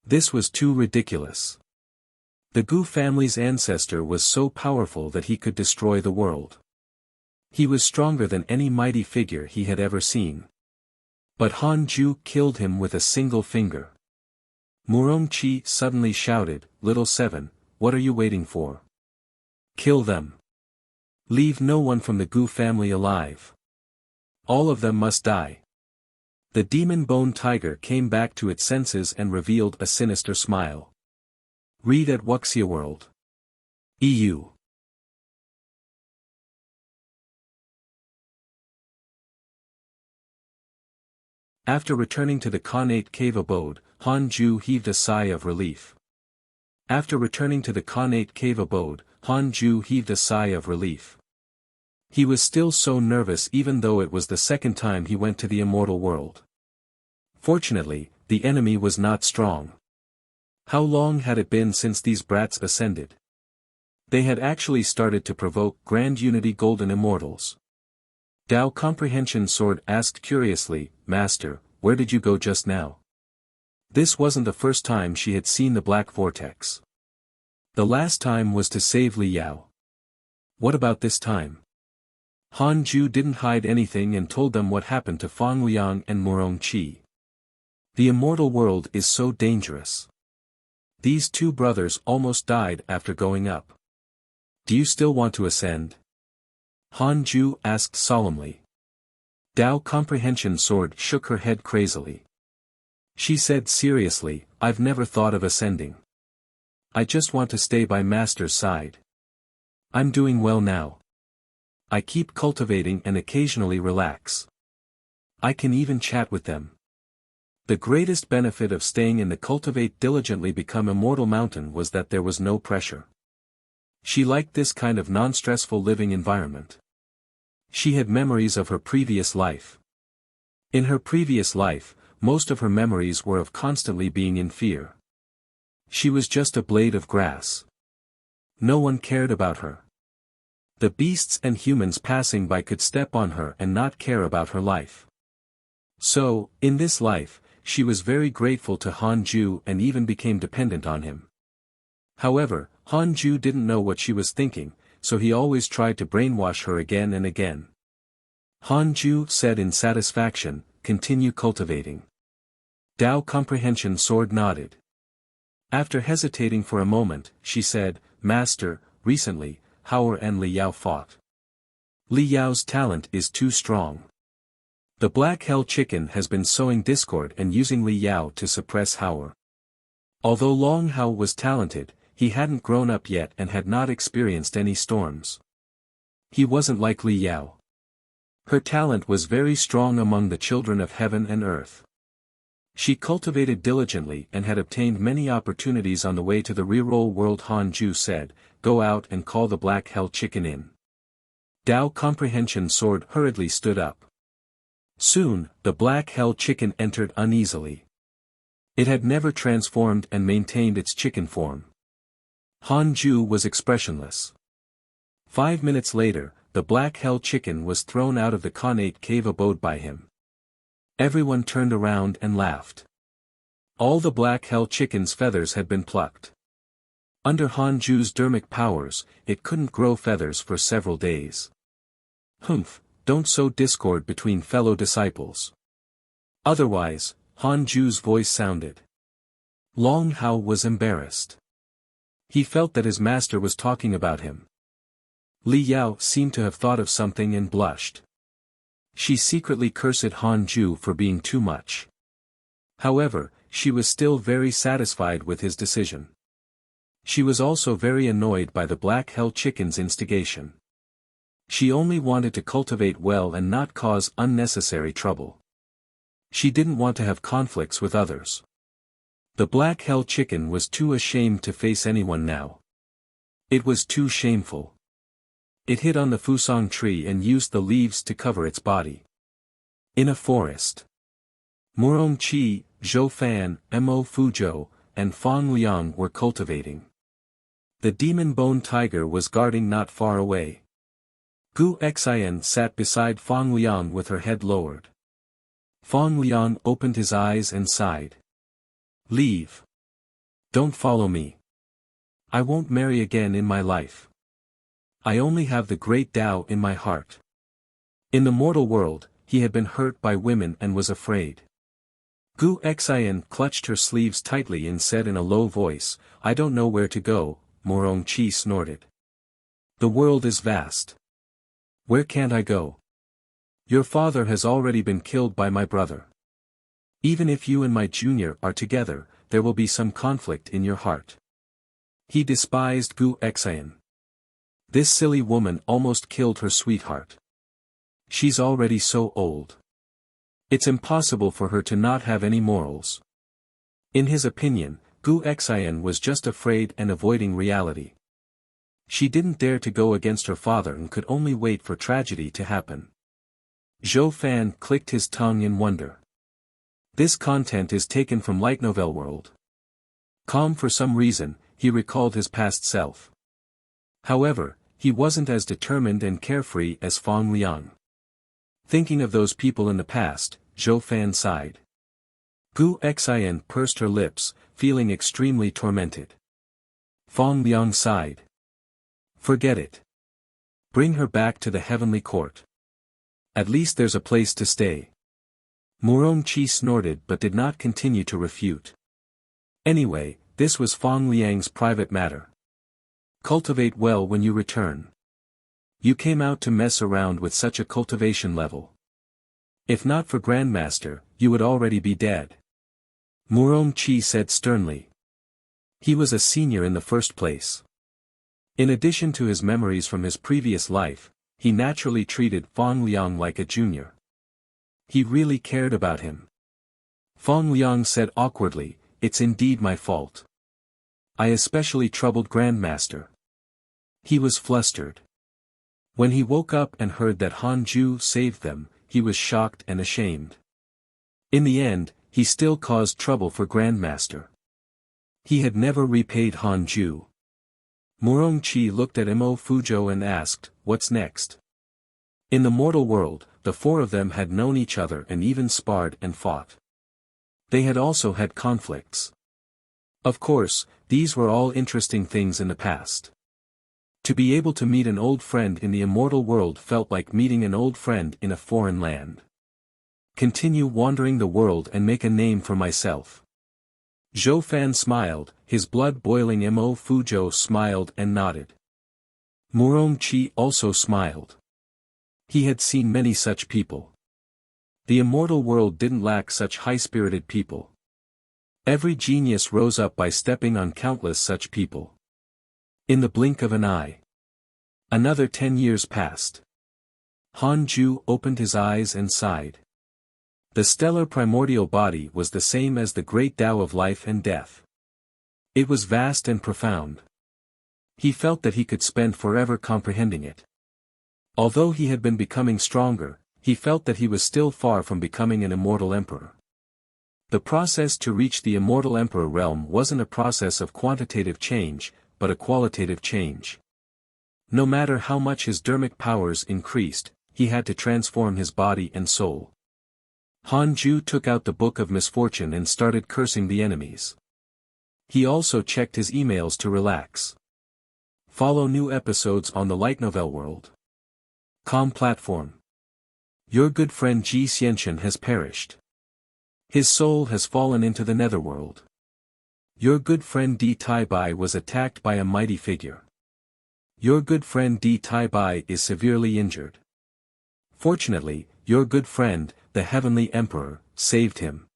This was too ridiculous. The Gu family's ancestor was so powerful that he could destroy the world. He was stronger than any mighty figure he had ever seen. But Han Ju killed him with a single finger. Murongqi suddenly shouted, "Little Seven, what are you waiting for? Kill them. Leave no one from the Gu family alive. All of them must die." The demon bone tiger came back to its senses and revealed a sinister smile. Read at Wuxia World. EU. After returning to the Khanate cave abode, Han Ju heaved a sigh of relief. After returning to the Khanate cave abode, Han Ju heaved a sigh of relief. He was still so nervous even though it was the second time he went to the immortal world. Fortunately, the enemy was not strong. How long had it been since these brats ascended? They had actually started to provoke Grand Unity Golden Immortals. Dao Comprehension Sword asked curiously, "Master, where did you go just now?" This wasn't the first time she had seen the black vortex. The last time was to save Li Yao. What about this time? Han Ju didn't hide anything and told them what happened to Fang Liang and Murongqi. The immortal world is so dangerous. These two brothers almost died after going up. Do you still want to ascend? Han Ju asked solemnly. Dao Comprehension Sword shook her head crazily. She said seriously, "I've never thought of ascending. I just want to stay by Master's side. I'm doing well now. I keep cultivating and occasionally relax. I can even chat with them." The greatest benefit of staying in the Cultivate Diligently Become Immortal mountain was that there was no pressure. She liked this kind of non-stressful living environment. She had memories of her previous life. In her previous life, most of her memories were of constantly being in fear. She was just a blade of grass. No one cared about her. The beasts and humans passing by could step on her and not care about her life. So, in this life, she was very grateful to Han Ju and even became dependent on him. However, Han Ju didn't know what she was thinking, so he always tried to brainwash her again and again. Han Ju said in satisfaction, "Continue cultivating." Dao Comprehension Sword nodded. After hesitating for a moment, she said, "Master, recently, Howard and Li Yao fought. Li Yao's talent is too strong. The Black Hell Chicken has been sowing discord and using Li Yao to suppress Howard. Although Long Hao was talented, he hadn't grown up yet and had not experienced any storms. He wasn't like Li Yao. Her talent was very strong among the children of heaven and earth. She cultivated diligently and had obtained many opportunities on the way to the reroll world. Han Ju said, "Go out and call the Black Hell Chicken in." Dao Comprehension Sword hurriedly stood up. Soon, the Black Hell Chicken entered uneasily. It had never transformed and maintained its chicken form. Han Ju was expressionless. 5 minutes later, the Black Hell Chicken was thrown out of the Khanate cave abode by him. Everyone turned around and laughed. All the Black Hell Chicken's feathers had been plucked. Under Han Ju's dermic powers, it couldn't grow feathers for several days. Humph, don't sow discord between fellow disciples. Otherwise, Han Ju's voice sounded. Long Hao was embarrassed. He felt that his master was talking about him. Li Yao seemed to have thought of something and blushed. She secretly cursed Han Ju for being too much. However, she was still very satisfied with his decision. She was also very annoyed by the Black Hell Chicken's instigation. She only wanted to cultivate well and not cause unnecessary trouble. She didn't want to have conflicts with others. The Black Hell Chicken was too ashamed to face anyone now. It was too shameful. It hid on the fusang tree and used the leaves to cover its body. In a forest. Murong Qi, Zhou Fan, Mo Fuzhou, and Fang Liang were cultivating. The demon bone tiger was guarding not far away. Gu Xian sat beside Fang Liang with her head lowered. Fang Liang opened his eyes and sighed. Leave. Don't follow me. I won't marry again in my life. I only have the great Tao in my heart. In the mortal world, he had been hurt by women and was afraid. Gu Xian clutched her sleeves tightly and said in a low voice, I don't know where to go. Murong Qi snorted. The world is vast. Where can't I go? Your father has already been killed by my brother. Even if you and my junior are together, there will be some conflict in your heart. He despised Gu Xian. This silly woman almost killed her sweetheart. She's already so old. It's impossible for her to not have any morals. In his opinion, Gu Xian was just afraid and avoiding reality. She didn't dare to go against her father and could only wait for tragedy to happen. Zhou Fan clicked his tongue in wonder. This content is taken from Light Novel World. Calm for some reason, he recalled his past self. However, he wasn't as determined and carefree as Fang Liang. Thinking of those people in the past, Zhou Fan sighed. Gu Xian pursed her lips, feeling extremely tormented. Fang Liang sighed. Forget it. Bring her back to the heavenly court. At least there's a place to stay. Murong Qi snorted but did not continue to refute. Anyway, this was Fang Liang's private matter. Cultivate well when you return. You came out to mess around with such a cultivation level. If not for Grandmaster, you would already be dead. Murong Qi said sternly. He was a senior in the first place. In addition to his memories from his previous life, he naturally treated Fang Liang like a junior. He really cared about him. Fang Liang said awkwardly, It's indeed my fault. I especially troubled Grandmaster. He was flustered. When he woke up and heard that Han Ju saved them, he was shocked and ashamed. In the end, he still caused trouble for Grandmaster. He had never repaid Han Ju. Murong Qi looked at Mo Fuzhou and asked, What's next? In the mortal world, the four of them had known each other and even sparred and fought. They had also had conflicts. Of course, these were all interesting things in the past. To be able to meet an old friend in the immortal world felt like meeting an old friend in a foreign land. Continue wandering the world and make a name for myself. Zhou Fan smiled, his blood boiling. Mo Fuzhou smiled and nodded. Murong Qi also smiled. He had seen many such people. The immortal world didn't lack such high-spirited people. Every genius rose up by stepping on countless such people. In the blink of an eye. Another 10 years passed. Han Ju opened his eyes and sighed. The stellar primordial body was the same as the great Tao of life and death. It was vast and profound. He felt that he could spend forever comprehending it. Although he had been becoming stronger, he felt that he was still far from becoming an immortal emperor. The process to reach the immortal emperor realm wasn't a process of quantitative change, but a qualitative change. No matter how much his dermic powers increased, he had to transform his body and soul. Han Ju took out the Book of Misfortune and started cursing the enemies. He also checked his emails to relax. Follow new episodes on the Light Novel World. Com platform. Your good friend Ji Xianchen has perished. His soul has fallen into the netherworld. Your good friend Di Tai Bai was attacked by a mighty figure. Your good friend Di Tai Bai is severely injured. Fortunately, your good friend, the Heavenly Emperor, saved him.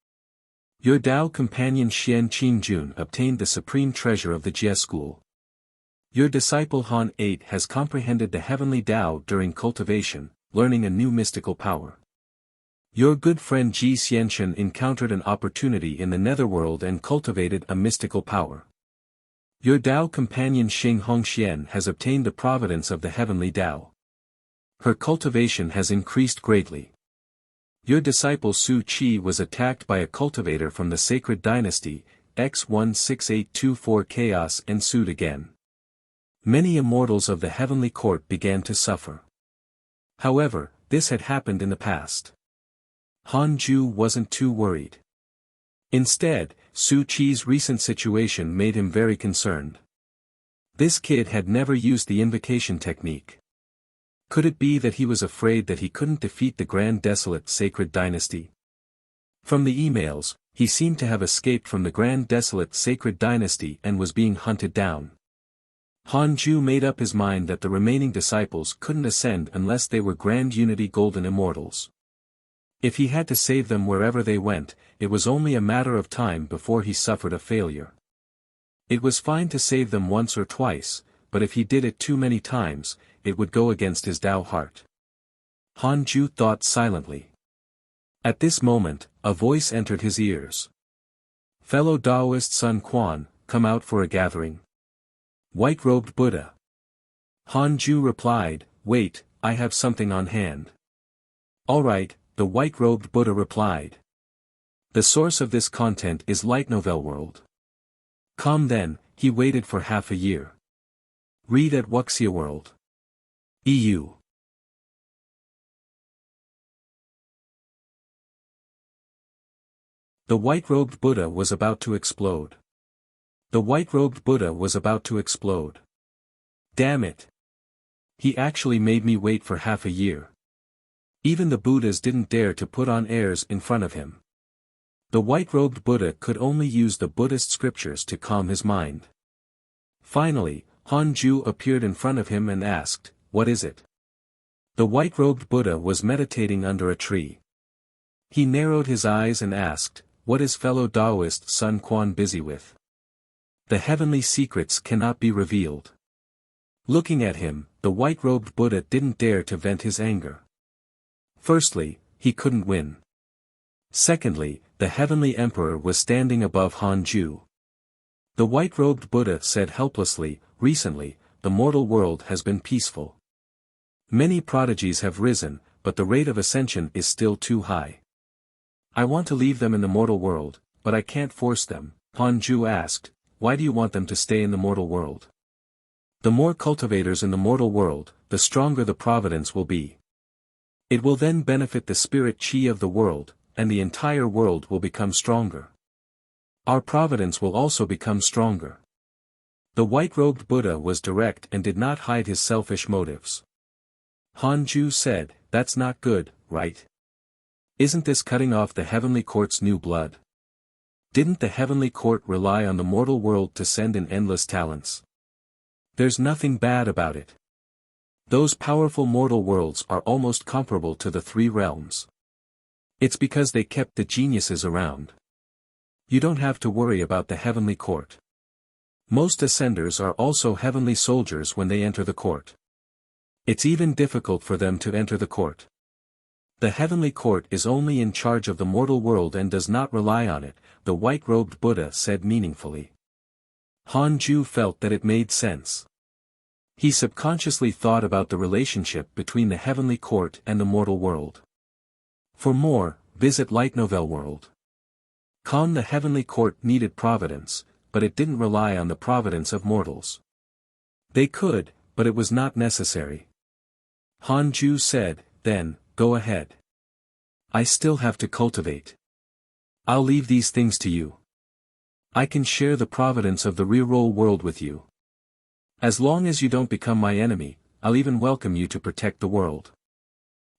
Your Tao companion Xian Qingjun obtained the supreme treasure of the Jie school. Your disciple Han 8 has comprehended the heavenly Tao during cultivation, learning a new mystical power. Your good friend Ji Xianchen encountered an opportunity in the netherworld and cultivated a mystical power. Your Tao companion Xing Hongxian has obtained the providence of the heavenly Tao. Her cultivation has increased greatly. Your disciple Su Chi was attacked by a cultivator from the sacred dynasty, X168224 chaos ensued again. Many immortals of the heavenly court began to suffer. However, this had happened in the past. Han Ju wasn't too worried. Instead, Su Chi's recent situation made him very concerned. This kid had never used the invocation technique. Could it be that he was afraid that he couldn't defeat the Grand Desolate Sacred Dynasty? From the emails, he seemed to have escaped from the Grand Desolate Sacred Dynasty and was being hunted down. Han Ju made up his mind that the remaining disciples couldn't ascend unless they were Grand Unity Golden Immortals. If he had to save them wherever they went, it was only a matter of time before he suffered a failure. It was fine to save them once or twice, but if he did it too many times, it would go against his Tao heart. Han Ju thought silently. At this moment, a voice entered his ears. "Fellow Taoist Sun Quan, come out for a gathering." White-robed Buddha. Han Ju replied, "Wait, I have something on hand." "All right," the white-robed Buddha replied. "The source of this content is Light Novel World." Come then, he waited for half a year. Read at Wuxia World. EU. The white-robed Buddha was about to explode. The white-robed Buddha was about to explode. Damn it. He actually made me wait for half a year. Even the Buddhas didn't dare to put on airs in front of him. The white-robed Buddha could only use the Buddhist scriptures to calm his mind. Finally, Han Ju appeared in front of him and asked, "What is it?" The white-robed Buddha was meditating under a tree. He narrowed his eyes and asked, "What is fellow Taoist Sun Quan busy with?" "The heavenly secrets cannot be revealed." Looking at him, the white-robed Buddha didn't dare to vent his anger. Firstly, he couldn't win. Secondly, the heavenly emperor was standing above Han Ju. The white-robed Buddha said helplessly, "Recently, the mortal world has been peaceful. Many prodigies have risen, but the rate of ascension is still too high. I want to leave them in the mortal world, but I can't force them." Han Ju asked, "Why do you want them to stay in the mortal world?" "The more cultivators in the mortal world, the stronger the providence will be. It will then benefit the spirit chi of the world, and the entire world will become stronger. Our providence will also become stronger." The white-robed Buddha was direct and did not hide his selfish motives. Han Ju said, "That's not good, right? Isn't this cutting off the heavenly court's new blood? Didn't the heavenly court rely on the mortal world to send in endless talents? There's nothing bad about it. Those powerful mortal worlds are almost comparable to the three realms. It's because they kept the geniuses around. You don't have to worry about the heavenly court. Most ascenders are also heavenly soldiers when they enter the court. It's even difficult for them to enter the court. The heavenly court is only in charge of the mortal world and does not rely on it," the white-robed Buddha said meaningfully. Han Ju felt that it made sense. He subconsciously thought about the relationship between the heavenly court and the mortal world. For more, visit Light Novel World. The heavenly court needed providence, but it didn't rely on the providence of mortals. They could, but it was not necessary. Han Ju said, "Then, go ahead. I still have to cultivate. I'll leave these things to you. I can share the providence of the reroll world with you. As long as you don't become my enemy, I'll even welcome you to protect the world."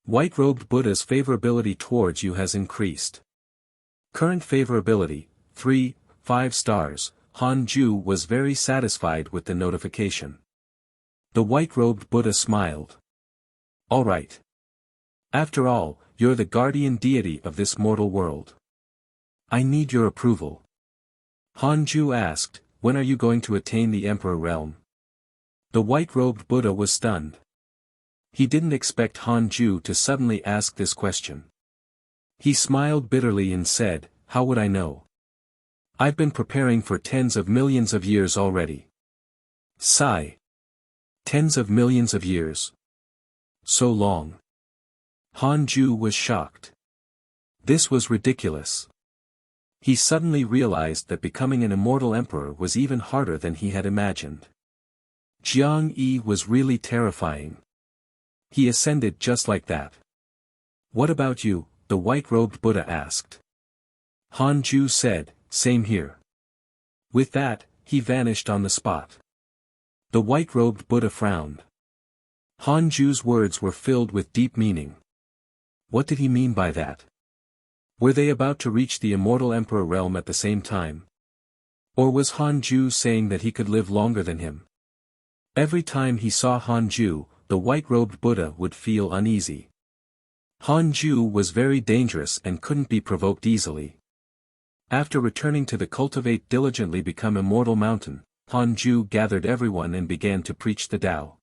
White-robed Buddha's favorability towards you has increased. Current favorability, 3/5 stars. Han Ju was very satisfied with the notification. The white-robed Buddha smiled. "All right. After all, you're the guardian deity of this mortal world. I need your approval." Han Ju asked, "When are you going to attain the Emperor realm?" The white-robed Buddha was stunned. He didn't expect Han Ju to suddenly ask this question. He smiled bitterly and said, "How would I know? I've been preparing for tens of millions of years already." Sigh. Tens of millions of years. So long. Han Ju was shocked. This was ridiculous. He suddenly realized that becoming an immortal emperor was even harder than he had imagined. Jiang Yi was really terrifying. He ascended just like that. "What about you?" the white-robed Buddha asked. Han Ju said, "Same here." With that, he vanished on the spot. The white-robed Buddha frowned. Han Ju's words were filled with deep meaning. What did he mean by that? Were they about to reach the immortal emperor realm at the same time? Or was Han Ju saying that he could live longer than him? Every time he saw Han Ju, the white-robed Buddha would feel uneasy. Han Ju was very dangerous and couldn't be provoked easily. After returning to the Cultivate Diligently Become Immortal mountain, Han Ju gathered everyone and began to preach the Tao.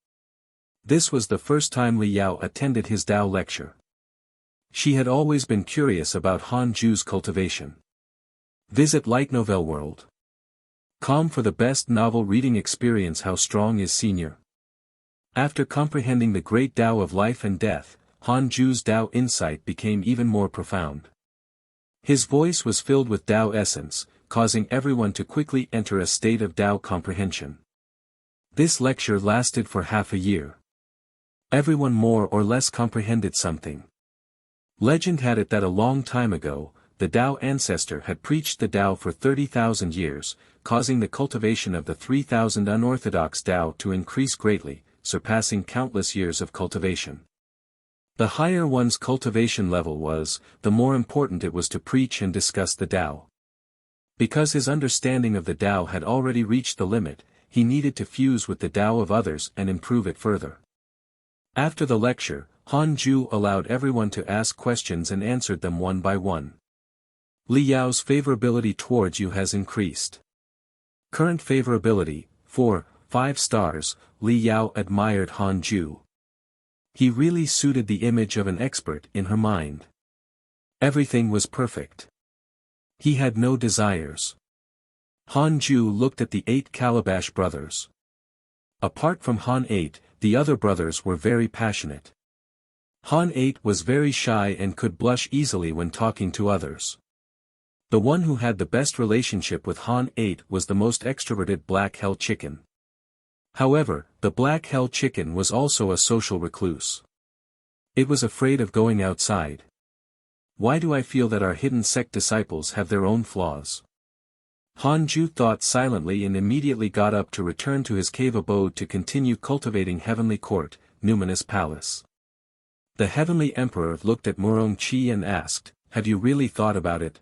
This was the first time Li Yao attended his Tao lecture. She had always been curious about Han Ju's cultivation. Visit Light Novel World. Com for the best novel reading experience. How strong is Senior? After comprehending the great Tao of life and death, Han Ju's Tao insight became even more profound. His voice was filled with Tao essence, causing everyone to quickly enter a state of Tao comprehension. This lecture lasted for half a year. Everyone more or less comprehended something. Legend had it that a long time ago, the Tao ancestor had preached the Tao for 30,000 years, causing the cultivation of the 3,000 unorthodox Tao to increase greatly, surpassing countless years of cultivation. The higher one's cultivation level was, the more important it was to preach and discuss the Tao. Because his understanding of the Tao had already reached the limit, he needed to fuse with the Tao of others and improve it further. After the lecture, Han Ju allowed everyone to ask questions and answered them one by one. Li Yao's favorability towards you has increased. Current favorability, 4-5 stars. Li Yao admired Han Ju. He really suited the image of an expert in her mind. Everything was perfect. He had no desires. Han Ju looked at the 8 Calabash brothers. Apart from Han 8, the other brothers were very passionate. Han 8 was very shy and could blush easily when talking to others. The one who had the best relationship with Han 8 was the most extroverted Black Hell Chicken. However, the Black Hell Chicken was also a social recluse. It was afraid of going outside. Why do I feel that our hidden sect disciples have their own flaws? Han Ju thought silently and immediately got up to return to his cave abode to continue cultivating Heavenly Court, Numinous Palace. The Heavenly Emperor looked at Murong Qi and asked, "Have you really thought about it?"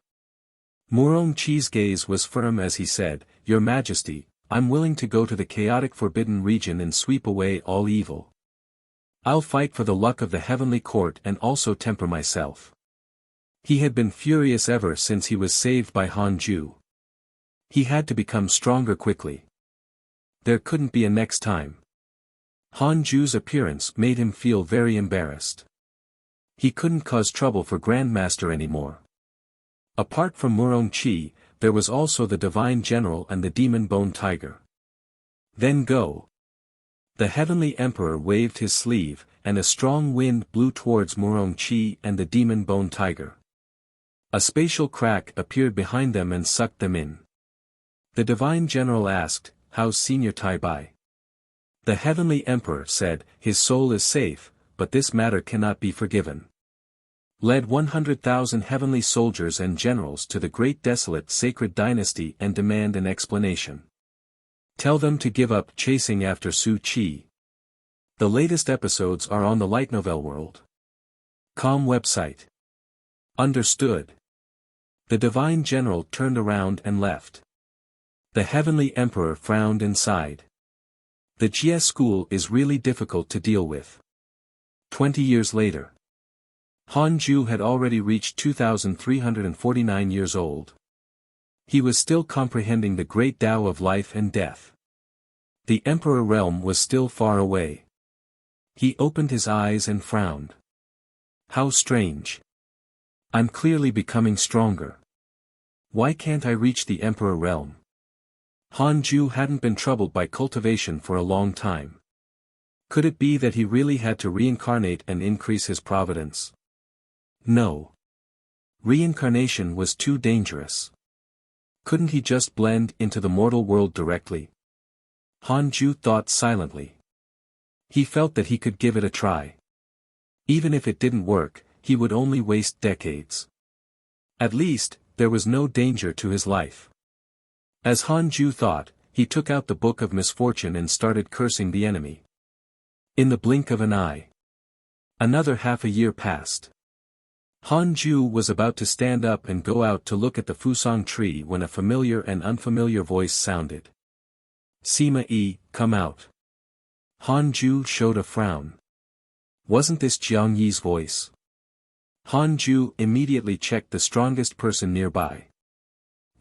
Murong Qi's gaze was firm as he said, "Your Majesty, I'm willing to go to the chaotic forbidden region and sweep away all evil. I'll fight for the luck of the Heavenly Court and also temper myself." He had been furious ever since he was saved by Han Ju. He had to become stronger quickly. There couldn't be a next time. Han Ju's appearance made him feel very embarrassed. He couldn't cause trouble for Grandmaster anymore. Apart from Murong Qi, there was also the Divine General and the Demon Bone Tiger. Then go. The Heavenly Emperor waved his sleeve, and a strong wind blew towards Murong Qi and the Demon Bone Tiger. A spatial crack appeared behind them and sucked them in. The Divine General asked, "How's Senior Tai Bai?" The Heavenly Emperor said, "His soul is safe, but this matter cannot be forgiven." Led 100,000 heavenly soldiers and generals to the great desolate sacred dynasty and demand an explanation. Tell them to give up chasing after Su Qi. The latest episodes are on the Light Novel World. Com website. Understood. The Divine General turned around and left. The Heavenly Emperor frowned and sighed. The Jie school is really difficult to deal with. 20 years later. Han Ju had already reached 2,349 years old. He was still comprehending the great Tao of life and death. The Emperor realm was still far away. He opened his eyes and frowned. How strange. I'm clearly becoming stronger. Why can't I reach the Emperor realm? Han Ju hadn't been troubled by cultivation for a long time. Could it be that he really had to reincarnate and increase his providence? No. Reincarnation was too dangerous. Couldn't he just blend into the mortal world directly? Hanju thought silently. He felt that he could give it a try. Even if it didn't work, he would only waste decades. At least, there was no danger to his life. As Hanju thought, he took out the Book of Misfortune and started cursing the enemy. In the blink of an eye. Another half a year passed. Hanju was about to stand up and go out to look at the fusang tree when a familiar and unfamiliar voice sounded. Sima-yi, come out. Hanju showed a frown. Wasn't this Jiang Yi's voice? Hanju immediately checked the strongest person nearby.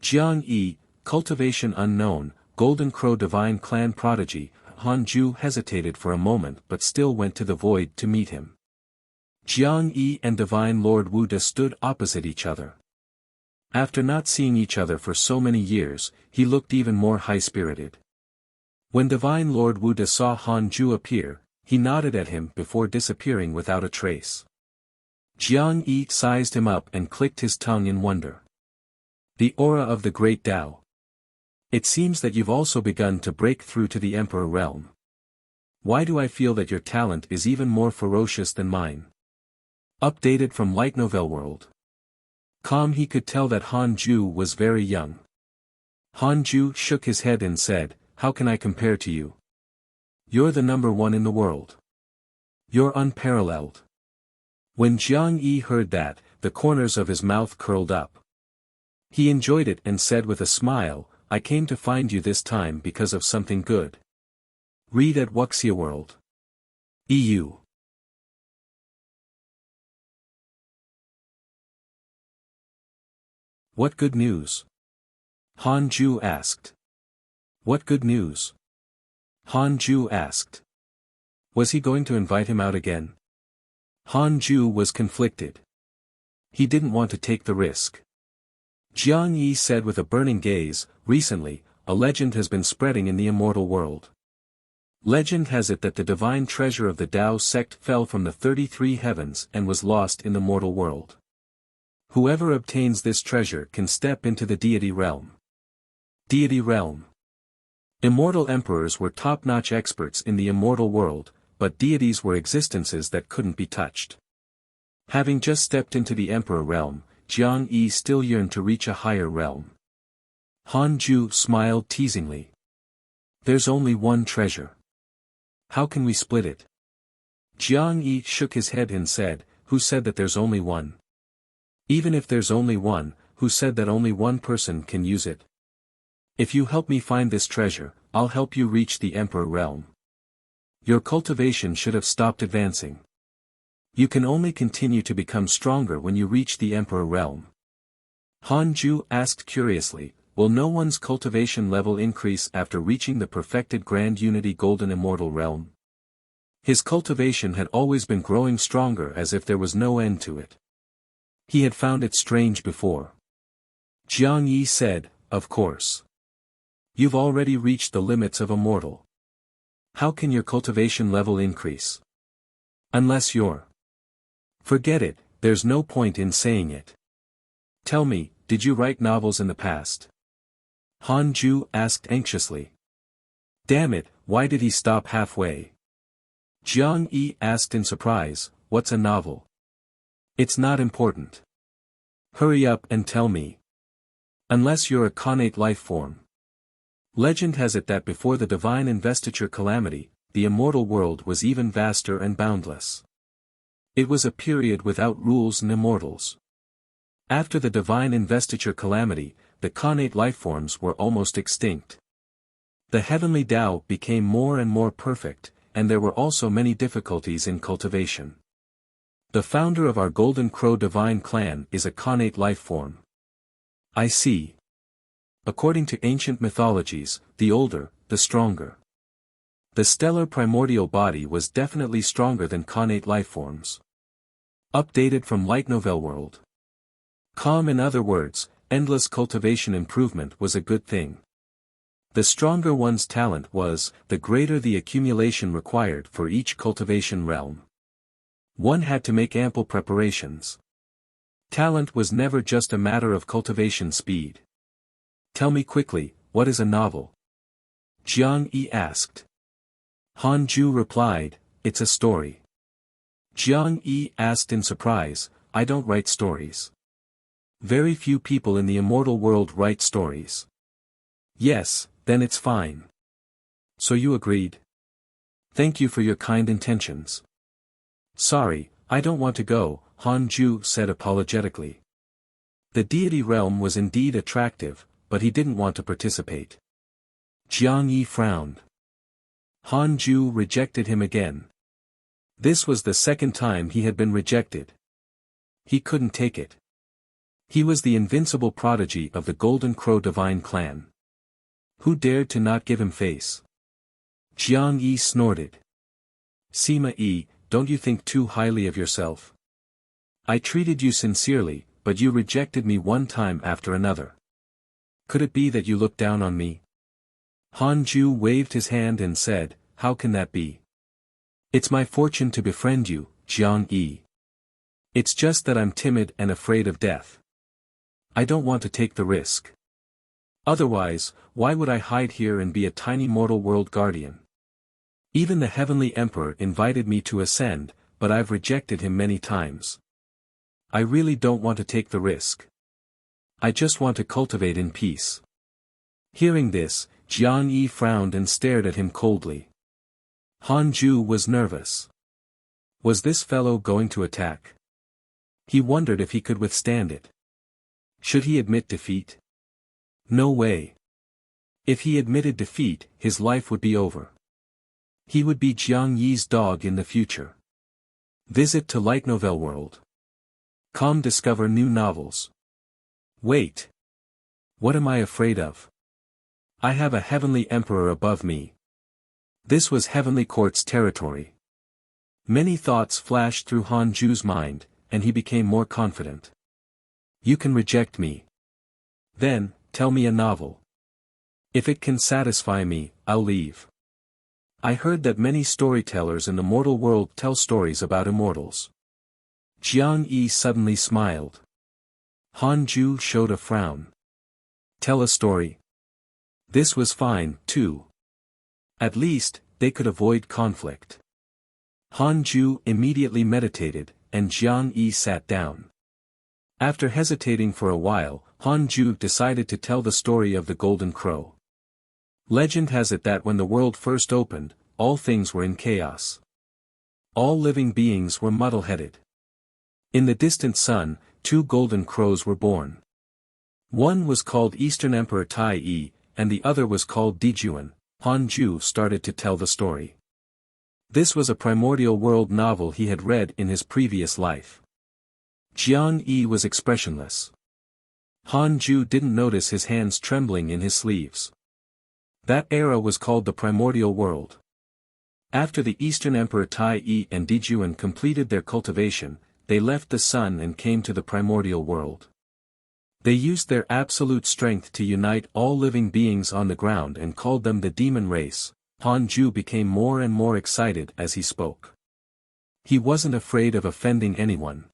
Jiang Yi, cultivation unknown, Golden Crow Divine Clan prodigy. Hanju hesitated for a moment but still went to the void to meet him. Jiang Yi and Divine Lord Wuda stood opposite each other. After not seeing each other for so many years, he looked even more high-spirited. When Divine Lord Wuda saw Hanju appear, he nodded at him before disappearing without a trace. Jiang Yi sized him up and clicked his tongue in wonder. The aura of the Great Tao. It seems that you've also begun to break through to the Emperor realm. Why do I feel that your talent is even more ferocious than mine? Updated from Light Novel World. He could tell that Hanju was very young. Hanju shook his head and said, how can I compare to you? You're the number one in the world. You're unparalleled. When Jiang Yi heard that, the corners of his mouth curled up. He enjoyed it and said with a smile, I came to find you this time because of something good. Read at Wuxia World. EU. What good news? Hanju asked. What good news? Hanju asked. Was he going to invite him out again? Hanju was conflicted. He didn't want to take the risk. Jiang Yi said with a burning gaze, recently, a legend has been spreading in the immortal world. Legend has it that the divine treasure of the Tao sect fell from the 33 heavens and was lost in the mortal world. Whoever obtains this treasure can step into the deity realm. Deity realm. Immortal emperors were top-notch experts in the immortal world, but deities were existences that couldn't be touched. Having just stepped into the emperor realm, Jiang Yi still yearned to reach a higher realm. Hanju smiled teasingly. There's only one treasure. How can we split it? Jiang Yi shook his head and said, who said that there's only one? Even if there's only one, who said that only one person can use it? If you help me find this treasure, I'll help you reach the Emperor realm. Your cultivation should have stopped advancing. You can only continue to become stronger when you reach the Emperor realm. Hanju asked curiously, will no one's cultivation level increase after reaching the perfected Grand Unity Golden Immortal realm? His cultivation had always been growing stronger as if there was no end to it. He had found it strange before. Jiang Yi said, of course. You've already reached the limits of a mortal. How can your cultivation level increase? Unless you're... Forget it, there's no point in saying it. Tell me, did you write novels in the past? Hanju asked anxiously. Damn it, why did he stop halfway? Jiang Yi asked in surprise, what's a novel? It's not important. Hurry up and tell me. Unless you're a connate life form. Legend has it that before the divine investiture calamity, the immortal world was even vaster and boundless. It was a period without rules and immortals. After the divine investiture calamity, the connate lifeforms were almost extinct. The heavenly Tao became more and more perfect, and there were also many difficulties in cultivation. The founder of our Golden Crow Divine Clan is a connate lifeform. I see. According to ancient mythologies, the older, the stronger. The stellar primordial body was definitely stronger than connate lifeforms. Updated from Light Novel World. In other words, endless cultivation improvement was a good thing. The stronger one's talent was, the greater the accumulation required for each cultivation realm. One had to make ample preparations. Talent was never just a matter of cultivation speed. Tell me quickly, what is a novel? Jiang Yi asked. Han Ju replied, it's a story. Jiang Yi asked in surprise, I don't write stories. Very few people in the immortal world write stories. Yes, then it's fine. So you agreed? Thank you for your kind intentions. Sorry, I don't want to go, Han Ju said apologetically. The deity realm was indeed attractive, but he didn't want to participate. Jiang Yi frowned. Han Ju rejected him again. This was the second time he had been rejected. He couldn't take it. He was the invincible prodigy of the Golden Crow divine clan. Who dared to not give him face? Jiang Yi snorted. Sima Yi, don't you think too highly of yourself? I treated you sincerely, but you rejected me one time after another. Could it be that you look down on me? Han Ju waved his hand and said, how can that be? It's my fortune to befriend you, Jiang Yi. It's just that I'm timid and afraid of death. I don't want to take the risk. Otherwise, why would I hide here and be a tiny mortal world guardian? Even the Heavenly Emperor invited me to ascend, but I've rejected him many times. I really don't want to take the risk. I just want to cultivate in peace. Hearing this, Jiang Yi frowned and stared at him coldly. Han Ju was nervous. Was this fellow going to attack? He wondered if he could withstand it. Should he admit defeat? No way. If he admitted defeat, his life would be over. He would be Jiang Yi's dog in the future. Visit to Light Novel World. Come discover new novels. Wait. What am I afraid of? I have a heavenly emperor above me. This was Heavenly Court's territory. Many thoughts flashed through Han Ju's mind, and he became more confident. You can reject me. Then, tell me a novel. If it can satisfy me, I'll leave. I heard that many storytellers in the mortal world tell stories about immortals. Jiang Yi suddenly smiled. Han Ju showed a frown. Tell a story. This was fine, too. At least, they could avoid conflict. Han Ju immediately meditated, and Jiang Yi sat down. After hesitating for a while, Han Ju decided to tell the story of the Golden Crow. Legend has it that when the world first opened, all things were in chaos. All living beings were muddle-headed. In the distant sun, 2 golden crows were born. One was called Eastern Emperor Tai Yi, and the other was called Dijuan. Han Ju started to tell the story. This was a primordial world novel he had read in his previous life. Jiang Yi was expressionless. Han Ju didn't notice his hands trembling in his sleeves. That era was called the primordial world. After the Eastern Emperor Tai Yi and Dijuan completed their cultivation, they left the sun and came to the primordial world. They used their absolute strength to unite all living beings on the ground and called them the demon race. Han Ju became more and more excited as he spoke. He wasn't afraid of offending anyone.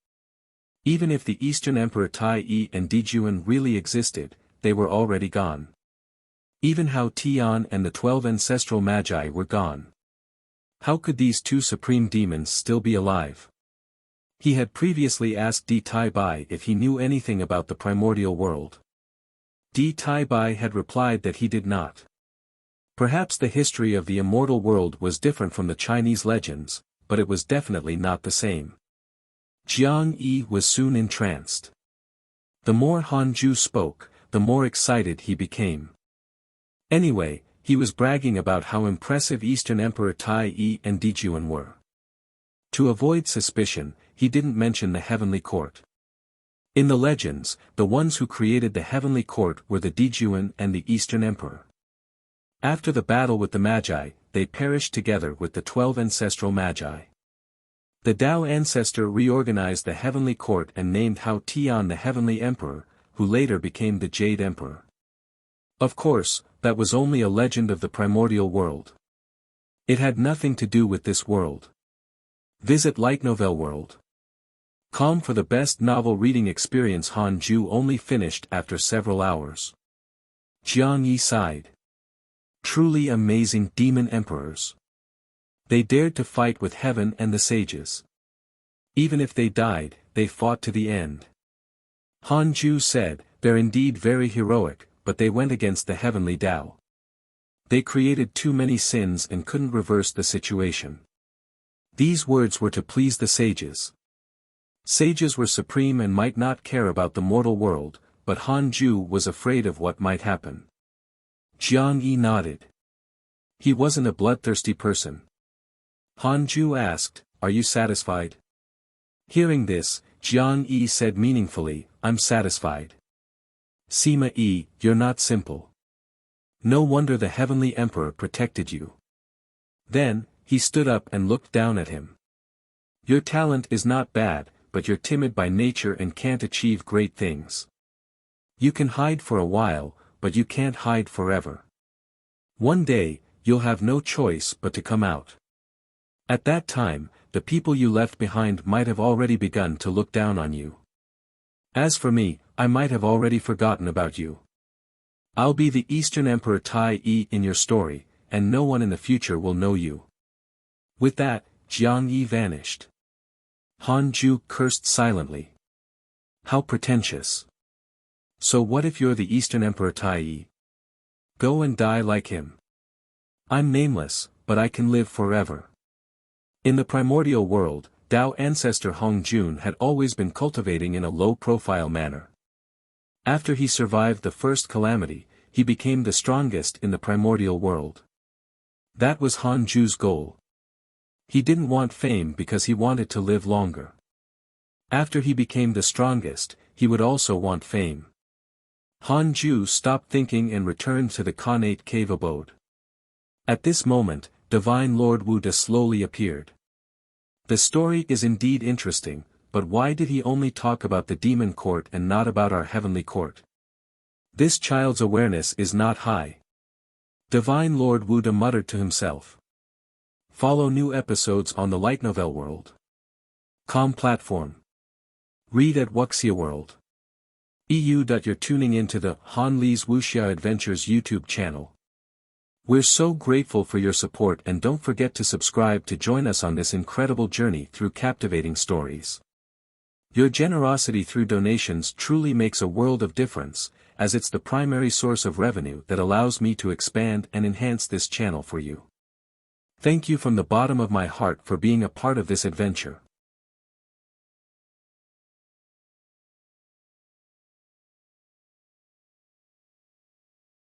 Even if the Eastern Emperor Tai Yi and Dijuan really existed, they were already gone. Even Hao Tian and the 12 ancestral magi were gone. How could these 2 supreme demons still be alive? He had previously asked Di Tai Bai if he knew anything about the primordial world. Di Tai Bai had replied that he did not. Perhaps the history of the immortal world was different from the Chinese legends, but it was definitely not the same. Jiang Yi was soon entranced. The more Han Ju spoke, the more excited he became. Anyway, he was bragging about how impressive Eastern Emperor Tai Yi and Dijuan were. To avoid suspicion, he didn't mention the Heavenly Court. In the legends, the ones who created the Heavenly Court were the Dijuan and the Eastern Emperor. After the battle with the Magi, they perished together with the 12 ancestral Magi. The Dao ancestor reorganized the Heavenly Court and named Hao Tian the Heavenly Emperor, who later became the Jade Emperor. Of course, that was only a legend of the primordial world. It had nothing to do with this world. Visit Light Novel World. Calm for the best novel reading experience. Han Ju only finished after several hours. Jiang Yi sighed. Truly amazing demon emperors. They dared to fight with heaven and the sages. Even if they died, they fought to the end. Han Ju said, they're indeed very heroic, but they went against the heavenly Tao. They created too many sins and couldn't reverse the situation. These words were to please the sages. Sages were supreme and might not care about the mortal world, but Han Ju was afraid of what might happen. Jiang Yi nodded. He wasn't a bloodthirsty person. Han Ju asked, are you satisfied? Hearing this, Jiang Yi said meaningfully, I'm satisfied. Sima Yi, you're not simple. No wonder the heavenly emperor protected you. Then, he stood up and looked down at him. Your talent is not bad, but you're timid by nature and can't achieve great things. You can hide for a while, but you can't hide forever. One day, you'll have no choice but to come out. At that time, the people you left behind might have already begun to look down on you. As for me, I might have already forgotten about you. I'll be the Eastern Emperor Tai Yi in your story, and no one in the future will know you. With that, Jiang Yi vanished. Han Ju cursed silently. How pretentious. So what if you're the Eastern Emperor Tai Yi? Go and die like him. I'm nameless, but I can live forever. In the primordial world, Tao ancestor Hong Jun had always been cultivating in a low-profile manner. After he survived the first calamity, he became the strongest in the primordial world. That was Han Ju's goal. He didn't want fame because he wanted to live longer. After he became the strongest, he would also want fame. Han Ju stopped thinking and returned to the Khanate cave abode. At this moment, Divine Lord Wuda slowly appeared. The story is indeed interesting, but why did he only talk about the demon court and not about our heavenly court? This child's awareness is not high. Divine Lord Wuda muttered to himself. Follow new episodes on the Light Novel World. Com platform. Read at Wuxia World. EU. You're tuning into the Han Li's Wuxia Adventures YouTube channel. We're so grateful for your support, and don't forget to subscribe to join us on this incredible journey through captivating stories. Your generosity through donations truly makes a world of difference, as it's the primary source of revenue that allows me to expand and enhance this channel for you. Thank you from the bottom of my heart for being a part of this adventure.